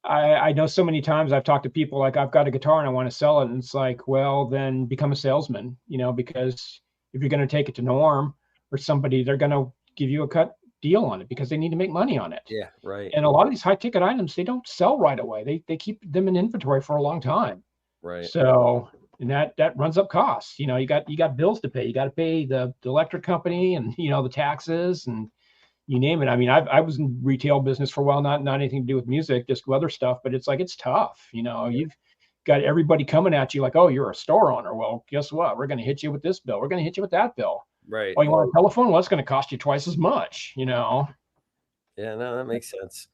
I know so many times I've talked to people like, I've got a guitar and I want to sell it. And it's like, well, then become a salesman, because if you're going to take it to Norm or somebody, they're going to give you a cut deal on it because they need to make money on it. Yeah. Right. And a lot of these high ticket items, they don't sell right away. They keep them in inventory for a long time. Right. So, and that runs up costs. You got bills to pay. You got to pay the electric company and the taxes and you name it. I mean, I was in retail business for a while, not anything to do with music, just other stuff. But it's like it's tough. You've got everybody coming at you like, oh, you're a store owner. Well, guess what? We're going to hit you with this bill. We're going to hit you with that bill. Right. Oh, you want a telephone? Well, it's going to cost you twice as much, you know? Yeah, no, that makes sense.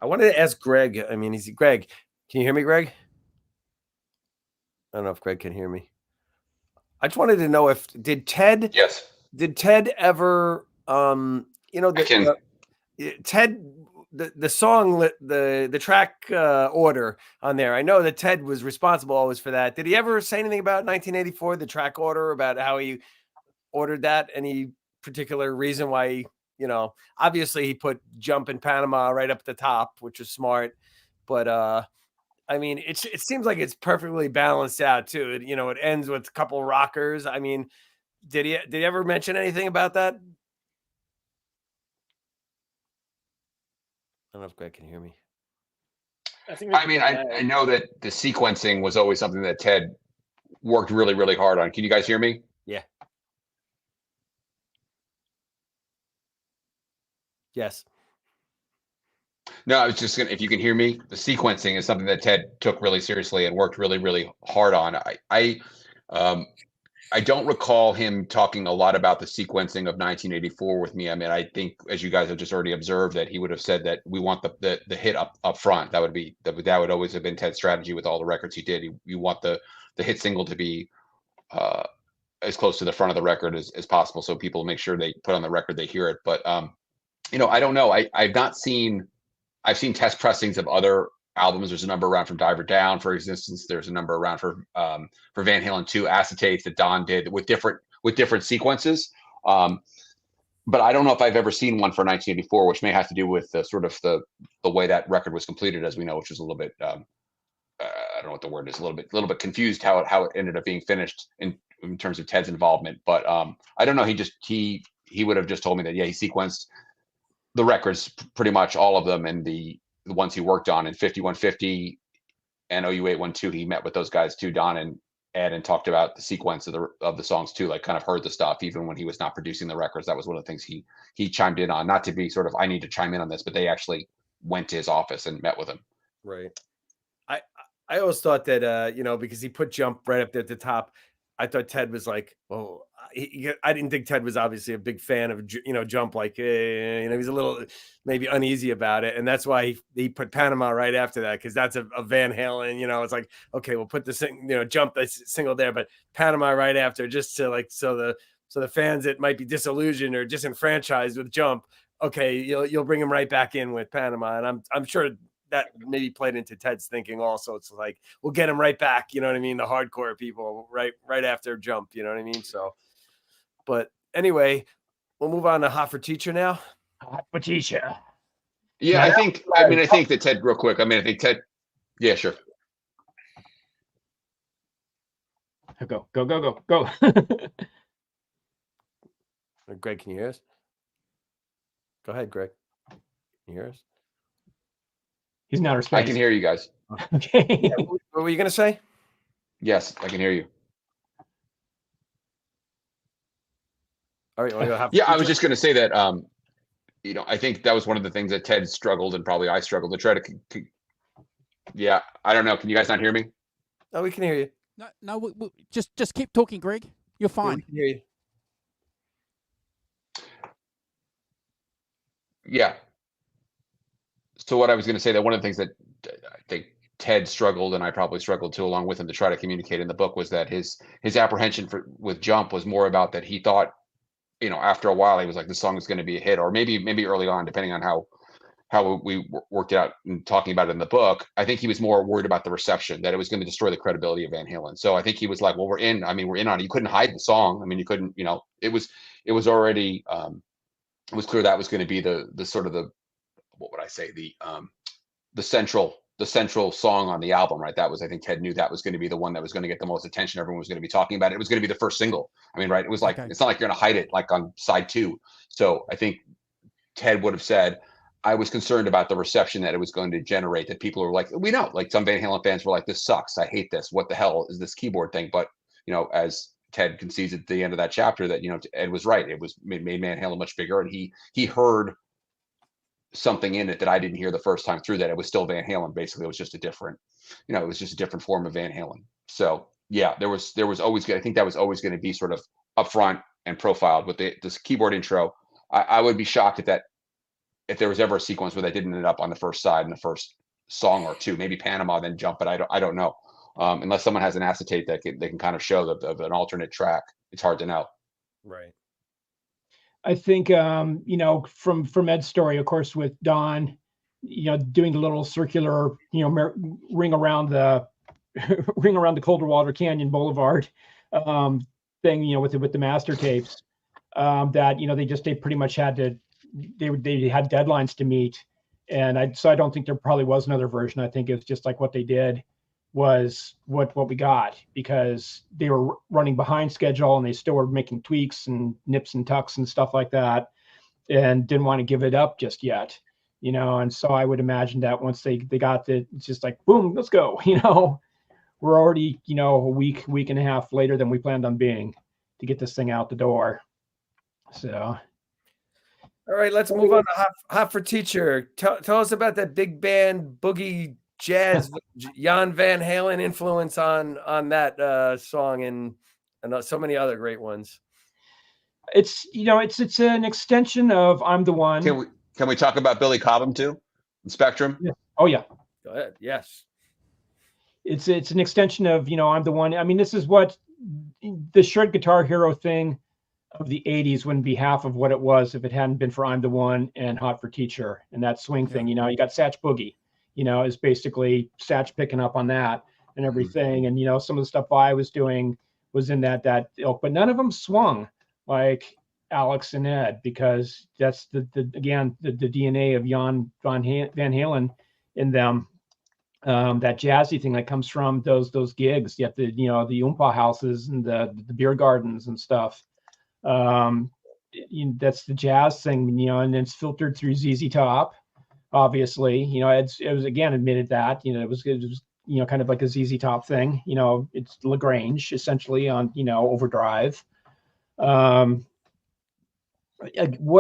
I wanted to ask Greg. I mean, Greg, can you hear me, Greg? I don't know if Greg can hear me. I just wanted to know did Ted ever, Ted, the song, the track order on there. I know that Ted was responsible always for that. Did he ever say anything about 1984, the track order, about how he ordered that? Any particular reason why he, obviously he put Jump in Panama right up at the top, which is smart. But I mean, it seems like it's perfectly balanced out too. It ends with a couple rockers. I mean, did he ever mention anything about that? I don't know if Greg can hear me. I know that the sequencing was always something that Ted worked really, really hard on. Can you guys hear me? Yeah. Yes. No, I was just gonna, if you can hear me, the sequencing is something that Ted took really seriously and worked really, really hard on. I don't recall him talking a lot about the sequencing of 1984 with me. I mean, I think, as you guys have just already observed, that he would have said that we want the hit up front. That would always have been Ted's strategy with all the records he did. You want the hit single to be as close to the front of the record as possible, so people make sure they put on the record, they hear it. But I don't know. I've seen test pressings of other albums. There's a number around from Diver Down, for instance. There's a number around for Van Halen 2 acetates that Don did with different sequences. But I don't know if I've ever seen one for 1984, which may have to do with the way that record was completed, as we know, which was a little bit I don't know what the word is, a little bit confused how it ended up being finished in terms of Ted's involvement. But I don't know. He would have just told me that he sequenced the records, pretty much all of them, and the ones he worked on in 5150 and OU812. He met with those guys too, Don and Ed, and talked about the sequence of the songs too, like kind of heard the stuff even when he was not producing the records. That was one of the things he chimed in on, not to be I need to chime in on this, but they actually went to his office and met with him. Right. I always thought that because he put Jump right up there at the top, I thought Ted was like, well, I didn't think Ted was obviously a big fan of Jump, like he's a little maybe uneasy about it, and that's why he put Panama right after that, because that's a Van Halen. It's like, okay, we'll put the Jump single there, but Panama right after, just to so the fans that might be disillusioned or disenfranchised with Jump, okay, you'll bring him right back in with Panama, and I'm sure that maybe played into Ted's thinking also. It's like, we'll get him right back, you know what I mean? The hardcore people right after Jump, you know what I mean? So, but anyway, we'll move on to Hot for Teacher now. Hot for Teacher. Yeah, I think that Ted, real quick. I think Ted. Yeah, sure. Go. Greg, can you hear us? Go ahead, Greg. Can you hear us? He's not responding. I can hear you guys. Okay. Yeah, what were you going to say? Yes, I can hear you. All right. Yeah, I was just going to say that, I think that was one of the things that Ted struggled, and probably I struggled to try to. Yeah, I don't know. Can you guys not hear me? Oh, we can hear you. No, just keep talking, Greg. You're fine. Yeah, we can hear you. Yeah. So what I was going to say, that one of the things that I think Ted struggled, and I probably struggled too, along with him, to try to communicate in the book, was that his apprehension with Jump was more about that he thought, after a while he was like, this song is going to be a hit, or maybe early on, depending on how we worked it out and talking about it in the book. I think he was more worried about the reception, that it was going to destroy the credibility of Van Halen. So I think he was like, well, we're in on it. You couldn't hide the song. I mean, you couldn't, it was already, it was clear that was going to be the sort of what would I say, the central song on the album, right? That was, I think Ted knew that was going to be the one that was going to get the most attention. Everyone was going to be talking about it. It was going to be the first single. I mean, right? It was like, It's not like you're going to hide it like on side 2. So I think Ted would have said, I was concerned about the reception that it was going to generate, that people were like, we know, like some Van Halen fans were like, this sucks. I hate this. What the hell is this keyboard thing? But, as Ted concedes at the end of that chapter, that, Ed was right. It made Van Halen much bigger. And he heard something in it that I didn't hear the first time through, that it was still Van Halen. Basically, it was just a different, it was just a different form of Van Halen. So yeah, there was always, I think that was always going to be sort of upfront and profiled with this keyboard intro. I would be shocked if there was ever a sequence where they didn't end up on the first side in the first song or two, maybe Panama, then Jump, but I don't know. Unless someone has an acetate that they can kind of show of an alternate track, it's hard to know. Right. I think from Ed's story, of course, with Don, doing the little circular, ring around the Colder Water Canyon Boulevard thing, with the master tapes, that they pretty much had to, they had deadlines to meet, and I don't think there probably was another version. I think it's just like what they did was what we got, because they were running behind schedule and they still were making tweaks and nips and tucks and stuff like that, and didn't want to give it up just yet, and so I would imagine that once they got it, it's just like, boom, let's go. We're already a week and a half later than we planned on being to get this thing out the door. So all right, let's move on to Hot for Teacher. Tell us about that big band boogie jazz Jan Van Halen influence on that song and so many other great ones. It's it's an extension of I'm the One. Can we talk about Billy Cobham too? Spectrum? Yeah. Oh yeah. Go ahead. Yes. It's an extension of I'm the One. I mean, this is what the Shred Guitar Hero thing of the 80s wouldn't be half of what it was if it hadn't been for I'm the One and Hot for Teacher and that swing thing. You got Satch Boogie, is basically Satch picking up on that and everything. And some of the stuff I was doing was in that ilk, but none of them swung like Alex and Ed, because that's the DNA of Jan Van Halen in them. That jazzy thing that comes from those gigs, yet the Oompa houses and the beer gardens and stuff. That's the jazz thing, and it's filtered through ZZ Top, obviously. It was again admitted that it was kind of like a ZZ Top thing. It's Lagrange essentially on Overdrive. What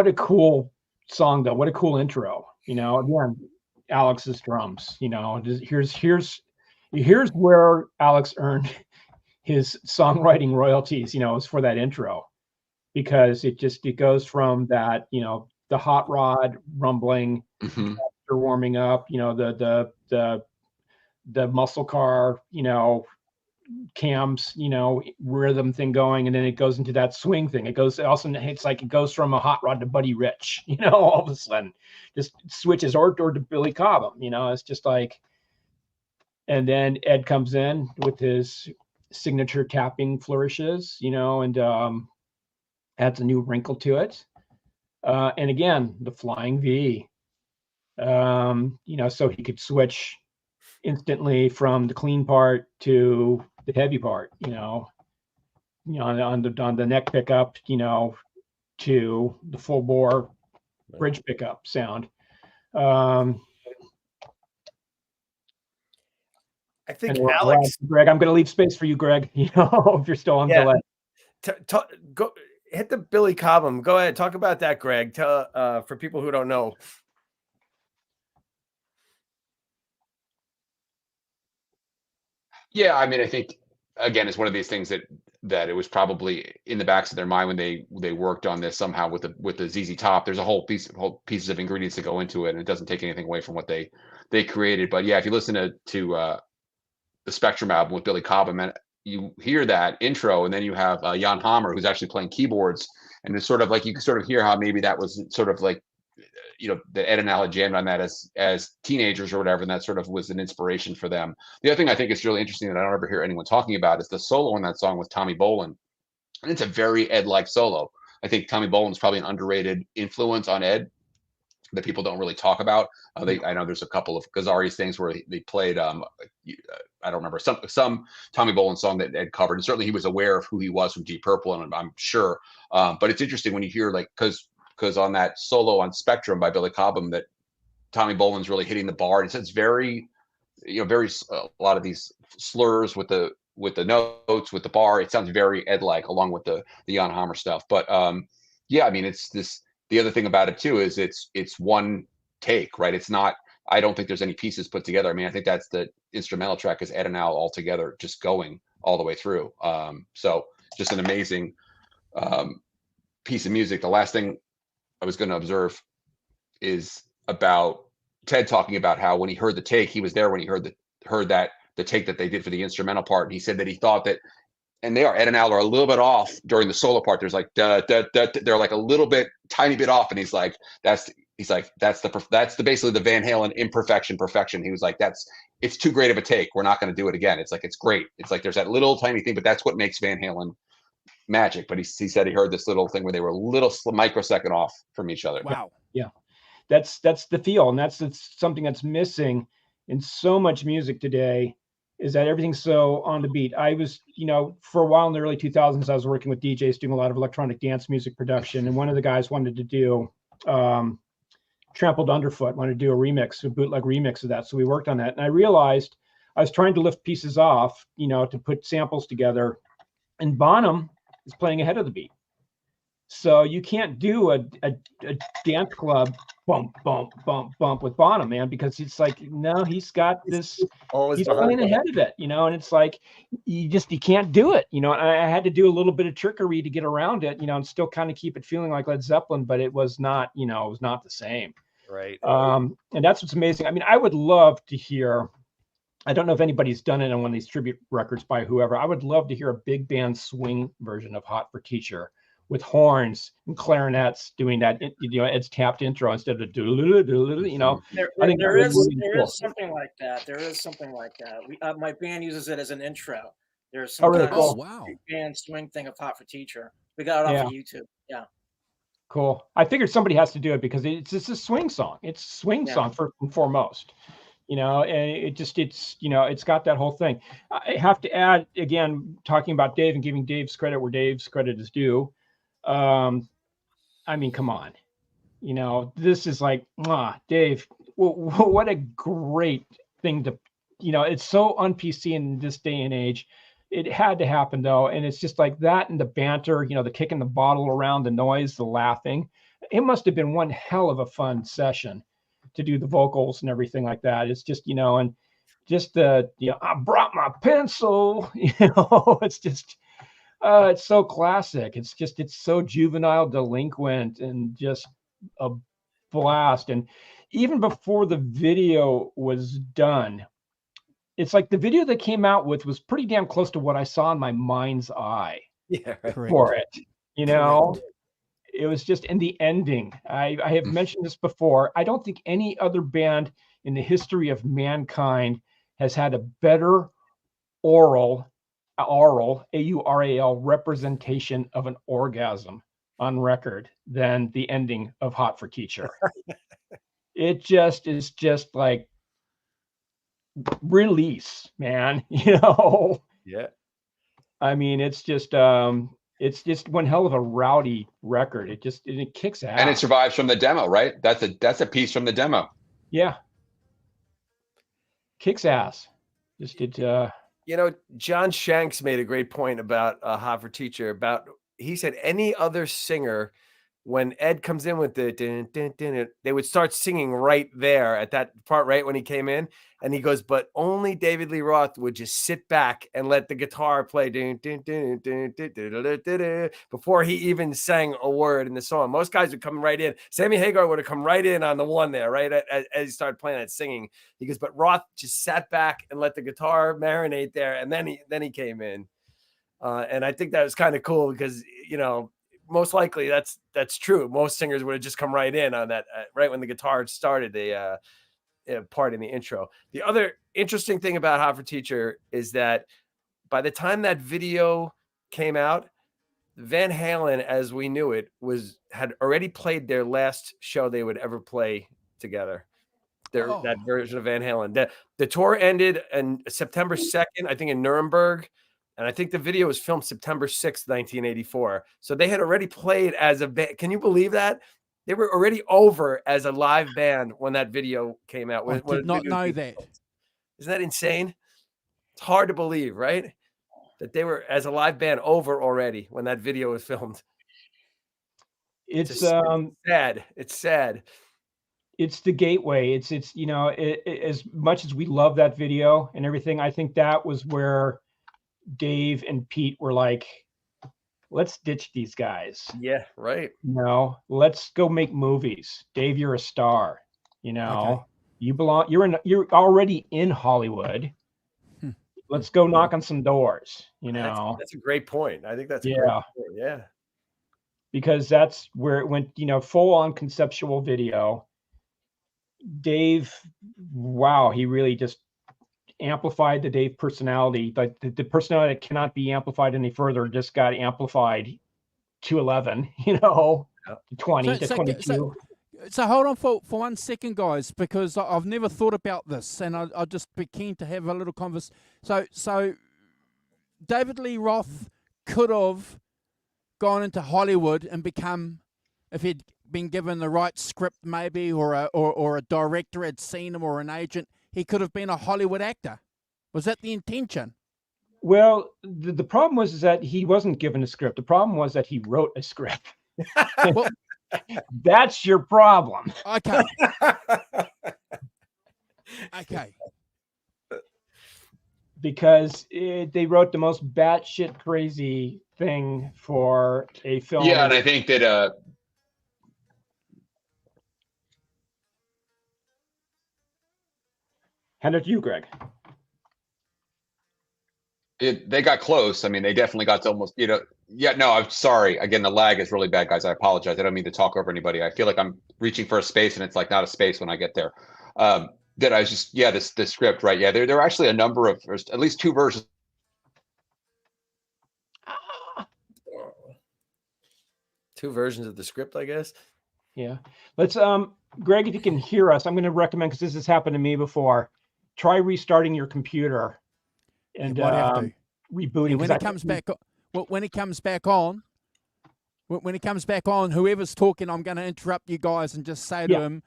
a cool song though! What a cool intro. Again, Alex's drums. Here's where Alex earned his songwriting royalties. Is for that intro. Because it goes from that, the hot rod rumbling, warming up, the muscle car, cams, rhythm thing going, and then it goes into that swing thing. It's like it goes from a hot rod to Buddy Rich, all of a sudden, just switches or to Billy Cobham, it's just like, and then Ed comes in with his signature tapping flourishes, and adds a new wrinkle to it. And again, the flying V, so he could switch instantly from the clean part to the heavy part, on the neck pickup, to the full bore bridge pickup sound. I think Alex, Greg, I'm going to leave space for you, Greg, if you're still on delay. Go hit the Billy Cobham. Go ahead. Talk about that, Greg. Tell for people who don't know. Yeah, I mean, I think again, it's one of these things that it was probably in the backs of their mind when they worked on this somehow with the ZZ Top. There's a whole pieces of ingredients that go into it, and it doesn't take anything away from what they created. But yeah, if you listen to the Spectrum album with Billy Cobham, and you hear that intro, and then you have Jan Hammer, who's actually playing keyboards, and it's sort of like you can sort of hear how maybe that was sort of like, that Ed and Al jammed on that as teenagers or whatever, and that sort of was an inspiration for them. The other thing I think is really interesting that I don't ever hear anyone talking about is the solo on that song with Tommy Bolin, and it's a very Ed-like solo. I think Tommy Bolin is probably an underrated influence on Ed that people don't really talk about. I know there's a couple of Gazzari's things where they played, I don't remember, some Tommy Bolin song that Ed covered. And certainly he was aware of who he was from Deep Purple, and I'm sure. But it's interesting when you hear, like, because on that solo on Spectrum by Billy Cobham, that Tommy Bolin's really hitting the bar. And it's very, very a lot of these slurs with the notes, with the bar. It sounds very Ed-like, along with the Jan Hammer stuff. But yeah, I mean, it's this. The other thing about it too is it's one take, right? It's not. I don't think there's any pieces put together. I mean, I think that's the instrumental track is Ed and Al all together, just going all the way through. So just an amazing piece of music. The last thing I was going to observe is about Ted talking about how when he heard the take, he was there when he heard the take that they did for the instrumental part, and he said that he thought that, and Ed and Al are a little bit off during the solo part. There's like they're like a little bit, tiny bit off, and he's like that's basically the Van Halen imperfection perfection. He was like, it's too great of a take. We're not going to do it again. It's like it's great. It's like there's that little tiny thing, but that's what makes Van Halen magic. But he said he heard this little thing where they were a little microsecond off from each other. Wow. Yeah. That's the feel, and that's something that's missing in so much music today, is that everything's so on the beat. I was, for a while in the early 2000s, I was working with DJs doing a lot of electronic dance music production, and one of the guys wanted to do Trampled Underfoot, wanted to do a bootleg remix of that. So we worked on that, and I realized I was trying to lift pieces off, to put samples together, and Bonham is playing ahead of the beat. So you can't do a dance club bump, bump, bump, bump with Bonham, man, because it's like, no, he's got this, he's playing ahead of it, and it's like, you can't do it, and I had to do a little bit of trickery to get around it, and still kind of keep it feeling like Led Zeppelin, but it was not, it was not the same. Right. And that's what's amazing. I mean, I would love to hear, I don't know if anybody's done it on one of these tribute records by whoever. I would love to hear a big band swing version of Hot for Teacher with horns and clarinets doing that, Ed's tapped intro instead of There is something like that. There is something like that. My band uses it as an intro. There's some kind of band swing thing of Hot for Teacher. We got it off of YouTube. Yeah. Cool. I figured somebody has to do it because it's a swing song. It's a swing song first and foremost. And it's got that whole thing. I have to add, again, talking about Dave and giving Dave's credit where Dave's credit is due. I mean, come on, this is like, Dave, what a great thing to, it's so un-PC in this day and age. It had to happen though. And it's just like that, and the banter, the kicking the bottle around, the noise, the laughing. It must've been one hell of a fun session to do the vocals and everything like that. It's just, and just the, I brought my pencil, it's just, it's so classic. It's so juvenile, delinquent, and just a blast. And even before the video was done, it's like the video they came out with was pretty damn close to what I saw in my mind's eye for it. It was just in the ending. I have mentioned this before. I don't think any other band in the history of mankind has had a better oral, AURAL representation of an orgasm on record than the ending of Hot for Teacher. It just is just like release, man. Yeah. I mean, it's just one hell of a rowdy record. It kicks ass. And it survives from the demo, right? That's a piece from the demo. Yeah. Kicks ass. John Shanks made a great point about Hot for Teacher. He said any other singer, when Ed comes in with the dun, dun, dun, dun, they would start singing right there at that part, right when he came in. And he goes, but only David Lee Roth would just sit back and let the guitar play dun, dun, dun, dun, dun, dun, dun, dun, dun, before he even sang a word in the song. Most guys would come right in. Sammy Hagar would have come right in on the one there, right as he started playing that singing. He goes, but Roth just sat back and let the guitar marinate there, and then he came in. And I think that was kind of cool because most likely that's true. Most singers would have just come right in on that right when the guitar started the part in the intro. The other interesting thing about Hot for Teacher is that by the time that video came out, Van Halen, as we knew it, had already played their last show they would ever play together. That version of Van Halen. The tour ended on September 2nd, I think, in Nuremberg. And I think the video was filmed September 6th, 1984. So they had already played as a band. Can you believe that? They were already over as a live band when that video came out. I did not know that. Isn't that insane? It's hard to believe, right? That they were as a live band over already when that video was filmed. It's sad. It's sad. it's the gateway. It's as much as we love that video and everything, I think that was where Dave and Pete were like, let's ditch these guys. Yeah, right. Let's go make movies. Dave, you're a star. You belong. You're already in Hollywood. Let's go knock on some doors. That's a great point. I think that's a yeah. great point. Yeah. Because that's where it went, full on conceptual video. Dave, wow, he really just amplified the Dave personality. Like the personality that cannot be amplified any further just got amplified to 11, to 20 to 22. So hold on for 1 second, guys, because I've never thought about this, and I'll just be keen to have a little conversation. So David Lee Roth could have gone into Hollywood and become, if he'd been given the right script maybe, or a director had seen him, or an agent, he could have been a Hollywood actor. Was that the intention? Well, the problem was that he wasn't given a script. The problem was that he wrote a script. Well, that's your problem. Okay. Okay. Because they wrote the most batshit crazy thing for a film. Yeah, and I think that hand it to you, Greg. They got close. I mean, they definitely got to almost, yeah, no, I'm sorry. Again, the lag is really bad, guys. I apologize. I don't mean to talk over anybody. I feel like I'm reaching for a space and it's like not a space when I get there. That I was just, the script, right? Yeah, there are actually a number of, at least two versions. Two versions of the script, I guess. Yeah. Let's, Greg, if you can hear us, I'm going to recommend, because this has happened to me before, try restarting your computer and rebooting. When it comes back, when it comes back on, whoever's talking, I'm going to interrupt you guys and just say to him,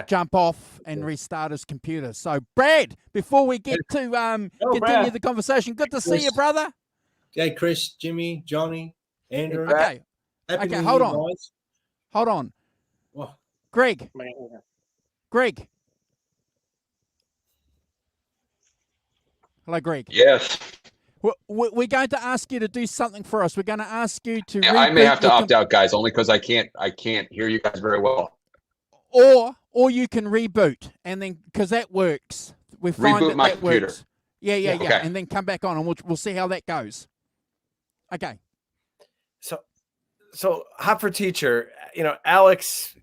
jump off and restart his computer. So, Brad, before we get to continue Brad. the conversation, good to see you, brother. Hey, Chris, Jimmy, Johnny, Andrew. Okay. Happy Okay, New hold Year, on. guys. Hold on. What? Greg. Hello, Greg. Yes. We're going to ask you to do something for us. We're going to ask you to. Yeah, I may have to opt out, guys, only because I can't hear you guys very well. Or you can reboot, and then because that works, we find Reboot my that computer. works. Yeah, Okay. and then come back on, and we'll see how that goes. Okay. So hot for teacher, Alex,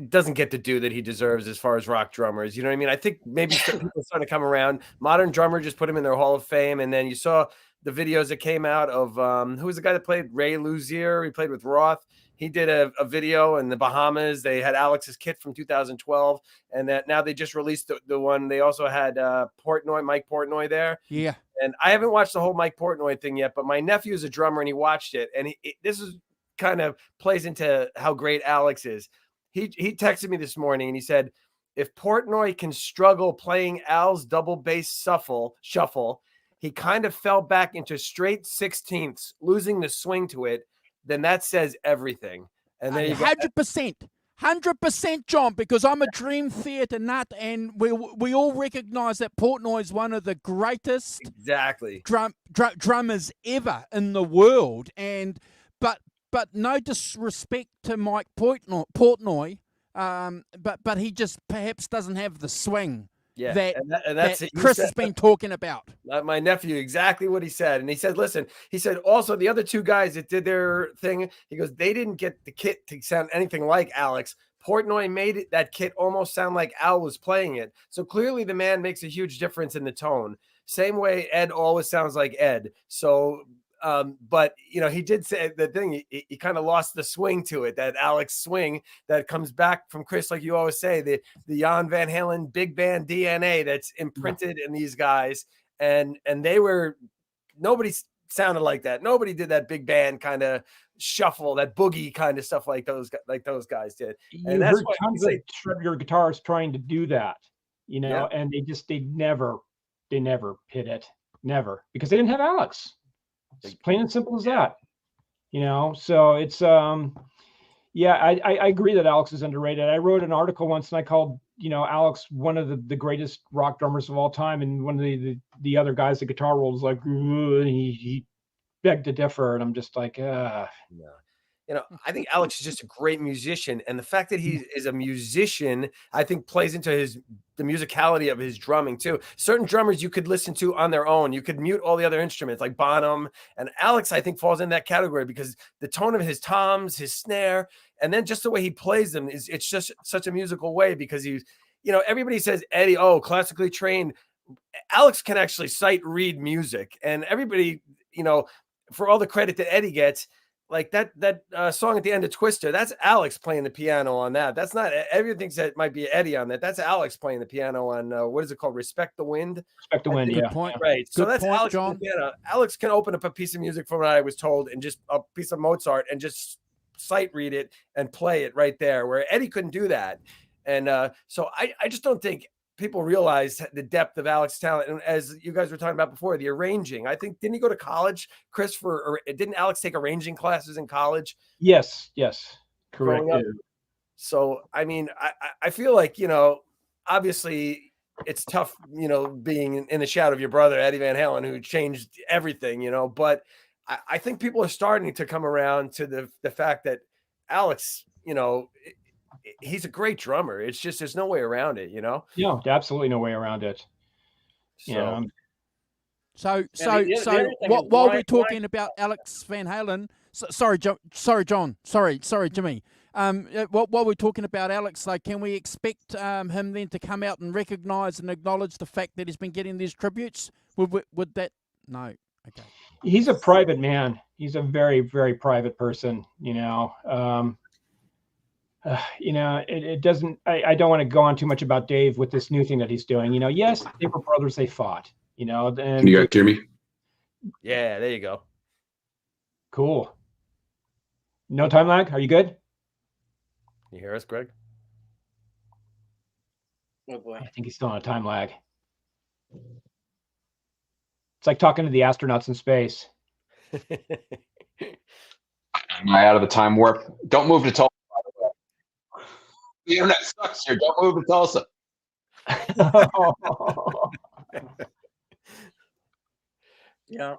doesn't get the due that he deserves as far as rock drummers. You know what I mean? I think maybe some people are starting to come around. Modern Drummer just put him in their Hall of Fame, and then you saw the videos that came out of who was the guy that played Ray Luzier? He played with Roth. He did a video in the Bahamas. They had Alex's kit from 2012, and that now they just released the one. They also had Mike Portnoy there. Yeah. And I haven't watched the whole Mike Portnoy thing yet, but my nephew is a drummer and he watched it. And this is kind of plays into how great Alex is. He texted me this morning and he said, if Portnoy can struggle playing Al's double bass shuffle, he kind of fell back into straight 16ths, losing the swing to it, then that says everything. And then 100%, John, because I'm a Dream Theater nut, and we all recognize that Portnoy is one of the greatest drummers ever in the world. And but no disrespect to Mike Portnoy, but he just perhaps doesn't have the swing that Chris has been talking about. My nephew, exactly what he said. And he said, listen, also the other two guys that did their thing, he goes, they didn't get the kit to sound anything like Alex. Portnoy made that kit almost sound like Al was playing it. So clearly the man makes a huge difference in the tone. Same way Ed always sounds like Ed. So, but he did say the thing, he kind of lost the swing to it, that Alex swing that comes back from Chris, like you always say, the Jan Van Halen big band DNA that's imprinted in these guys. And nobody sounded like that. Nobody did that big band kind of shuffle, that boogie kind of stuff like those guys did. And that's what tons of your guitarists trying to do that, and they never hit it, never, because they didn't have Alex. It's plain and simple as that, So it's Yeah, I agree that Alex is underrated. I wrote an article once and I called, Alex one of the greatest rock drummers of all time. And one of the other guys, the guitar world, was like, he begged to differ. And I'm just like, No. I think Alex is just a great musician, and the fact that he is a musician, I think, plays into the musicality of his drumming too. Certain drummers you could listen to on their own. You could mute all the other instruments, like Bonham, and Alex, I think, falls in that category because the tone of his toms, his snare, and then just the way he plays them it's just such a musical way because he's, everybody says Eddie, oh, classically trained. Alex can actually sight read music, and everybody, for all the credit that Eddie gets. Like that song at the end of Twister, that's Alex playing the piano on that. That's not, everyone thinks that might be Eddie on that. That's Alex playing the piano on what is it called? Respect the Wind. Respect the Wind, yeah. Good point. Right. So Good that's point, Alex John. playing the piano. Alex can open up a piece of music from what I was told and just a piece of Mozart and just sight read it and play it right there, where Eddie couldn't do that. And so I just don't think people realize the depth of Alex's talent. And as you guys were talking about before, the arranging, I think, didn't he go to college, Chris, or didn't Alex take arranging classes in college? Yes. Correct. So, I mean, I feel like, obviously it's tough, being in the shadow of your brother, Eddie Van Halen, who changed everything, but I think people are starting to come around to the fact that Alex, he's a great drummer. It's just, there's no way around it, No, absolutely no way around it. So, while we're talking about Alex Van Halen, sorry, John, sorry, Jimmy. While we're talking about Alex, like, can we expect him then to come out and recognise and acknowledge the fact that he's been getting these tributes? Would that? No. Okay. He's a private man. He's a very, very private person. It doesn't. I don't want to go on too much about Dave with this new thing that he's doing. Yes, they were brothers. They fought. And can you guys hear me? Yeah, there you go. Cool. No time lag. Are you good? You hear us, Greg? Oh boy. I think he's still on a time lag. It's like talking to the astronauts in space. Am I out of the time warp? Don't move to Tulsa. The internet sucks here. Don't move to Tulsa. Yeah.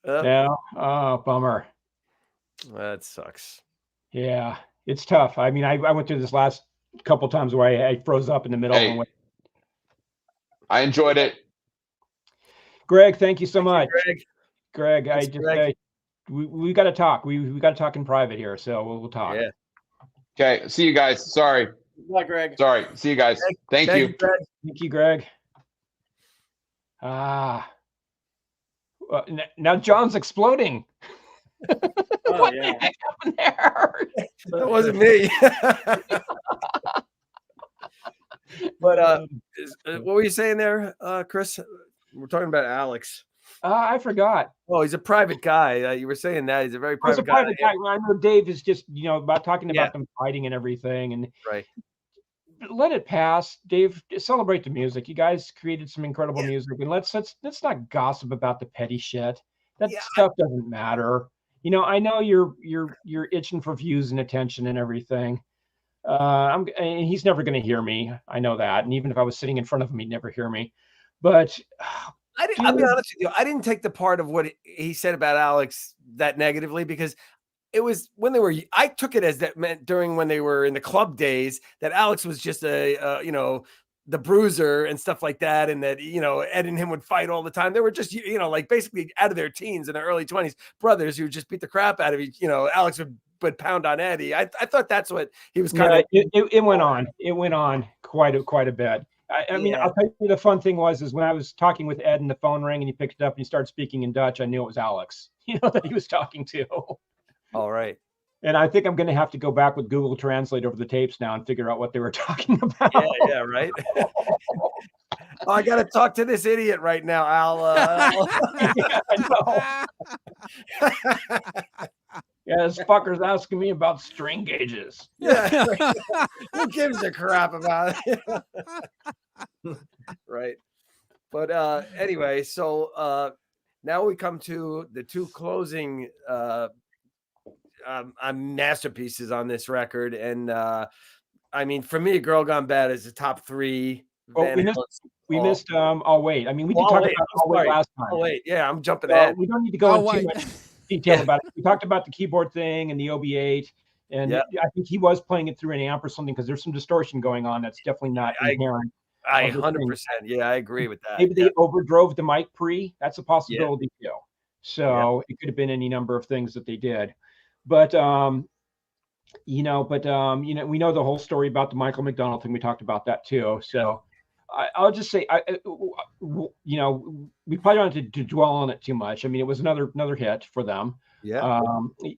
Yeah. Oh, bummer. That sucks. Yeah, it's tough. I mean, I went through this last couple times where I froze up in the middle. Hey, I enjoyed it. Greg, thank you so much. Greg. Greg, we got to talk. We got to talk in private here, so we'll talk. Yeah. Okay. See you guys. Sorry. Bye, Greg. Sorry. See you guys. Thank you. Greg. Thank you, Greg. Now John's exploding. Oh, What yeah. the heck happened there? That wasn't me. But what were you saying there, Chris? We're talking about Alex. I forgot. Oh, he's a private guy. You were saying that he's a very I was private a private guy. I know Dave is just, about talking Yeah. about them fighting and everything, and Right. let it pass. Dave, celebrate the music. You guys created some incredible Yeah. music, and let's not gossip about the petty shit. That Yeah, stuff doesn't matter. I know you're itching for views and attention and everything. And he's never going to hear me. I know that. And even if I was sitting in front of him, he'd never hear me. But I'll be honest with you. I didn't take the part of what he said about Alex that negatively because it was when they were. I took it as that meant during when they were in the club days that Alex was just the bruiser and stuff like that, and that Ed and him would fight all the time. They were just like basically out of their teens in their early 20s, brothers who just beat the crap out of each. Alex would pound on Eddie. I thought that's what he was kind of. It went on. It went on quite a bit. I mean, I'll tell you the fun thing is when I was talking with Ed and the phone rang and he picked it up and he started speaking in Dutch, I knew it was Alex, that he was talking to. All right. And I think I'm going to have to go back with Google Translate over the tapes now and figure out what they were talking about. Yeah, right. Oh, I got to talk to this idiot right now, Al. Yeah, I know. Yeah, this fucker's asking me about string gauges. Yeah. Who gives a crap about it? Right. But anyway, so now we come to the two closing masterpieces on this record. And I mean, for me, Girl Gone Bad is the top three. Well, we missed I'll Wait. I mean, we did talk about I'll Wait last time. Oh wait, yeah, I'm jumping So ahead. we don't need to go into too much detail about it. We talked about the keyboard thing and the OB8, and I think he was playing it through an amp or something because there's some distortion going on that's definitely not inherent. I 100%. Yeah, I agree with that. Maybe they overdrove the mic pre. That's a possibility too. So it could have been any number of things that they did. But we know the whole story about the Michael McDonald thing. We talked about that too. So I'll just say, we probably don't have to dwell on it too much. I mean, it was another hit for them. Yeah.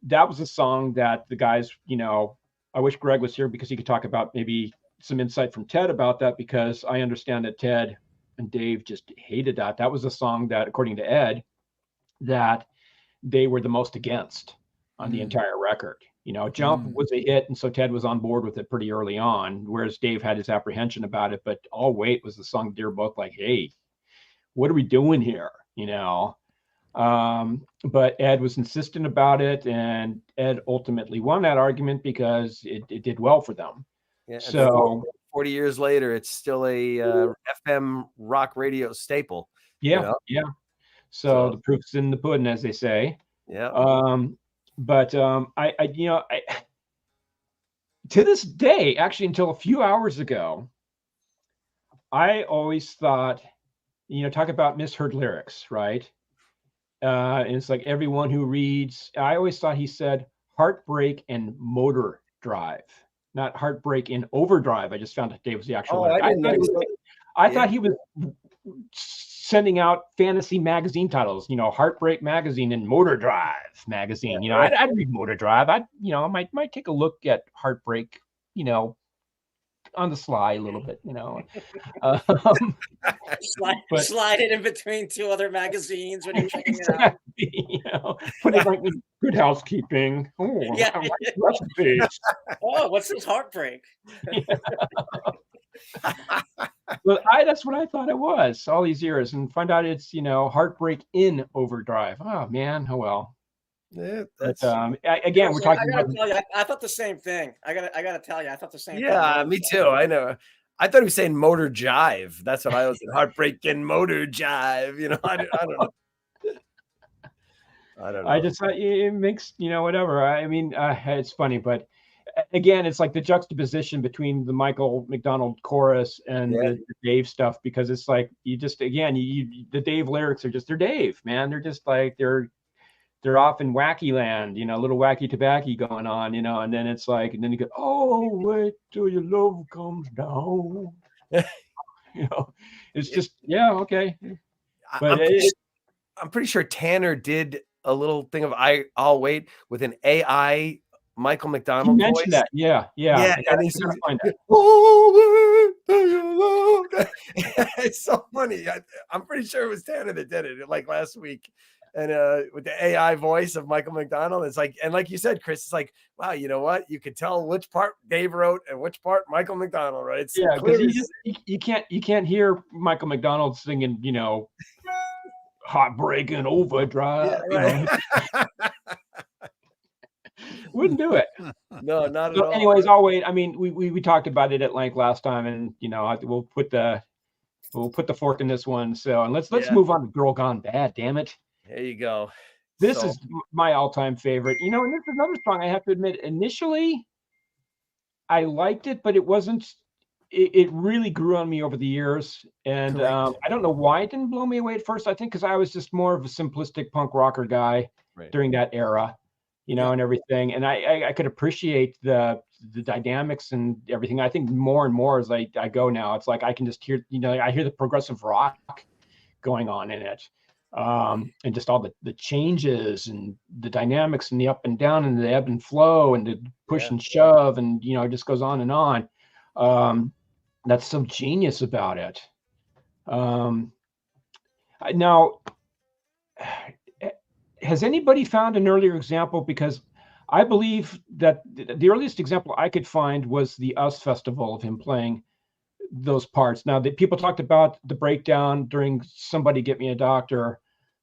That was a song that the guys, I wish Greg was here because he could talk about maybe some insight from Ted about that, because I understand that Ted and Dave just hated that. That was a song that, according to Ed, that they were the most against on the entire record. Jump was a hit, and so Ted was on board with it pretty early on, whereas Dave had his apprehension about it. But I'll Wait was the song they're both like, hey, what are we doing here? But Ed was insistent about it, and Ed ultimately won that argument because it did well for them. Yeah, so 40 years later, it's still a FM rock radio staple. Yeah. So the proof's in the pudding, as they say. Yeah. But I to this day, actually, until a few hours ago, I always thought, talk about misheard lyrics, right? And it's like everyone who reads, I always thought he said heartbreak and motor drive, not heartbreak in overdrive. I just found out Dave was the actual. I thought he was sending out fantasy magazine titles, Heartbreak Magazine and Motor Drive Magazine. I'd read Motor Drive. I might take a look at Heartbreak, on the sly a little bit, Slide it in between two other magazines when you're checking it out. Put it like Good Housekeeping. Oh, yeah. Recipes. Oh, what's this Heartbreak? Well, that's what I thought it was all these years, and find out it's Heartbreak in Overdrive. Oh man, oh well. Yeah, that's again, we're talking about. I thought the same thing. I gotta tell you, I thought the same thing. Yeah, me too. I know. I thought he was saying motor jive. That's what I was saying. Heartbreak and motor jive. I don't know. I don't know. I just thought it makes whatever. I mean, it's funny, but again, it's like the juxtaposition between the Michael McDonald chorus and the Dave stuff, because it's like the Dave lyrics are just, they're Dave, man. They're just like they're off in wacky land, a little wacky tobacco going on, and then it's like, and then you go, oh, wait till your love comes down. It's just, okay. But I'm pretty sure Tanner did a little thing of I'll Wait with an AI Michael McDonald voice. That. Yeah. And he's it's so funny. I'm pretty sure it was Tanner that did it like last week. And with the AI voice of Michael McDonald, it's like, and like you said, Chris, it's like, wow, you know what? You could tell which part Dave wrote and which part Michael McDonald wrote. It's because you can't hear Michael McDonald singing, Heartbreak and Overdrive. Yeah, right. Wouldn't do it. No, not at all. Anyways, I'll Wait. I mean, we talked about it at length last time, and we'll put the fork in this one. So, and let's move on to Girl Gone Bad. Damn it. There you go. This is my all-time favorite. And this is another song I have to admit. Initially, I liked it, but it wasn't. It really grew on me over the years, and I don't know why it didn't blow me away at first. I think because I was just more of a simplistic punk rocker guy during that era, and everything. And I could appreciate the dynamics and everything. I think more and more as I go now, it's like I can just hear, I hear the progressive rock going on in it. And just all the changes and the dynamics and the up and down and the ebb and flow and the push and shove, and it just goes on and on. That's so genius about it. Now, has anybody found an earlier example? Because I believe that the earliest example I could find was the US Festival of him playing those parts. Now, people talked about the breakdown during Somebody Get Me a Doctor,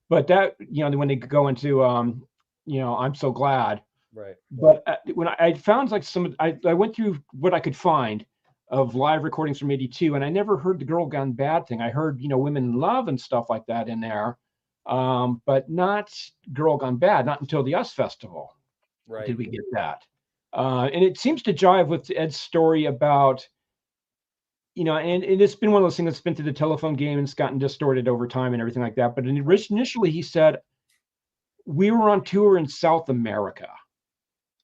But that, when they go into, I'm so glad. Right. But when I found like I went through what I could find of live recordings from '82, and I never heard the Girl Gone Bad thing. I heard, Women in Love and stuff like that in there, but not Girl Gone Bad, not until the US Festival. Right. Did we get that. And it seems to jive with Ed's story about, and it's been one of those things that's been through the telephone game and it's gotten distorted over time and everything like that. But initially he said, we were on tour in South America.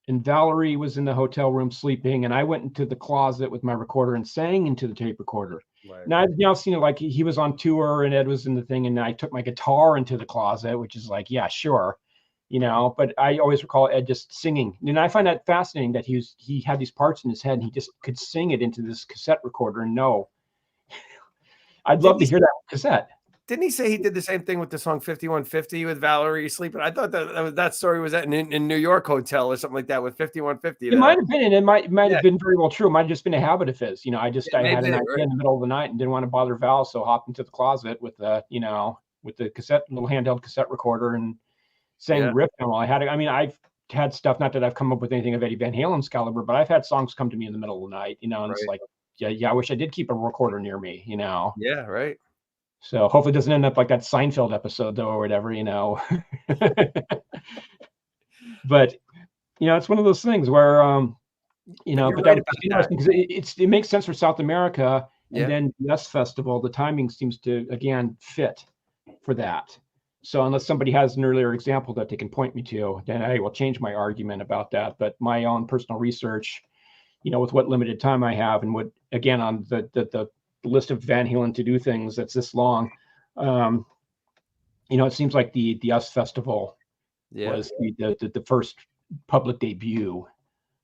And Valerie was in the hotel room sleeping, and I went into the closet with my recorder and sang into the tape recorder. Right. Now I've now seen it like he was on tour and Ed was in the thing, and I took my guitar into the closet, which is like, yeah, sure, But I always recall Ed just singing, and I find that fascinating that he had these parts in his head and he just could sing it into this cassette recorder. And no, I'd love to hear that cassette. Didn't he say he did the same thing with the song 5150 with Valerie sleeping? I thought that story was in New York hotel or something like that with 5150. It might have been, and it might have been very well true. It might have just been a habit of his. I had an idea in the middle of the night and didn't want to bother Val, so hopped into the closet with the, with the little handheld cassette recorder and sang riff while I had it. I mean, I've had stuff, not that I've come up with anything of Eddie Van Halen's caliber, but I've had songs come to me in the middle of the night, and it's like, yeah, I wish I did keep a recorder near me, Yeah, right. So hopefully it doesn't end up like that Seinfeld episode though, or whatever, But it's one of those things where but that was interesting because it makes sense for South America, and then the US Festival, the timing seems to again fit for that. So unless somebody has an earlier example that they can point me to, then I will change my argument about that. But my own personal research, with what limited time I have, and what again on the list of Van Halen to do things that's this long, it seems like the US Festival was the first public debut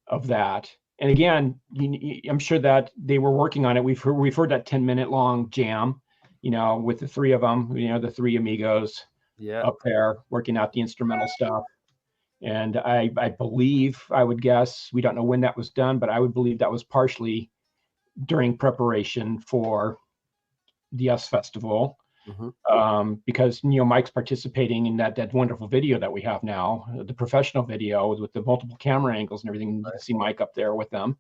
of that. And again, I'm sure that they were working on it. We've heard that 10-minute long jam, with the three of them, the three amigos up there working out the instrumental stuff. And I believe, I would guess, we don't know when that was done, but I would believe that was partially during preparation for the US Festival, because Mike's participating in that wonderful video that we have now, the professional video with the multiple camera angles and everything. You can see Mike up there with them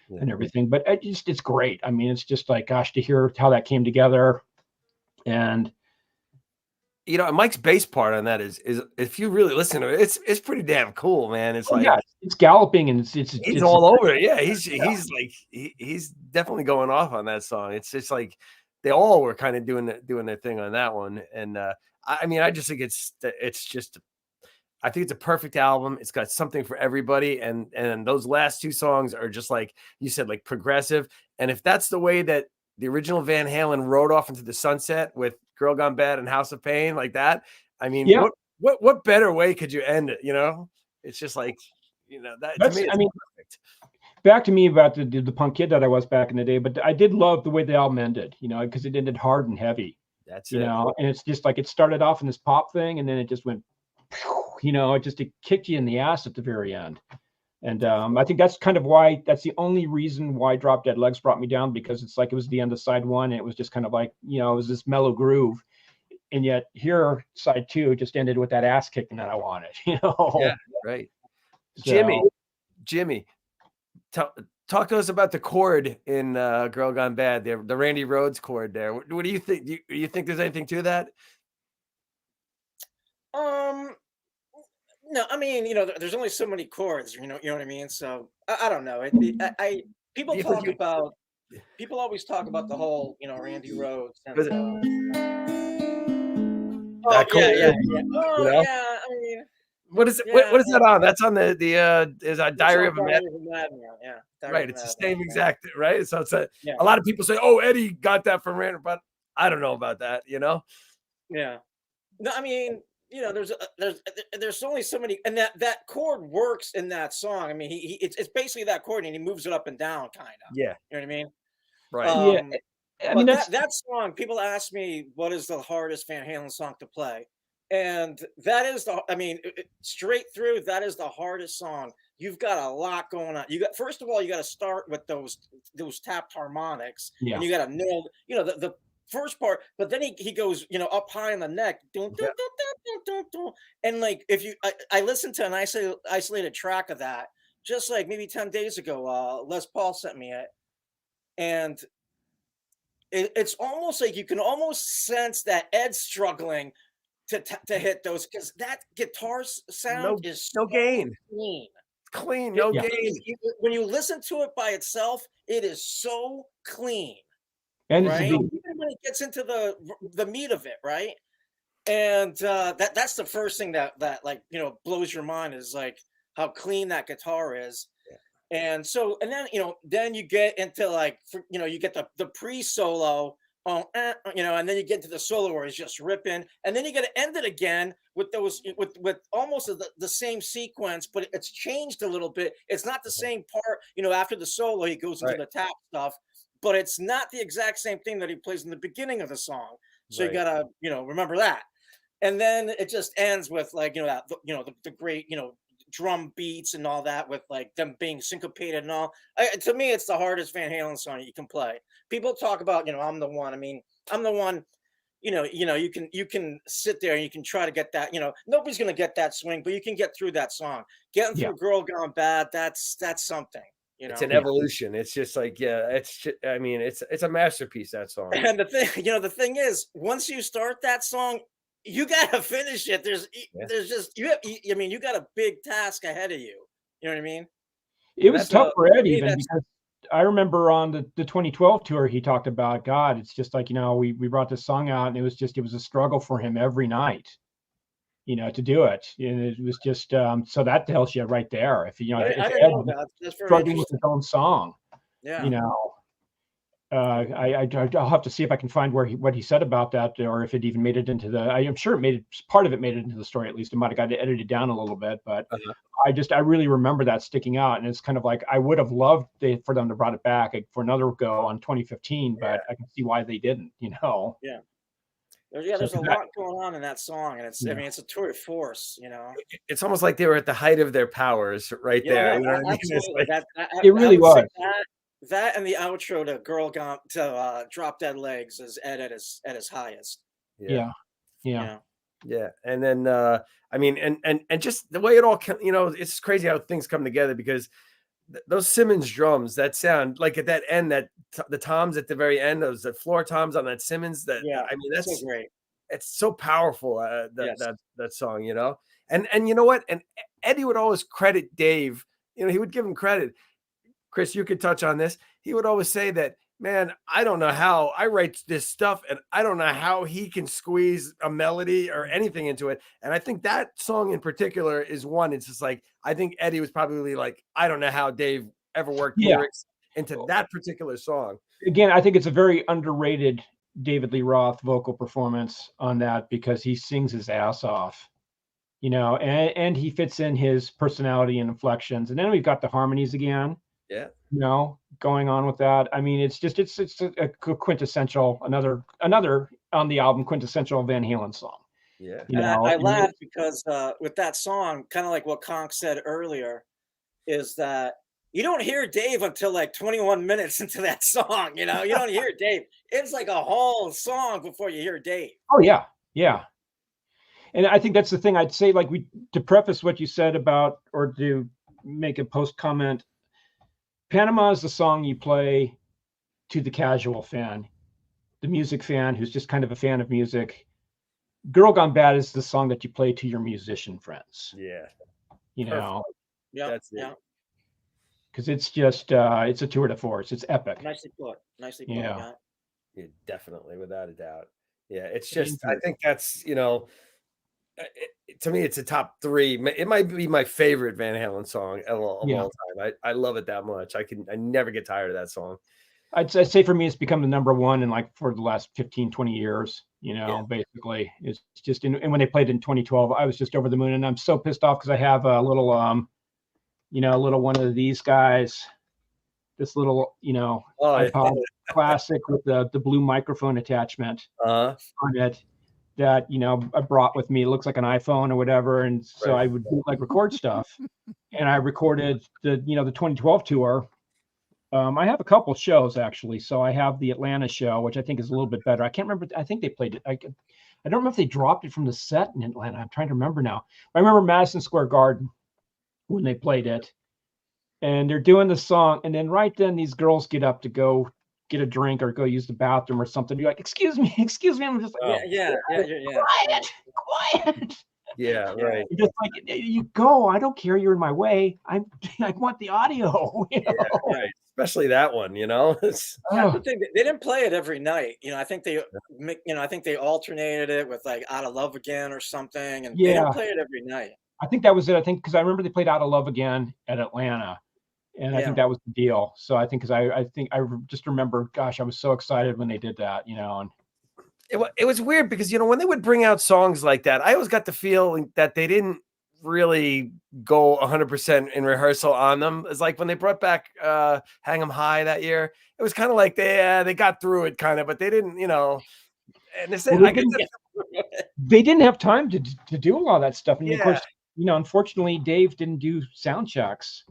and everything. But it's great. I mean, it's just like, gosh, to hear how that came together. And Mike's bass part on that is if you really listen to it, it's pretty damn cool, man. It's it's galloping and it's all over it. Yeah, he's definitely going off on that song. It's just like they all were kind of doing their thing on that one. And I mean, I just think I think it's a perfect album. It's got something for everybody, and those last two songs are just like you said, like progressive. And if that's the way that the original Van Halen rode off into the sunset with Girl Gone Bad and House of Pain like that, I mean, what better way could you end it? It's just like, that to me, it's perfect. Back to me about the punk kid that I was back in the day, but I did love the way the album ended, because it ended hard and heavy. That's it. And it's just like it started off in this pop thing, and then it just went, it kicked you in the ass at the very end. And I think that's kind of why, that's the only reason why Drop Dead Legs brought me down, because it's like it was the end of side one, and it was just kind of like, it was this mellow groove. And yet here, side two just ended with that ass kicking that I wanted, Yeah, right. So, Jimmy, talk to us about the chord in Girl Gone Bad, the Randy Rhoads chord there. What do you think? Do you think there's anything to that? No, I mean, there's only so many chords, you know what I mean? So I don't know. People always talk about the whole, Randy Rhoads. And, that chord, yeah. Oh, yeah. I mean, what is it? What is that on? That's on the is a Diary of a Madman. Yeah. Right. It's the same exact, right? So it's a lot of people say, "Oh, Eddie got that from Randy," but I don't know about that. Yeah. No, I mean, there's only so many, and that chord works in that song. I mean, it's basically that chord, and he moves it up and down, kind of. Yeah. You know what I mean? Right. I mean, that song, people ask me, what is the hardest Van Halen song to play? And that is straight through, that is the hardest song. You've got a lot going on. First of all, you got to start with those tapped harmonics, and you got to nail, the first part, but then he goes, up high in the neck, And like, if you, I listened to an isolated track of that just like maybe 10 days ago. Les Paul sent me it, and it's almost like you can almost sense that Ed's struggling to hit those, because that guitar sound is no so gain. clean. Clean, no gain. When you listen to it by itself, it is so clean, And right? it's Even when it gets into the meat of it, right? And that's the first thing that like, you know, blows your mind, is like how clean that guitar is. And so, and then, you know, then you get into like, you know, you get the pre-solo, you know, and then you get to the solo where he's just ripping, and then you got to end it again with those, with almost the same sequence, but it's changed a little bit. It's not the same part, you know. After the solo, he goes into the tap stuff, but it's not the exact same thing that he plays in the beginning of the song. So you gotta, you know, remember that. And then it just ends with like, you know, that, you know, the great, you know, drum beats and all that, with like them being syncopated and all. To me, it's the hardest Van Halen song you can play. People talk about, you know, I'm the one. I mean, I'm the one. You know, you can sit there and you can try to get that. You know, nobody's gonna get that swing, but you can get through that song. Getting through "Girl Gone Bad," that's something. You know, it's an evolution. It's just like, it's just, I mean, it's a masterpiece, that song. And the thing, you know, the thing is, once you start that song, you gotta finish it. There's just I mean, you got a big task ahead of you. You know what I mean? It was tough for Ed, even because I remember on the 2012 tour, he talked about, God, it's just like, you know, we brought this song out, and it was a struggle for him every night, you know, to do it. And it was just so that tells you right there, if you know, if Ed was struggling with his own song, you know. I'll have to see if I can find what he said about that, or if it even made it into the. I am sure part of it made it into the story. At least it might have got edited down a little bit, but I really remember that sticking out, and it's kind of like I would have loved for them to brought it back for another go on 2015, but I can see why they didn't. You know. Yeah. There's a lot going on in that song, and it's I mean, it's a tour de force, you know. It's almost like they were at the height of their powers right there. You know what I mean? Absolutely. It really was. That and the outro to "Girl Gone" to "Drop Dead Legs" is Ed at his highest. Yeah. And then I mean, and just the way it all, you know, it's crazy how things come together, because those Simmons drums, that sound like at that end, that the toms at the very end, those the floor toms on that Simmons, I mean, that's so great. It's so powerful. That song, you know, and you know what, and Eddie would always credit Dave. You know, he would give him credit. Chris, you could touch on this. He would always say that, man, I don't know how I write this stuff, and I don't know how he can squeeze a melody or anything into it. And I think that song in particular is one. It's just like, I think Eddie was probably like, I don't know how Dave ever worked lyrics into that particular song. Again, I think it's a very underrated David Lee Roth vocal performance on that, because he sings his ass off, you know, and he fits in his personality and inflections. And then we've got the harmonies again. Yeah. You know, going on with that. I mean, it's a quintessential, another on the album, quintessential Van Halen song. Yeah. You know, I laugh because with that song, kind of like what Conk said earlier, is that you don't hear Dave until like 21 minutes into that song. You know, you don't hear Dave. It's like a whole song before you hear Dave. Oh yeah, yeah. And I think that's the thing I'd say, like, to preface what you said about, or to make a post comment, Panama is the song you play to the casual fan, the music fan who's just kind of a fan of music. Girl Gone Bad is the song that you play to your musician friends. Yeah. You know? Yeah. That's it. Because it's just, it's a tour de force. It's epic. Nicely put. Yeah, definitely, without a doubt. Yeah, it's just, I think that's, you know, to me, it's a top 3. It might be my favorite Van Halen song of all time. I love it that much. I never get tired of that song. I'd say for me, it's become the number one, and like for the last 15, 20 years, you know, basically. It's just, and when they played in 2012, I was just over the moon, and I'm so pissed off because I have a little, you know, a little one of these guys, this little, you know, iPod Classic with the blue microphone attachment on it, that, you know, I brought with me. It looks like an iPhone or whatever. And so I would like record stuff. And I recorded the 2012 tour I have a couple shows actually. So I have the Atlanta show, which I think is a little bit better. I can't remember. I think they played it. I don't remember if they dropped it from the set in Atlanta. I'm trying to remember now. I remember Madison Square Garden when they played it, and they're doing the song, and then right then these girls get up to go get a drink or go use the bathroom or something. You're like, excuse me. I'm just like, Yeah. quiet. Yeah, right. Just like you go, I don't care. You're in my way. I want the audio. You know? Yeah, right. Especially that one, you know. That's the thing. They didn't play it every night. I think they alternated it with like "Out of Love Again" or something, and they didn't play it every night. I think that was it. I think because I remember they played "Out of Love Again" at Atlanta, and I think that was the deal. So I think because I just remember, gosh, I was so excited when they did that. And it was weird because when they would bring out songs like that, I always got the feeling that they didn't really go 100% in rehearsal on them. It's like when they brought back Hang 'em High that year, it was kind of like they got through it kind of, but they didn't, and they didn't have time to do a lot of that stuff. And of course, unfortunately, Dave didn't do sound checks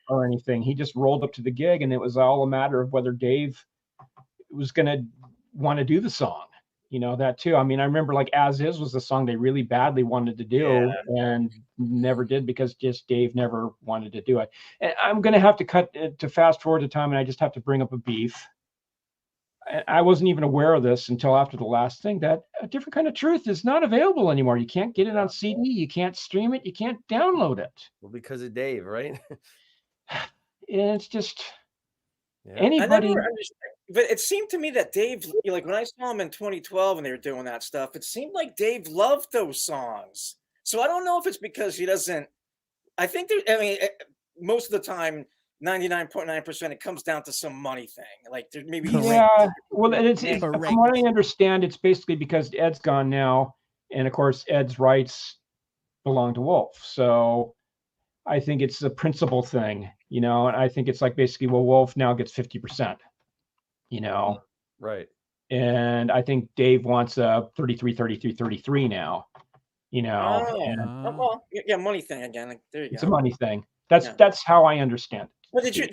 or anything. He just rolled up to the gig, and it was all a matter of whether Dave was going to want to do the song. That too. I mean, I remember like As Is was the song they really badly wanted to do and never did because just Dave never wanted to do it. And I'm going to have to cut to fast forward the time, and I just have to bring up a beef. I wasn't even aware of this until after the last thing, that A Different Kind of Truth is not available anymore. You can't get it on CD. You can't stream it. You can't download it. Well, because of Dave, right? It's just anybody. I never understood, but it seemed to me that Dave, like when I saw him in 2012 and they were doing that stuff, it seemed like Dave loved those songs. So I don't know if it's because he doesn't. I think most of the time, 99.9%, it comes down to some money thing. Like maybe well, it's from what I understand, it's basically because Ed's gone now, and of course Ed's rights belong to Wolf. So I think it's a principle thing, and I think it's like basically, well, Wolf now gets 50%, right? And I think Dave wants a 33 now, money thing again. Like, there you go. It's a money thing. That's how I understand it. Well, did you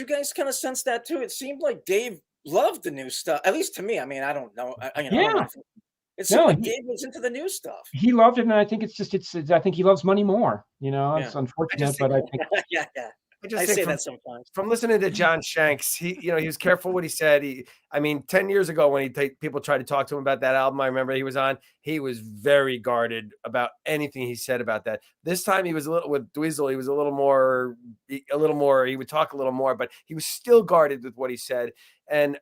guys kind of sense that too? It seemed like Dave loved the new stuff, at least to me. I mean, I don't know. It seemed like Dave was into the new stuff. He loved it, and I think I think he loves money more. It's unfortunate, but I think I say that sometimes. From listening to John Shanks, he was careful what he said. 10 years ago when people tried to talk to him about that album, I remember he was very guarded about anything he said about that. This time he was with Dweezil, he was a little more, he would talk a little more, but he was still guarded with what he said. And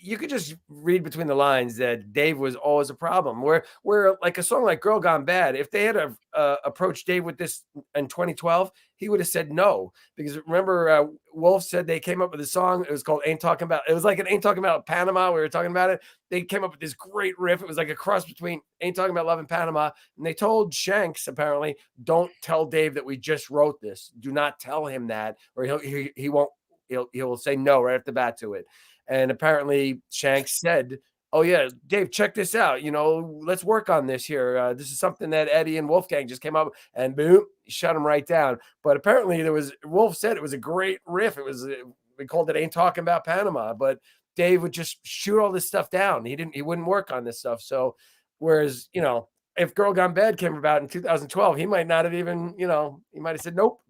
you could just read between the lines that Dave was always a problem. Where like a song like "Girl Gone Bad," if they had approached Dave with this in 2012, he would have said no. Because remember, Wolf said they came up with a song. It was called "Ain't Talking About." It was like an "Ain't Talking About Panama." We were talking about it. They came up with this great riff. It was like a cross between "Ain't Talking About Love" and Panama. And they told Shanks, apparently, don't tell Dave that we just wrote this. Do not tell him that, or he won't. He'll say no right off the bat to it. And apparently Shanks said, "Oh yeah, Dave, check this out. Let's work on this here. This is something that Eddie and Wolfgang just came up," and boom, shut him right down. But apparently Wolf said it was a great riff. It was, we called it "Ain't Talking About Panama," but Dave would just shoot all this stuff down. He wouldn't work on this stuff. So, whereas, if "Girl Gone Bad" came about in 2012, he might not have even, he might have said nope.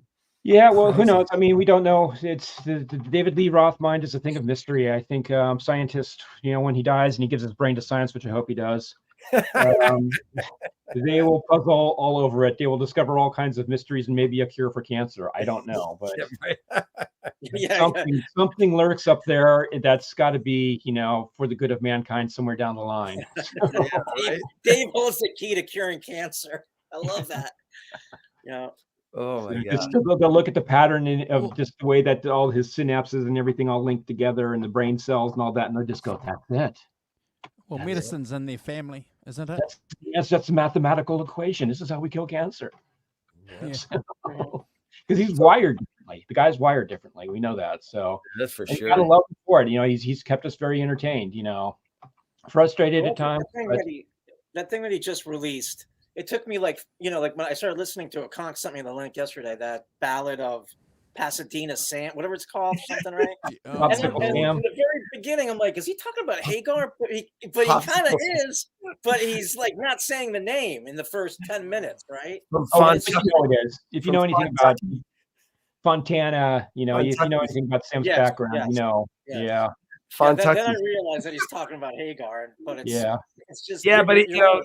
Yeah, well, who knows? I mean, we don't know. It's the David Lee Roth mind is a thing of mystery. I think scientists, when he dies and he gives his brain to science, which I hope he does, they will puzzle all over it. They will discover all kinds of mysteries and maybe a cure for cancer. I don't know, but something lurks up there that's got to be, for the good of mankind somewhere down the line. Dave holds the key to curing cancer. I love that. Oh my God! They'll look at the pattern of just the way that all his synapses and everything all linked together, and the brain cells and all that, and they'll just go, "That's it." Well, medicine's in their family, isn't it? That's a mathematical equation. This is how we kill cancer. Because he's wired differently. The guy's wired differently. We know that. So that's for sure. You gotta love him for it. He's kept us very entertained. Frustrated at times. That thing that he just released. It took me like when I started listening to it, Conk sent me the link yesterday, that ballad of Pasadena Sam, whatever it's called, something, right? Oh, And then Popsicle and Sam. in the very beginning, I'm like, is he talking about Hagar? But he kind of is, but he's like not saying the name in the first 10 minutes, right? From Oh, Font- if you know it is. If you From know anything about Fontana, if you know Fontucky. anything about Sam's Yes, background, yes, you know. yes. Yeah. Then I realized that he's talking about Hagar, but it's just but you're right.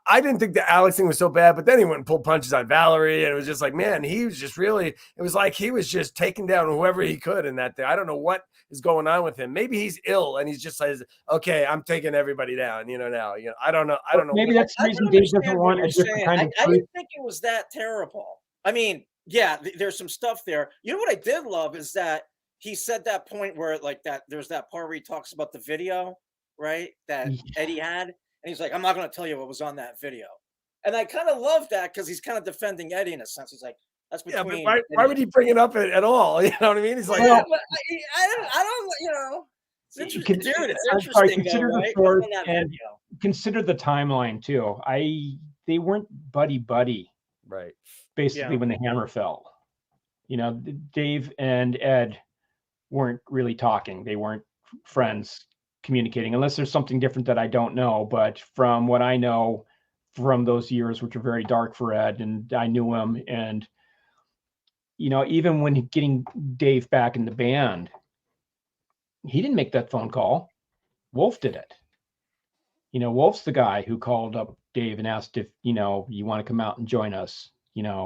I didn't think the Alex thing was so bad, but then he went and pulled punches on Valerie, and it was just like, man, he was just really. It was like he was just taking down whoever he could in that thing. I don't know what is going on with him. Maybe he's ill, and he's just says, "Okay, I'm taking everybody down." Now, I don't know. I don't know. Maybe that's the reason Dave doesn't want a different kind of I truth. didn't think it was that terrible. I mean, yeah, there's some stuff there. You know what I did love is that he said that point where like that. There's that part where he talks about the video, right? That Eddie had. And he's like, I'm not going to tell you what was on that video. And I kind of love that because he's kind of defending Eddie in a sense. He's like, that's between. Yeah, but why would he bring it up at all? You know what I mean? He's like, well, I don't, it's interesting. Dude, it's interesting. Consider though, the right? source On that and video. consider the timeline too. They weren't buddy, right? Basically, when the hammer fell, Dave and Ed weren't really talking. They weren't friends communicating, unless there's something different that I don't know. But from what I know from those years, which are very dark for Ed, and I knew him, and even when getting Dave back in the band, he didn't make that phone call. Wolf did it. Wolf's the guy who called up Dave and asked if you want to come out and join us.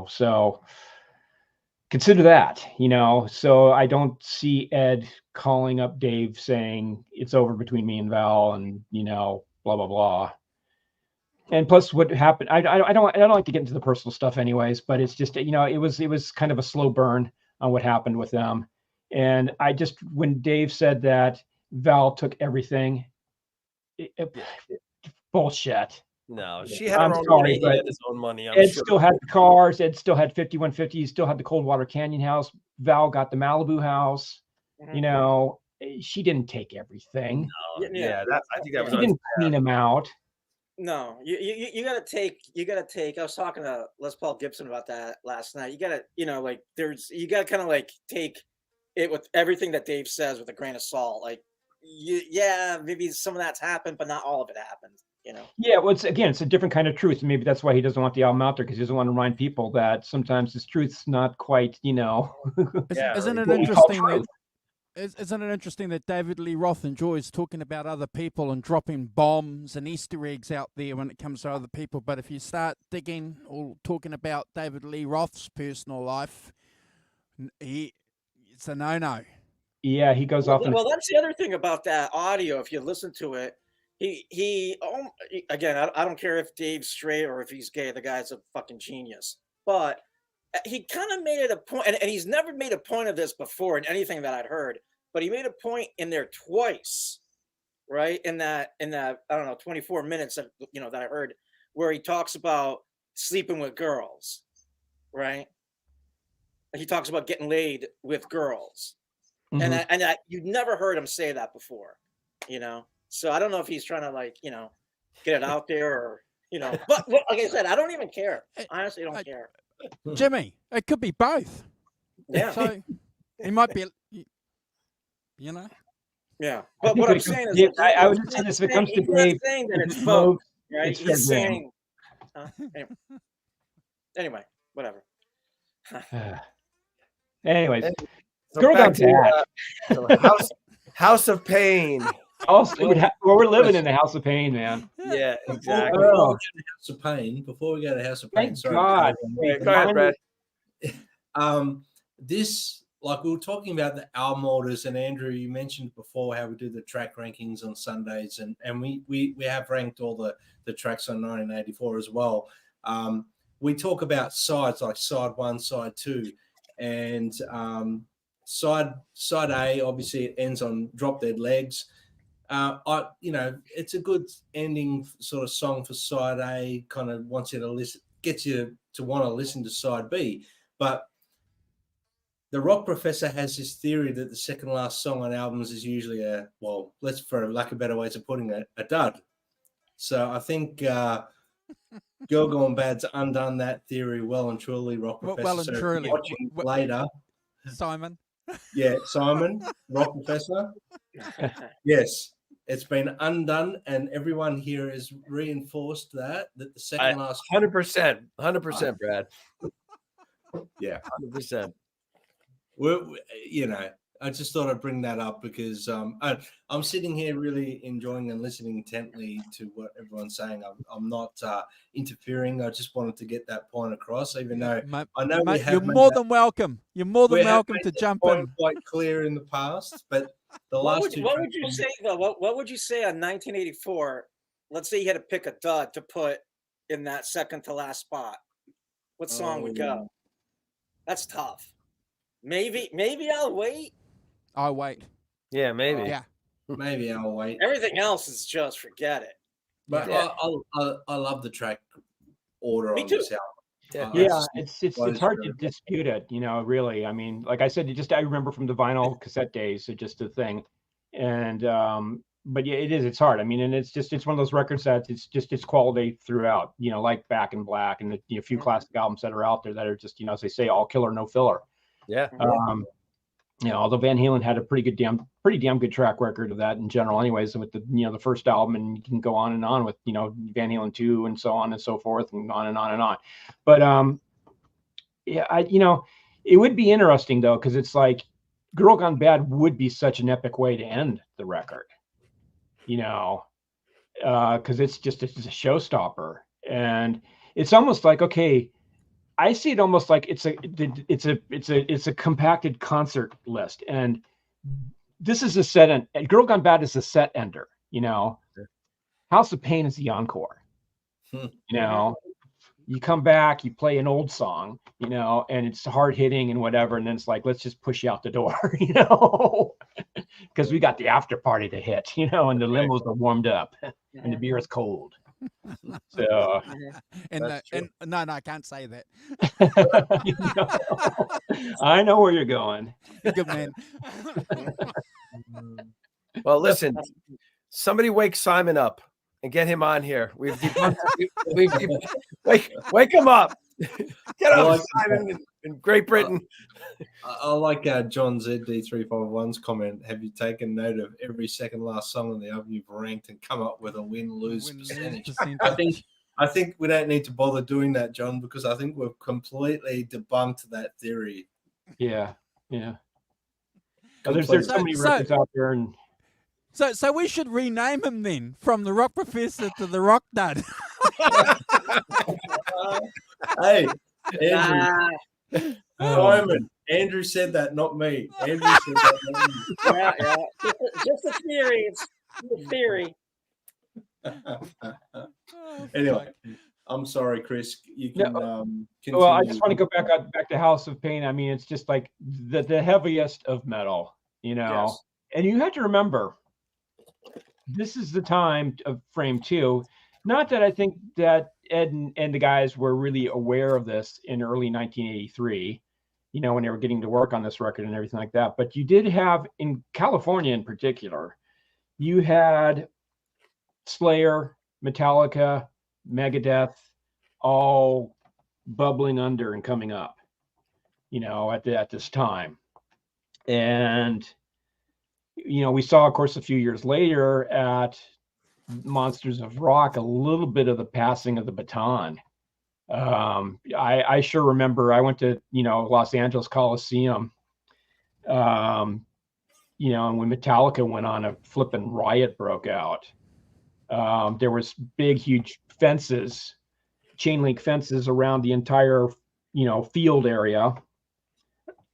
So consider that. So I don't see Ed calling up Dave saying it's over between me and Val, and blah blah blah. And plus, what happened? I don't like to get into the personal stuff, anyways. But it's just it was kind of a slow burn on what happened with them. And when Dave said that Val took everything, bullshit. No, she had I'm her own sorry, money. He but had his own money. Ed still had the cars. Ed still had 5150. He still had the Coldwater Canyon house. Val got the Malibu house. She didn't take everything. No, I think that was. She didn't clean him out. No, you gotta take. I was talking to Les Paul Gibson about that last night. You gotta, you gotta kind of like take it with everything that Dave says with a grain of salt. Like, maybe some of that's happened, but not all of it happened. Yeah, well, it's a different kind of truth. Maybe that's why he doesn't want the album out there, because he doesn't want to remind people that sometimes his truth's not quite, Isn't it interesting that? Isn't it interesting that David Lee Roth enjoys talking about other people and dropping bombs and Easter eggs out there when it comes to other people? But if you start digging or talking about David Lee Roth's personal life, it's a no-no. Yeah, he goes off. Well, that's the other thing about that audio. If you listen to it, he again, I don't care if Dave's straight or if he's gay. The guy's a fucking genius. But he kind of made it a point, and he's never made a point of this before in anything that I'd heard, but he made a point in there twice, right? In that, I don't know, 24 minutes that, that I heard, where he talks about sleeping with girls, right? He talks about getting laid with girls. Mm-hmm. And you'd never heard him say that before, So I don't know if he's trying to get it out there or, but like I said, I don't even care. Honestly, I don't care. Jimmy, it could be both. Yeah. So he might be, Yeah. But what I'm saying is, I would say this: if it comes to Dave, saying that it's both, right? He's saying. Anyway, whatever. Anyways, so girl got back. House of Pain. We're living in the House of Pain, man. Yeah, exactly. House of Pain. Before we go to House of Pain, thank God. Go ahead, Brad. This, like we were talking about the album orders, and Andrew, you mentioned before how we do the track rankings on Sundays, and we have ranked all the tracks on 1984 as well. We talk about sides like side 1, side 2, and side A, obviously it ends on Drop Dead Legs. It's a good ending sort of song for side A, kind of wants you to listen, gets you to want to listen to side B. But the Rock Professor has this theory that the second last song on albums is usually for lack of better ways of putting it, a dud. So I think Girl Gone Bad's undone that theory well and truly, Rock Well Professor. and So if truly. you're watching later. Simon. Yeah, Simon, Rock Professor. Yes, it's been undone, and everyone here has reinforced that the second last 100%, Brad. Yeah, 100%. I just thought I'd bring that up because I'm sitting here really enjoying and listening intently to what everyone's saying. I'm not interfering. I just wanted to get that point across, even though I know we have. You're more than welcome. You're more than welcome to jump in. Quite clear in the past, but the last two. What would you say though? What would you say on 1984? Let's say you had to pick a dud to put in that second to last spot. What song would go? That's tough. Maybe I'll wait. I'll wait. Yeah, maybe. Yeah. Maybe I'll wait. Everything else is just forget it. But yeah. I love the track order on too. this album. Yeah, it's hard to dispute it, really. I mean, like I said, I remember from the vinyl cassette days, so just a thing. And but yeah, it's hard. I mean, and it's one of those records that it's quality throughout, like Back in Black and the few classic albums that are out there that are just, as they say, all killer, no filler. Yeah. Although Van Halen had a pretty damn good track record of that in general anyways, with the first album, and you can go on and on with, Van Halen 2 and so on and so forth and on and on and on. But it would be interesting though, because it's like Girl Gone Bad would be such an epic way to end the record, because it's a showstopper, and it's almost like, okay, I see it almost like it's a compacted concert list, and this is a set end. Girl Gone Bad is a set ender, House of Pain is the encore. You come back, you play an old song, and it's hard hitting and whatever, and then it's like, let's just push you out the door, because we got the after party to hit, and the limos are warmed up and the beer is cold. So, and no, I can't say that. I know where you're going. Good man. Well, listen, somebody wake Simon up and get him on here. Wake him up. Get up, Simon, in Great Britain. I like John ZD351's comment. Have you taken note of every second last song on the album you've ranked and come up with a win-lose percentage? I think we don't need to bother doing that, John, because I think we've completely debunked that theory. Yeah. There's so many records out there, and so we should rename him then from the Rock Professor to the Rock Dud. Hey, Andrew. Simon. Andrew said that, not me. Andrew said that, not me. Yeah. Just a theory. It's a theory. Anyway, I'm sorry, Chris. You can continue. Well, I just want to go back to House of Pain. I mean, it's just like the heaviest of metal, Yes. And you have to remember, this is the time of Frame 2. Not that I think that Ed and the guys were really aware of this in early 1983, when they were getting to work on this record and everything like that. But you did have, in California in particular, you had Slayer, Metallica, Megadeth, all bubbling under and coming up, at this time. And, we saw, of course, a few years later at Monsters of Rock, a little bit of the passing of the baton. I sure remember I went to, Los Angeles Coliseum, and when Metallica went on, a flipping riot broke out. There was big, huge fences, chain link fences around the entire, field area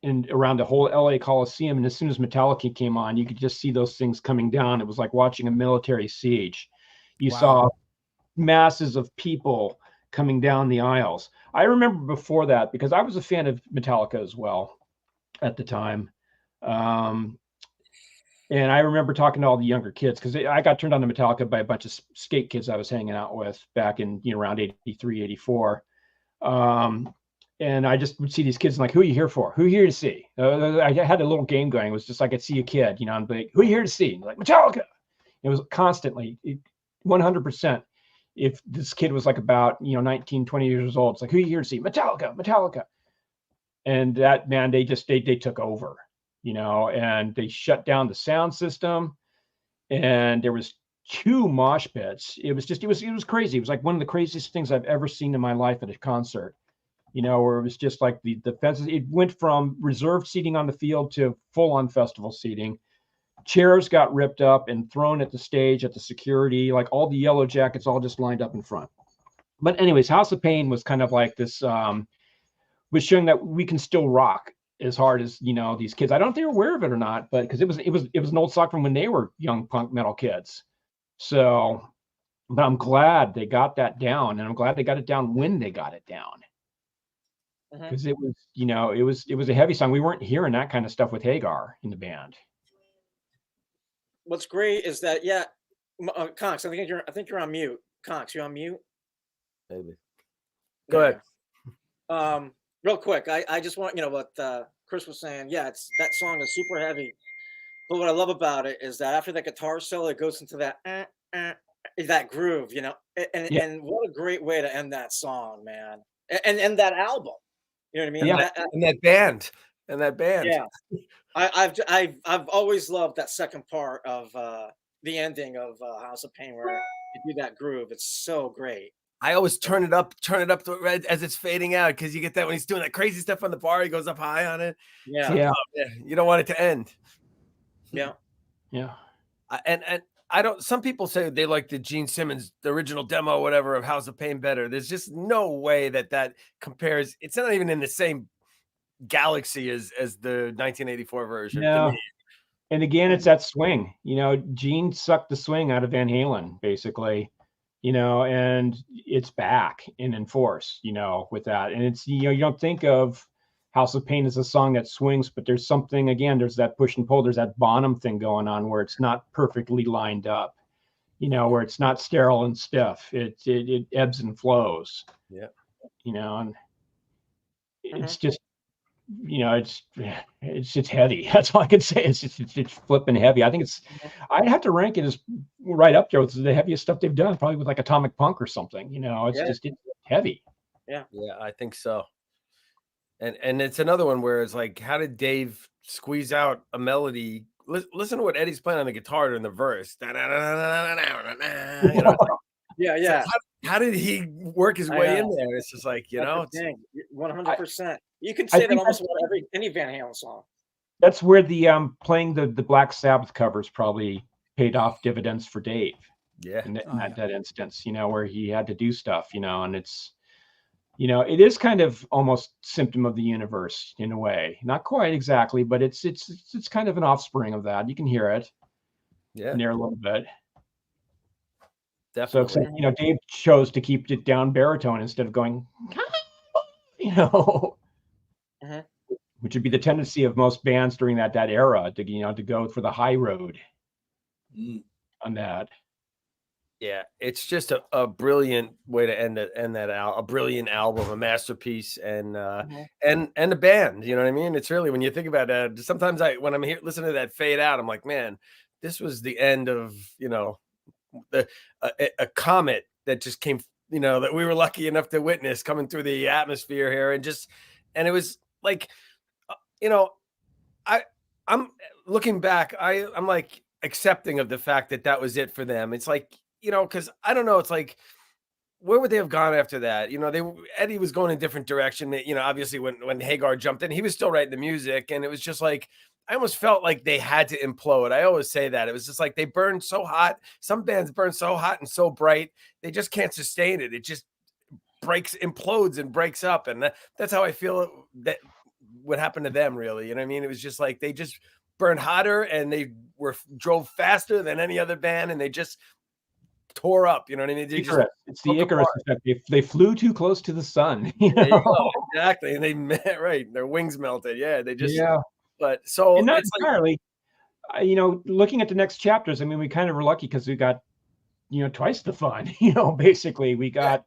and around the whole LA Coliseum. And as soon as Metallica came on, you could just see those things coming down. It was like watching a military siege. You saw masses of people coming down the aisles. I remember before that, because I was a fan of Metallica as well at the time. And I remember talking to all the younger kids, because I got turned on to Metallica by a bunch of skate kids I was hanging out with back in, around 83, 84. And I just would see these kids and like, who are you here for? Who are you here to see? I had a little game going. It was just like, I'd see a kid, and be like, who are you here to see? And like, Metallica. It was constantly 100%. if this kid was like about 19, 20 years old, it's like, who are you here to see? Metallica. And that, man, they took over, and they shut down the sound system, and there was 2 mosh pits. It was crazy. It was like one of the craziest things I've ever seen in my life at a concert, where it was just like the fences. It went from reserved seating on the field to full on festival seating. Chairs got ripped up and thrown at the stage, at the security, like all the yellow jackets all just lined up in front. But anyways, House of Pain was kind of like this, was showing that we can still rock as hard as, these kids. I don't know if they were aware of it or not, but because it was an old song from when they were young punk metal kids. So, but I'm glad they got that down, and I'm glad they got it down when they got it down. Because it was, it was a heavy song. We weren't hearing that kind of stuff with Hagar in the band. What's great is that, Conks, I think you're on mute. Conks, you on mute? Maybe. Go ahead. Real quick, I just want, what Chris was saying. Yeah, that song is super heavy. But what I love about it is that after that guitar solo, it goes into that groove, and what a great way to end that song, man. And that album. You know what I mean? Yeah. And that band. Yeah. I've always loved that second part of the ending of House of Pain, where you do that groove. It's so great. I always turn it up to red as it's fading out, because you get that when he's doing that crazy stuff on the bar, he goes up high on it. Yeah. You don't want it to end. Yeah. And I don't. Some people say they like the Gene Simmons, the original demo, whatever, of House of Pain better. There's just no way that compares. It's not even in the same galaxy as the 1984 version. No. And again, it's that swing. Gene sucked the swing out of Van Halen, basically. And it's back in force. With that, and it's you don't think of House of Pain as a song that swings, but there's something, again, there's that push and pull, there's that Bonham thing going on where it's not perfectly lined up, where it's not sterile and stiff. It ebbs and flows. Yeah. And it's just, it's heavy. That's all I can say. It's flipping heavy. I think I'd have to rank it as right up there with the heaviest stuff they've done, probably with like Atomic Punk or something. It's heavy. Yeah, I think so. And it's another one where it's like, how did Dave squeeze out a melody? Listen to what Eddie's playing on the guitar during the verse. Yeah. How did he work his way in there? It's just like, 100%. You can say that almost about any Van Halen song. That's where the playing the Black Sabbath covers probably paid off dividends for Dave. Yeah. In that instance, where he had to do stuff, and it's, it is kind of almost symptom of the universe in a way. Not quite exactly, but it's kind of an offspring of that. You can hear it. Yeah. In there a little bit. Definitely. So, except, Dave chose to keep it down baritone instead of going, which would be the tendency of most bands during that era to go for the high road on that. Yeah, it's just a brilliant way to end that a brilliant album, a masterpiece, and the band. You know what I mean? It's really, when you think about that. Sometimes when I'm here listening to that fade out, I'm like, man, this was the end of a comet that just came. That we were lucky enough to witness coming through the atmosphere here, and it was like, I'm looking back, I'm like accepting of the fact that was it for them. It's like, because I don't know, it's like, where would they have gone after that? Eddie was going in a different direction. Obviously when Hagar jumped in, he was still writing the music, and it was just like, I almost felt like they had to implode. I always say that. It was just like they burned so hot. Some bands burn so hot and so bright, they just can't sustain it. It just implodes and breaks up. And that's how I feel that what happened to them, really. You know what I mean? It was just like they just burned hotter, and they drove faster than any other band, and they just tore up. You know what I mean? It's the Icarus effect. They flew too close to the sun. Exactly. And they right. Their wings melted. Yeah. They just, but so and not entirely, looking at the next chapters, I mean, we kind of were lucky because we got, twice the fun, basically we got,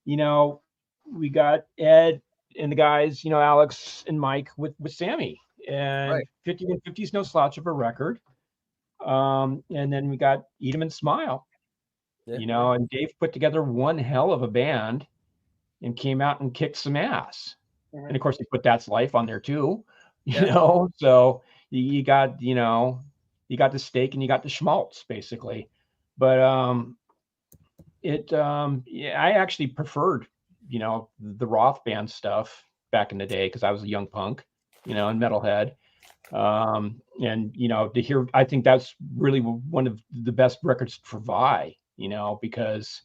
we got Ed and the guys, Alex and Mike with Sammy, and 5150 is no slouch of a record. And then we got Eat 'em and Smile. you know, and Dave put together one hell of a band and came out and kicked some ass. And of course, he put That's Life on there too, you know. So you got, you know, you got the steak and you got the schmaltz basically. But yeah, I actually preferred, you know, the Roth band stuff back in the day because I was a young punk, you know, and metalhead. And you know, to hear, I think that's really one of the best records for Vi, you know, because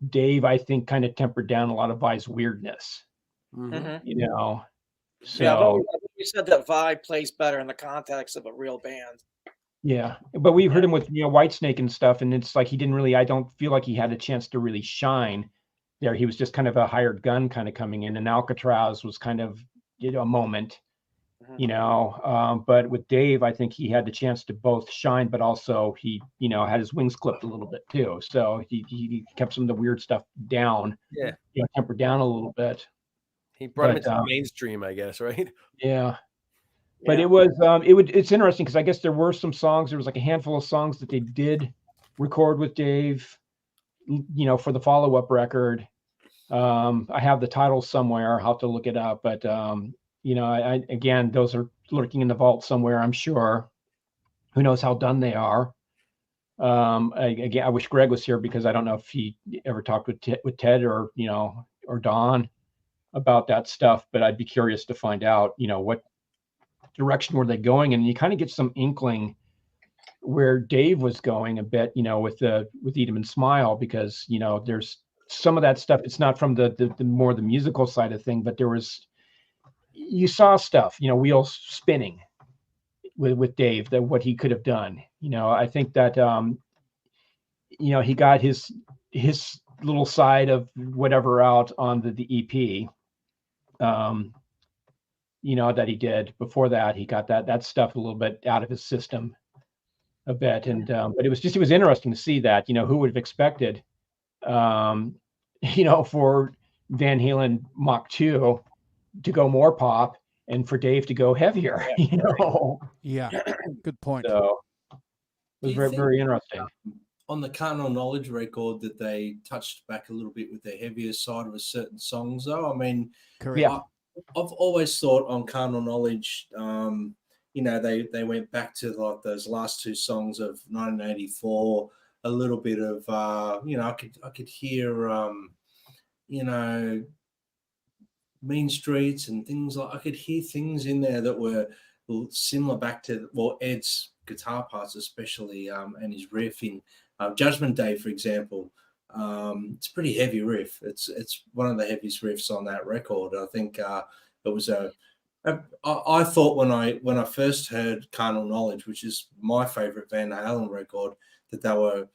Dave, I think, kind of tempered down a lot of Vi's weirdness, you know. So yeah, but you said that Vi plays better in the context of a real band. yeah, but we heard him with, you know, Whitesnake and stuff, and it's like he didn't really, I don't feel like he had a chance to really shine there. He was just kind of a hired gun kind of coming in, and Alcatraz was kind of, you know, a moment, you know. But with Dave, I think he had the chance to both shine, but also he, you know, had his wings clipped a little bit too. So he kept some of the weird stuff down, you know, tempered down a little bit. He brought him into the mainstream, I guess, right? Yeah. But it was it's interesting because I guess there were some songs, there was like a handful of songs that they did record with Dave, you know, for the follow-up record. I have the title somewhere, I'll have to look it up, but you know, I again, those are lurking in the vault somewhere, I'm sure. Who knows how done they are. Again, I wish Greg was here because I don't know if he ever talked with Ted or, you know, or Don about that stuff, but I'd be curious to find out, you know, what direction were they going, and you kind of get some inkling where Dave was going a bit, you know, with Eat 'Em and Smile, because, you know, there's some of that stuff. It's not from the more the musical side of thing, but there was, you saw stuff, you know, wheels spinning with Dave, that what he could have done. You know, I think that you know, he got his little side of whatever out on the EP. You know, that he did before that. He got that stuff a little bit out of his system a bit. And but it was interesting to see that, you know, who would have expected you know, for Van Halen Mach 2 to go more pop and for Dave to go heavier, you know. Yeah, good point. So it was very, very interesting. On the Carnal Knowledge record that they touched back a little bit with the heavier side of a certain songs, though. I mean, yeah. I've always thought on Carnal Knowledge, you know, they went back to like those last two songs of 1984, a little bit of, you know, I could hear, you know, Mean Streets and things like, I could hear things in there that were similar back to, well, Ed's guitar parts especially, and his riff in Judgment Day, for example. It's a pretty heavy riff. It's one of the heaviest riffs on that record. I think it was I thought when I first heard Carnal Knowledge, which is my favorite Van Halen record, that they were,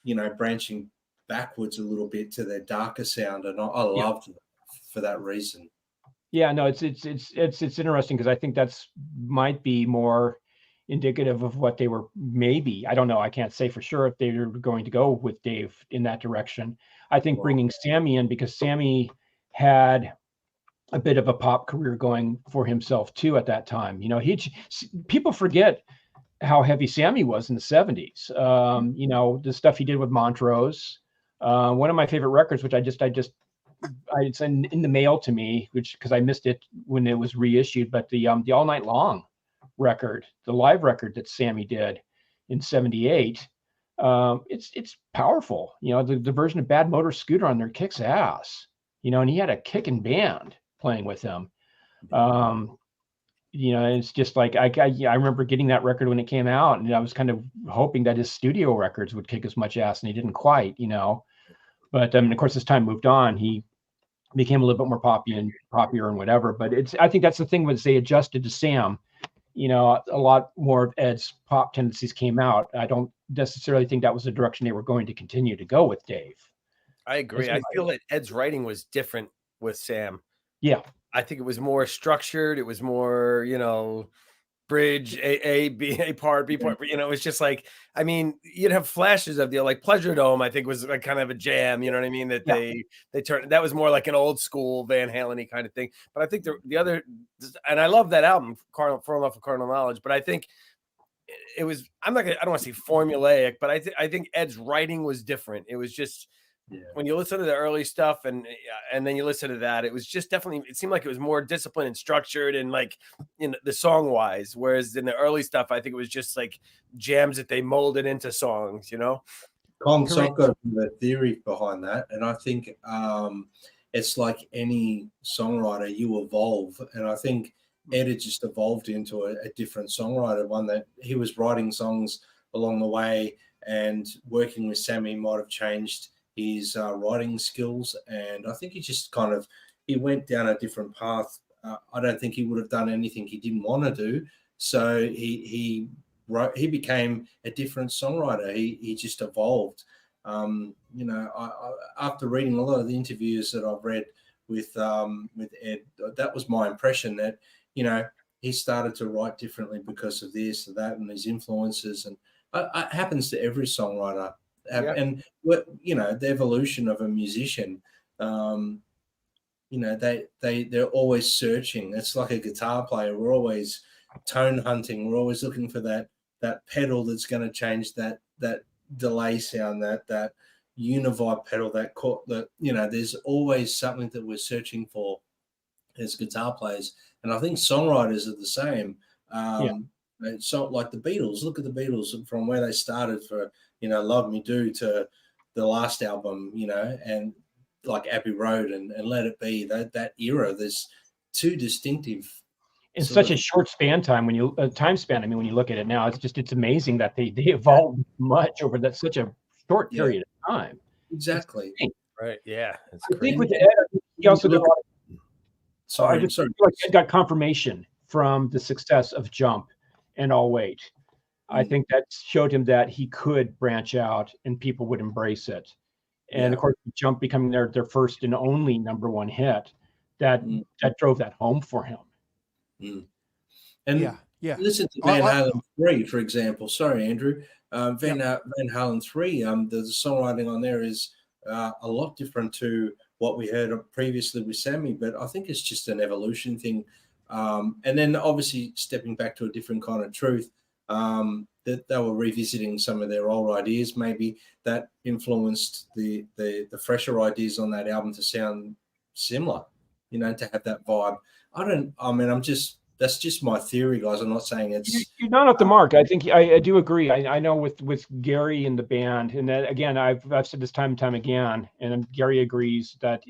you know, branching backwards a little bit to their darker sound, and I loved it for that reason. Yeah, no, it's interesting because I think that's might be more indicative of what they were, maybe, I don't know, I can't say for sure if they were going to go with Dave in that direction. I think bringing Sammy in, because Sammy had a bit of a pop career going for himself too at that time. You know, people forget how heavy Sammy was in the 70s. You know, the stuff he did with Montrose. One of my favorite records, which it's in the mail to me, which, because I missed it when it was reissued, but the All Night Long record, the live record that Sammy did in '78, it's powerful. You know, the version of Bad Motor Scooter on there kicks ass. You know, and he had a kicking band playing with him. You know, it's just like I remember getting that record when it came out, and I was kind of hoping that his studio records would kick as much ass, and he didn't quite. You know, but of course, as time moved on, he became a little bit more poppier and whatever. But I think that's the thing, was they adjusted to Sam. You know, a lot more of Ed's pop tendencies came out. I don't necessarily think that was the direction they were going to continue to go with Dave. I agree. I feel that Ed's writing was different with Sam. Yeah. I think it was more structured. It was more, you know, bridge, A, B, A part, B part. You know, it's just like, I mean, you'd have flashes of like Pleasure Dome, I think was like kind of a jam, you know what I mean? That they turned, that was more like an old school Van Halen-y kind of thing. But I think the other, and I love that album, Renoff of Carnal Knowledge, but I think it was, I don't want to say formulaic, but I think Ed's writing was different. It was just, when you listen to the early stuff and then you listen to that, it was just definitely, it seemed like it was more disciplined and structured and like the song wise. Whereas in the early stuff, I think it was just like jams that they molded into songs, you know? So I've got a theory behind that. And I think it's like any songwriter, you evolve. And I think Ed had just evolved into a different songwriter, one that he was writing songs along the way, and working with Sammy might have changed his writing skills. And I think he went down a different path. I don't think he would have done anything he didn't want to do. So he became a different songwriter. He just evolved. After reading a lot of the interviews that I've read with Ed, that was my impression, that he started to write differently because of this or that and his influences. And it happens to every songwriter. And the evolution of a musician, they're always searching. It's like a guitar player. We're always tone hunting. We're always looking for that pedal that's going to change that delay sound, that univibe pedal, there's always something that we're searching for as guitar players. And I think songwriters are the same. So like the Beatles, look at the Beatles from where they started for, Love Me Do to the last album, and like Abbey Road and Let It Be, that era, there's two distinctive. In such a short time when you look at it now, it's amazing that they evolved much over such a short period of time. Exactly. Right. Yeah. I think with Ed, he also did a lot of, I feel like Ed got confirmation from the success of Jump and I'll Wait. I think that showed him that he could branch out and people would embrace it. And of course, Jump becoming their first and only #1 hit, that drove that home for him. And listen to Van Halen 3, for example. Sorry, Andrew. Van Halen 3, the songwriting on there is a lot different to what we heard previously with Sammy, but I think it's just an evolution thing. And then obviously stepping back to a different kind of truth, that they were revisiting some of their old ideas, maybe that influenced the fresher ideas on that album to sound similar, to have that vibe. That's just my theory, guys. I'm not saying it's. You're not off the mark. I think I do agree. I know with Gary and the band, and that again, I've said this time and time again, and Gary agrees that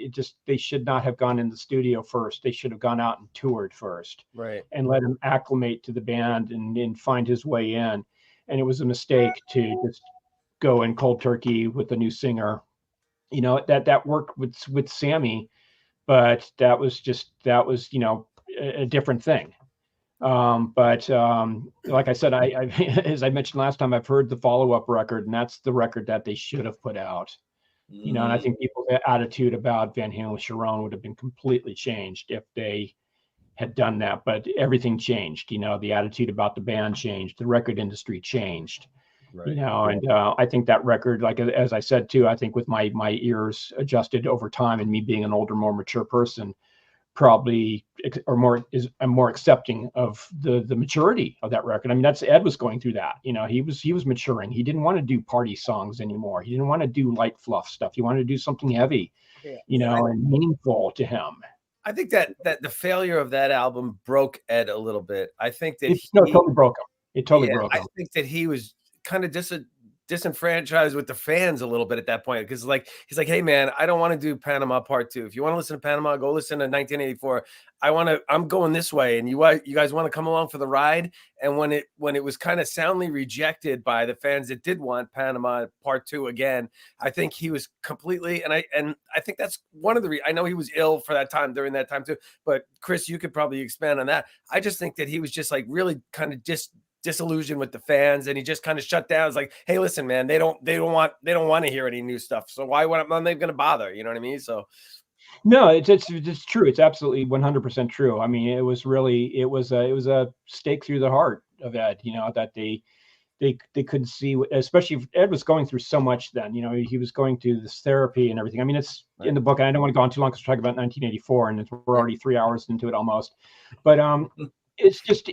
they should not have gone in the studio first. They should have gone out and toured first, right, and let him acclimate to the band and find his way in. And it was a mistake to just go in cold turkey with the new singer. That worked with Sammy, but that was a different thing. But like I said, I as I mentioned last time, I've heard the follow-up record, and that's the record that they should have put out. And I think people's attitude about Van Halen Sharon would have been completely changed if they had done that. But everything changed. The attitude about the band changed. The record industry changed. Right. And I think that record, like as I said too, I think with my ears adjusted over time and me being an older, more mature person, probably I'm more accepting of the maturity of that record. I mean, Ed was going through that. He was maturing. He didn't want to do party songs anymore. He didn't want to do light fluff stuff. He wanted to do something heavy, and meaningful to him. I think that the failure of that album broke Ed a little bit. I think that it totally broke him. It totally broke him. I think that he was kind of disenfranchised with the fans a little bit at that point, because he's like, hey man, I don't want to do Panama Part 2. If you want to listen to Panama, go listen to 1984. I'm going this way, and you guys want to come along for the ride. And when it was kind of soundly rejected by the fans that did want Panama Part 2 again, I think he was completely, and I think that's one of the I know he was ill for that time, during that time too, but Chris, you could probably expand on that. I just think that he was just like really kind of disillusioned with the fans, and he just kind of shut down. It's like, hey, listen, man, they don't want to hear any new stuff, so why am I going to bother? You know what I mean? So no, it's true. It's absolutely 100% true. I mean, it was a stake through the heart of Ed, that they couldn't see, especially if Ed was going through so much then. He was going through this therapy and everything. I mean, it's in the book, and I don't want to go on too long because we're talking about 1984 and we're already 3 hours into it almost, but it's just,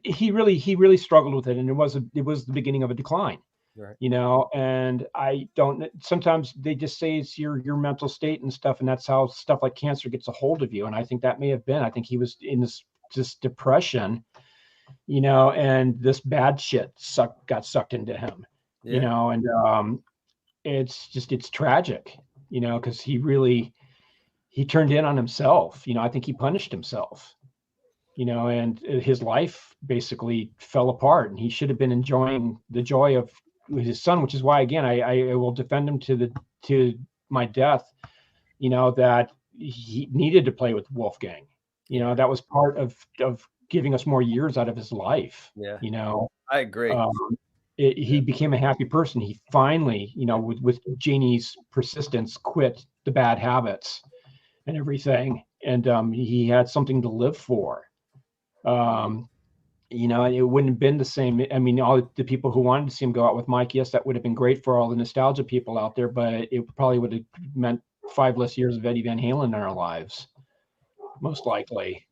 he really struggled with it, and it was the beginning of a decline. Right. You know, and I don't. Sometimes they just say it's your mental state and stuff, and that's how stuff like cancer gets a hold of you. And I think that may have been. I think he was in this depression, you know, and this bad shit got sucked into him, you know, and it's tragic, you know, because he turned in on himself. You know, I think he punished himself, you know, and his life basically fell apart, and he should have been enjoying the joy of his son, which is why, again, I will defend him to my death, you know, that he needed to play with Wolfgang. You know, that was part of giving us more years out of his life. Yeah. You know, I agree. He became a happy person. He finally, you know, with Janie's persistence, quit the bad habits and everything. And he had something to live for. You know, it wouldn't have been the same. I mean, all the people who wanted to see him go out with Mike, yes, that would have been great for all the nostalgia people out there, but it probably would have meant 5 less years of Eddie Van Halen in our lives, most likely.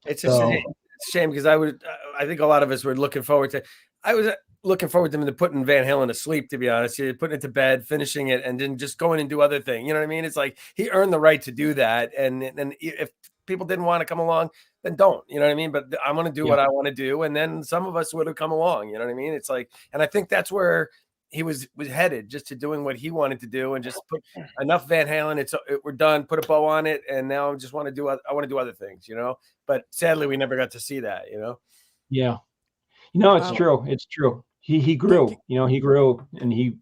It's a shame because I think a lot of us were looking forward to. I was looking forward to putting Van Halen to sleep, to be honest. Putting it to bed, finishing it, and then just going and do other things. You know what I mean? It's like he earned the right to do that, and if people didn't want to come along, then don't. You know what I mean? But I'm going to do what I want to do, and then some of us would have come along. You know what I mean? It's like, and I think that's where he was headed, just to doing what he wanted to do, and just put enough Van Halen. We're done. Put a bow on it, and now I just want to do. I want to do other things, you know. But sadly, we never got to see that, you know. Yeah, you know, it's true. It's true. He grew. You know, he grew, and he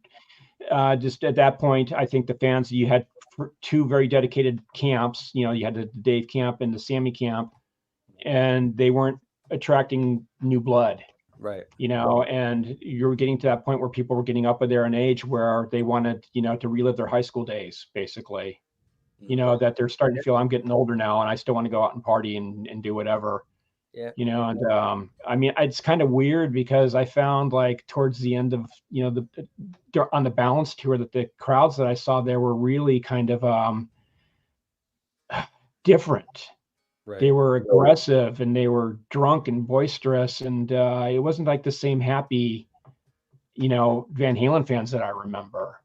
just at that point, I think the fans, you had 2 very dedicated camps. You know, you had the Dave camp and the Sammy camp, and they weren't attracting new blood. Right. You know, and you're getting to that point where people were getting up there in age where they wanted, you know, to relive their high school days, basically. You know, that they're starting to feel, I'm getting older now and I still want to go out and party and do whatever. Yeah. You know, and I mean, it's kind of weird because I found, like, towards the end of, you know, on the Balance tour, that the crowds that I saw there were really kind of different. Right. They were aggressive and they were drunk and boisterous, and it wasn't like the same happy, you know, Van Halen fans that I remember.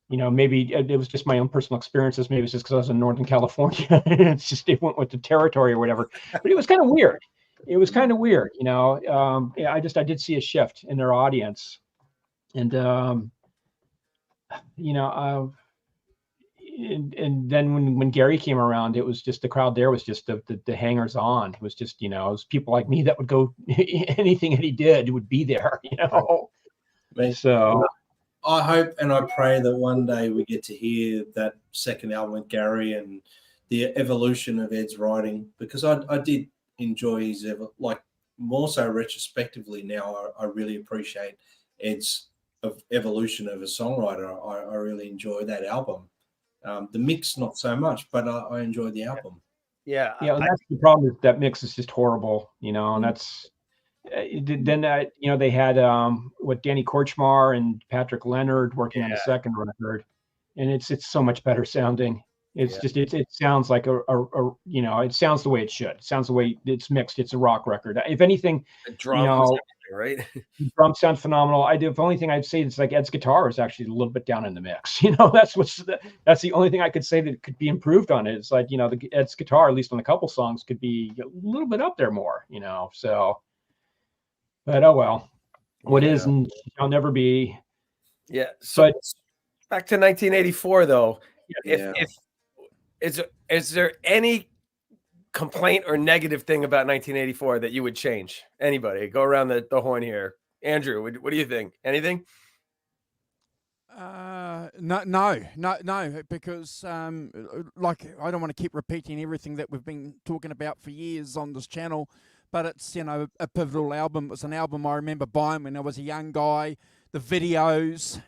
You know, maybe it was just my own personal experiences. Maybe it's just because I was in Northern California. It's just, it went with the territory or whatever. But it was kind of weird. It was kind of weird, you know. I did see a shift in their audience, and you know, and then when Gary came around, it was just, the crowd there was just the hangers on. It was just, you know, it was people like me that would go anything that he did would be there, you know. So I hope and I pray that one day we get to hear that second album with Gary and the evolution of Ed's writing, because I did enjoy his, like, more so retrospectively now, I really appreciate Ed's evolution of a songwriter. I really enjoy that album. The mix, not so much, but I enjoy the album. Yeah. Yeah, that's the problem. That mix is just horrible, you know, and that's then you know, they had what, Danny Korchmar and Patrick Leonard working on the second record, and it's so much better sounding. It's just it sounds like a you know, it sounds the way it should. It sounds the way it's mixed. It's a rock record. If anything, the drums, you know, right? Drums sound phenomenal. The only thing I'd say is, like, Ed's guitar is actually a little bit down in the mix. You know, that's the only thing I could say that could be improved on it. It's like, you know, Ed's guitar, at least on a couple songs, could be a little bit up there more, you know. So, but oh well, what is and shall never be. Yeah. So but, back to 1984 though. If is there any complaint or negative thing about 1984 that you would change? Anybody? Go around the horn here. Andrew, what do you think? Anything? No, because like, I don't want to keep repeating everything that we've been talking about for years on this channel, but it's, you know, a pivotal album. It was an album I remember buying when I was a young guy. The videos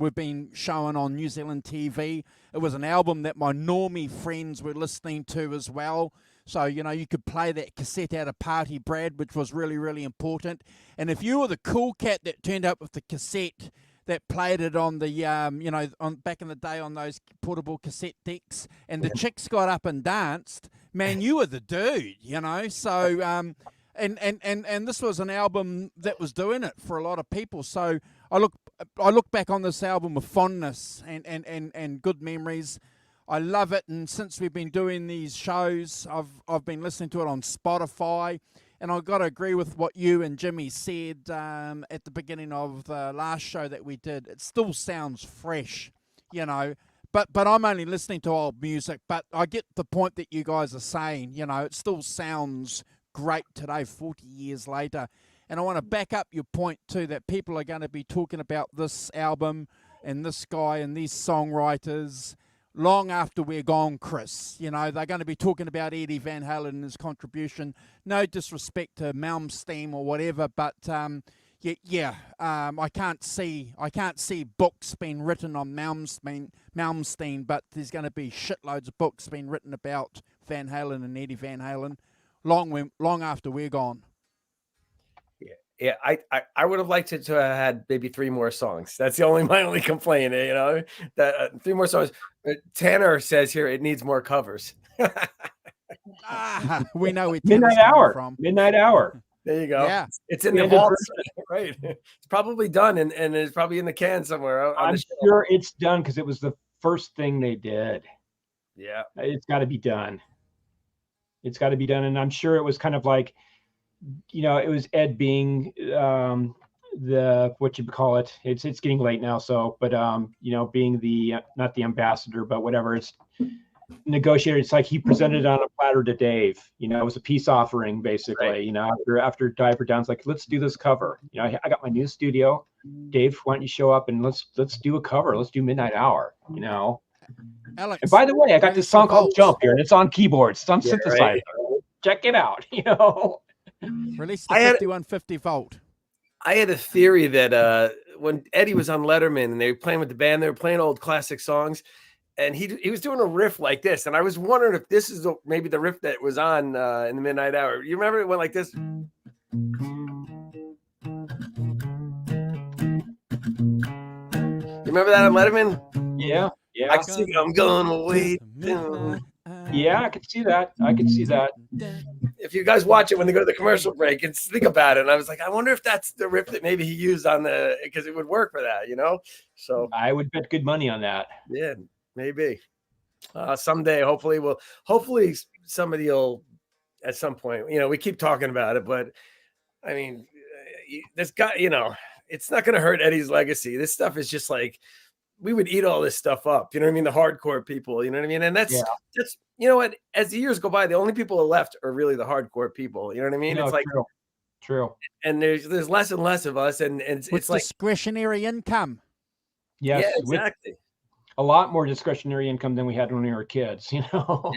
were being shown on New Zealand TV. It was an album that my normie friends were listening to as well. So, you know, you could play that cassette out of Party Brad, which was really, really important. And if you were the cool cat that turned up with the cassette that played it on the, you know, on back in the day on those portable cassette decks, and the chicks got up and danced, man, you were the dude, you know. So and this was an album that was doing it for a lot of people. So I look back on this album with fondness and good memories. I love it, and since we've been doing these shows, I've been listening to it on Spotify, and I've got to agree with what you and Jimmy said at the beginning of the last show that we did. It still sounds fresh, you know, but I'm only listening to old music, but I get the point that you guys are saying, you know, it still sounds great today, 40 years later. And I want to back up your point too, that people are going to be talking about this album and this guy and these songwriters long after we're gone, Chris. You know, they're going to be talking about Eddie Van Halen and his contribution. No disrespect to Malmsteen or whatever, but I can't see books being written on Malmsteen, but there's going to be shitloads of books being written about Van Halen and Eddie Van Halen long after we're gone. Yeah, I would have liked it to have had maybe 3 more songs. That's my only complaint, you know, that 3 more songs. Tanner says here it needs more covers. We know where Midnight Tanner's Hour from. Midnight Hour. There you go. Yeah, it's in the vault, right? It's probably done, and it's probably in the can somewhere. I'm sure it's done because it was the first thing they did. Yeah, it's got to be done. It's got to be done, and I'm sure it was kind of like, you know, it was Ed being the what you call it. It's getting late now, so but you know, being the not the ambassador, but whatever. It's negotiator. It's like he presented it on a platter to Dave. You know, it was a peace offering basically. Right. You know, after Diaper Down's like, let's do this cover. You know, I got my new studio. Dave, why don't you show up and let's do a cover. Let's do Midnight Hour. You know. Alex, and by the way, I got this song called Jump here, and it's on keyboards. It's on synthesizer. Right. Check it out. You know. Release the 5150 volt. I had a theory that when Eddie was on Letterman and they were playing with the band, they were playing old classic songs, and he was doing a riff like this, and I was wondering if this is maybe the riff that was on in the Midnight Hour. You remember it went like this? You remember that on Letterman? Yeah. I can see I'm gonna wait. Yeah, I could see that. If you guys watch it when they go to the commercial break, and think about it. And I was like, I wonder if that's the riff that maybe he used on because it would work for that, you know? So I would bet good money on that. Yeah, maybe. Someday, hopefully somebody will at some point, you know, we keep talking about it, but I mean, this guy, you know, it's not going to hurt Eddie's legacy. This stuff is just like, we would eat all this stuff up. You know what I mean? The hardcore people, you know what I mean? And that's, you know what, as the years go by, the only people left are really the hardcore people. You know what I mean? No, it's like, true. And there's less and less of us. And it's like discretionary income. Yes. Yeah, exactly. A lot more discretionary income than we had when we were kids, you know?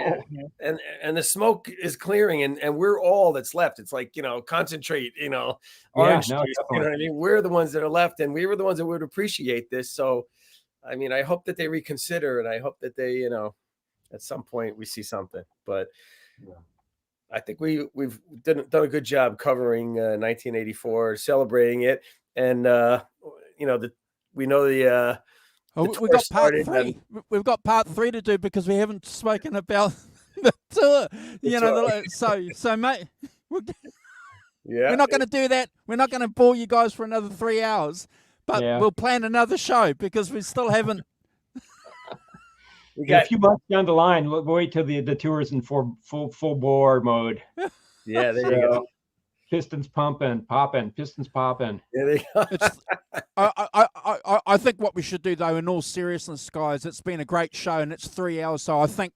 Yeah. And the smoke is clearing and we're all that's left. It's like, you know, concentrate, you know, orange juice, you know what I mean? We're the ones that are left, and we were the ones that would appreciate this. So, I mean, I hope that they reconsider, and I hope that they, you know, at some point we see something. But I think we've done a good job covering 1984, celebrating it, and you know, we know the we got part 3. We've got part 3 to do because we haven't spoken about the tour. You know, so mate, we're not going to do that. We're not going to bore you guys for another 3 hours. But we'll plan another show because we still haven't. We got a few months down the line. We'll wait till the tour's in full bore mode. Yeah, there you go. Pistons pumping, popping, pistons popping. There you go. I think what we should do, though, in all seriousness, guys, it's been a great show and it's 3 hours. So I think,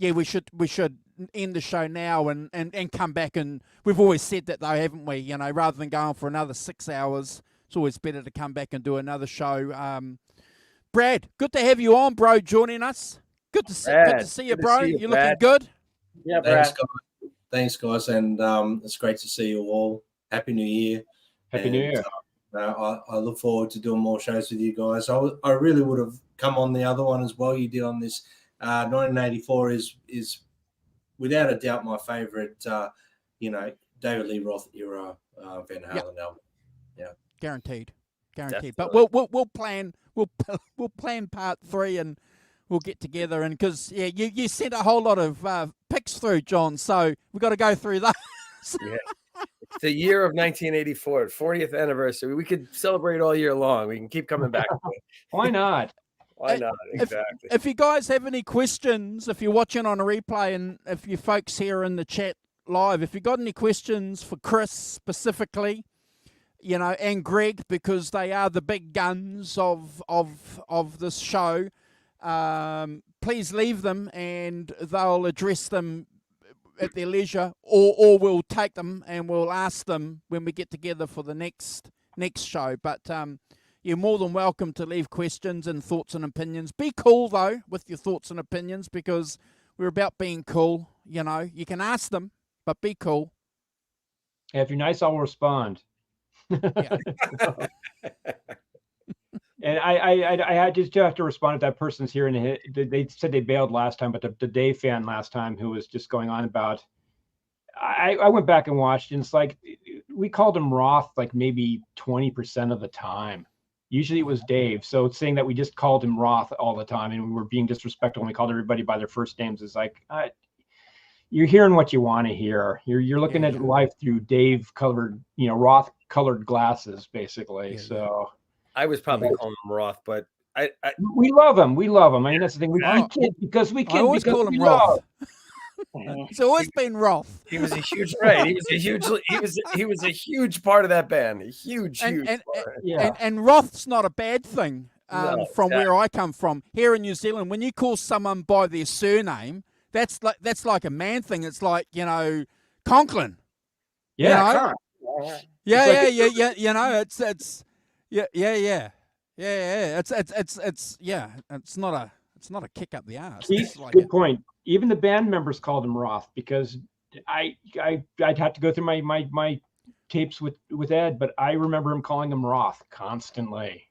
we should end the show now and come back. And we've always said that, though, haven't we? You know, rather than going for another 6 hours. It's always better to come back and do another show. Brad, good to have you on, bro, joining us. Good to see you, bro. You're looking good. Yeah, Brad. Thanks, guys. And it's great to see you all. Happy New Year. Happy New Year. I look forward to doing more shows with you guys. I really would have come on the other one as well. You did on this. 1984 is without a doubt my favorite, you know, David Lee Roth era Van Halen album. Yeah. Guaranteed. Definitely. But we'll plan part 3 and we'll get together, and because you sent a whole lot of pics through, John, so we got to go through those. Yeah. It's the year of 1984, 40th anniversary. We could celebrate all year long. We can keep coming back to it. Why not? Why not? Exactly. If you guys have any questions, if you're watching on a replay, and if you folks here in the chat live, if you got any questions for Chris specifically, and Greg, because they are the big guns of this show, please leave them and they'll address them at their leisure, or we'll take them and we'll ask them when we get together for the next show. But you're more than welcome to leave questions and thoughts and opinions. Be cool though with your thoughts and opinions, because we're about being cool. You can ask them, but be cool. If you're nice, I'll respond. Yeah. And I just have to respond if that person's here. And they said they bailed last time, but the Dave fan last time who was just going on about, I went back and watched, and it's like we called him Roth like maybe 20% of the time. Usually it was Dave. So it's saying that we just called him Roth all the time and we were being disrespectful and we called everybody by their first names is like, you're hearing what you want to hear. You're looking at life through Dave colored, Roth colored glasses, basically. So I was probably calling him Roth, but we love him. We love him. I mean, that's the thing. We kid because we kid. I always call him Roth. It's always been Roth. He was a huge He was a huge part of that band. A huge part. And Roth's not a bad thing. From exactly. where I come from, here in New Zealand, when you call someone by their surname, that's like a man thing. It's like Conklin. Yeah. Yeah. It's not a kick up the ass. Good point. Even the band members called him Roth because I'd have to go through my tapes with Ed, but I remember him calling him Roth constantly.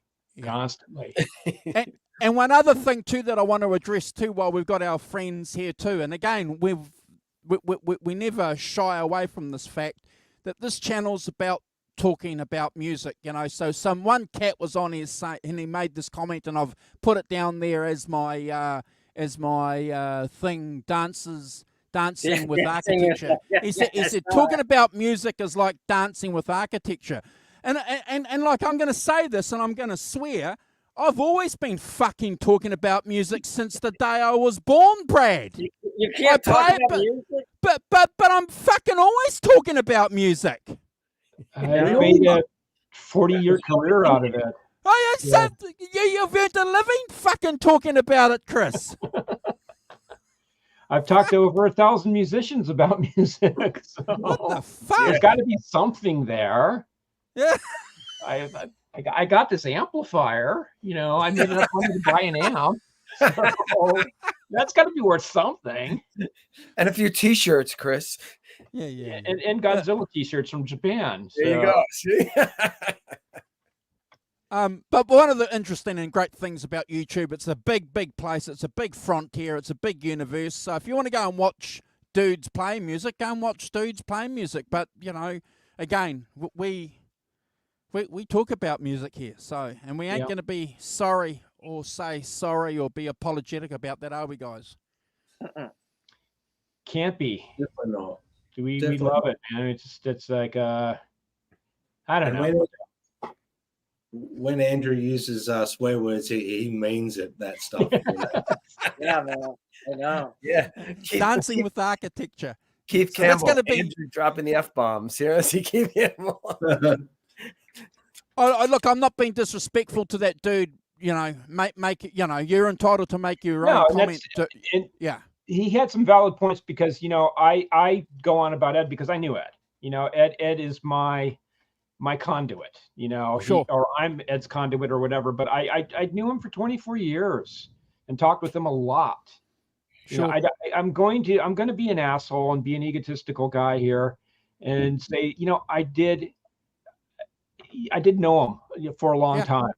And one other thing too that I want to address too, while we've got our friends here too, and again we never shy away from this fact that this channel's about talking about music, So one cat was on his site and he made this comment, and I've put it down there as my thing, dancing with architecture. He said talking about music is like dancing with architecture, and like I'm going to say this and I'm going to swear. I've always been fucking talking about music since the day I was born, Brad. You can't talk about music? But I'm fucking always talking about music. I made a 40-year career out of it. Oh, yeah, so you've earned a living fucking talking about it, Chris. I've talked to over 1,000 musicians about music. So what the fuck? There's got to be something there. Yeah. I got this amplifier, I made enough money to buy an amp. So that's got to be worth something. And a few T-shirts, Chris. Yeah. And Godzilla T-shirts from Japan. So. There you go. See? But one of the interesting and great things about YouTube, it's a big, big place. It's a big frontier. It's a big universe. So if you want to go and watch dudes play music, go and watch dudes play music. But, again, we talk about music here. So, and we ain't going to be sorry or say sorry or be apologetic about that, are we, guys? Can't be. Definitely not. We love it, man. It's like I don't know. When Andrew uses swear words, he means it. That stuff. Yeah, man. I know. Yeah. Dancing with architecture. Keith So that's Campbell. gonna be Andrew dropping the F-bombs. Seriously, Keith Campbell. Look, I'm not being disrespectful to that dude. Make it. You're entitled to make your own comment. Yeah. He had some valid points because I go on about Ed because I knew Ed. Ed is my conduit. Sure. Or I'm Ed's conduit or whatever. But I knew him for 24 years and talked with him a lot. Sure. I'm going to be an asshole and be an egotistical guy here and say I did know him for a long time,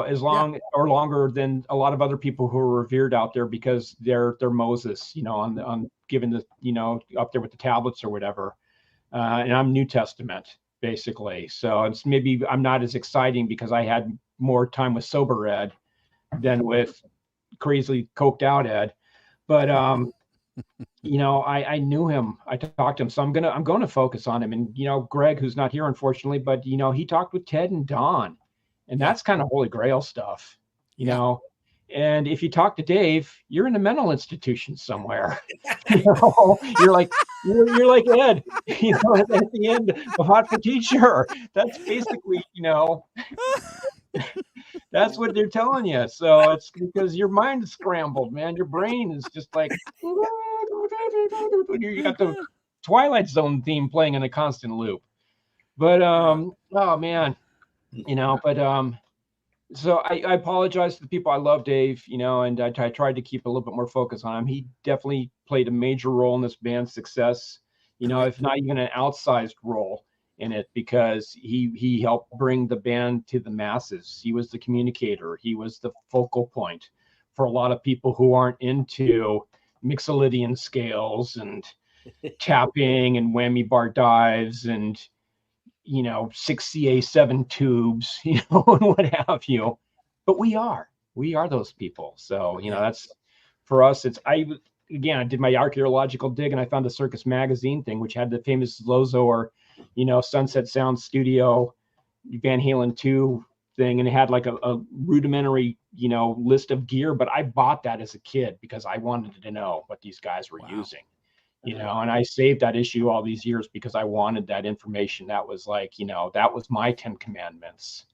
as long or longer than a lot of other people who are revered out there because they're Moses, on given the, up there with the tablets or whatever. And I'm New Testament basically. So it's maybe I'm not as exciting because I had more time with sober Ed than with crazily coked out Ed, but you know, I knew him. I talked to him, so I'm gonna focus on him. And you know, Greg, who's not here unfortunately, but you know, he talked with Ted and Don, and that's kind of holy grail stuff, you know. And if you talk to Dave, you're in a mental institution somewhere. You know, you're like Ed, you know, at the end of Hot for Teacher. That's basically, you know, that's what they're telling you. So it's because your mind is scrambled, man. Your brain is just like you got the Twilight Zone theme playing in a constant loop. But oh man, you know, but so I apologize to the people. I love Dave, you know, and I tried to keep a little bit more focus on him. He definitely played a major role in this band's success, you know, if not even an outsized role in it, because he helped bring the band to the masses. He was the communicator. He was the focal point for a lot of people who aren't into Mixolydian scales and tapping and whammy bar dives and, you know, 6CA7 tubes, you know, and what have you. But we are those people. So, you know, that's for us. I did my archaeological dig and I found the Circus Magazine thing, which had the famous Lozo or, you know, Sunset Sound Studio Van Halen 2 thing. And it had like a rudimentary, you know, list of gear. But I bought that as a kid because I wanted to know what these guys were using. You know, and I saved that issue all these years because I wanted that information. That was like, you know, that was my 10 commandments,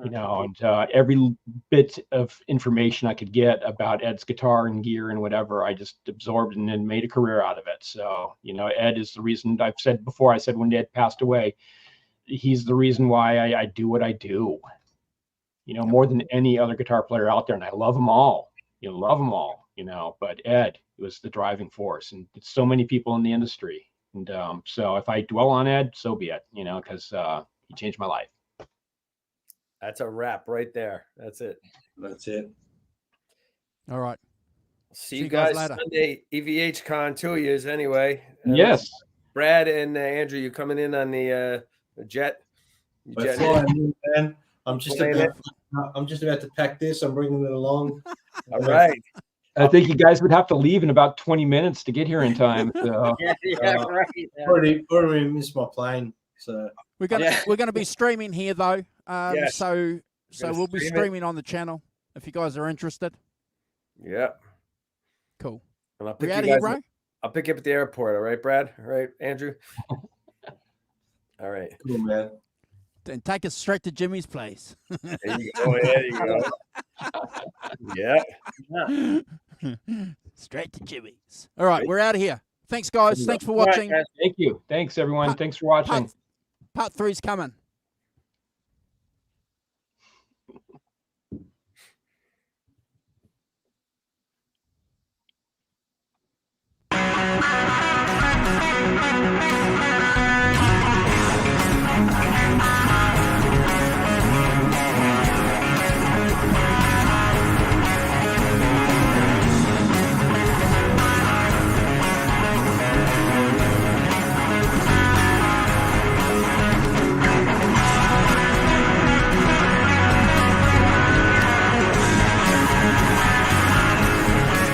you know, and every bit of information I could get about Ed's guitar and gear and whatever, I just absorbed and then made a career out of it. So, you know, Ed is the reason. I've said before, I said when Ed passed away, he's the reason why I do what I do, you know, more than any other guitar player out there. And I love them all, you know, but Ed was the driving force, and it's so many people in the industry. And so if I dwell on Ed, so be it, you know, because he changed my life. That's a wrap right there. That's it. All right. See you guys later. Sunday, EVH Con 2 years anyway. Yes. Brad and Andrew, you coming in on the jet? Man. I'm just about to pack this. I'm bringing it along. All right. I think you guys would have to leave in about 20 minutes to get here in time. So. Right. Already missed my plane. So we're gonna be streaming here though. So we'll be streaming on the channel if you guys are interested. Yeah. Cool. And I'll pick you here, bro? I'll pick you up at the airport. All right, Brad? All right, Andrew? All right. Cool, man. Then take us straight to Jimmy's place. There you go. There you go. Yeah. Straight to Jimmy's. All right, we're out of here. Thanks, guys. Thanks for watching. Thank you. Thanks, everyone. Thanks for watching. Part 3's coming.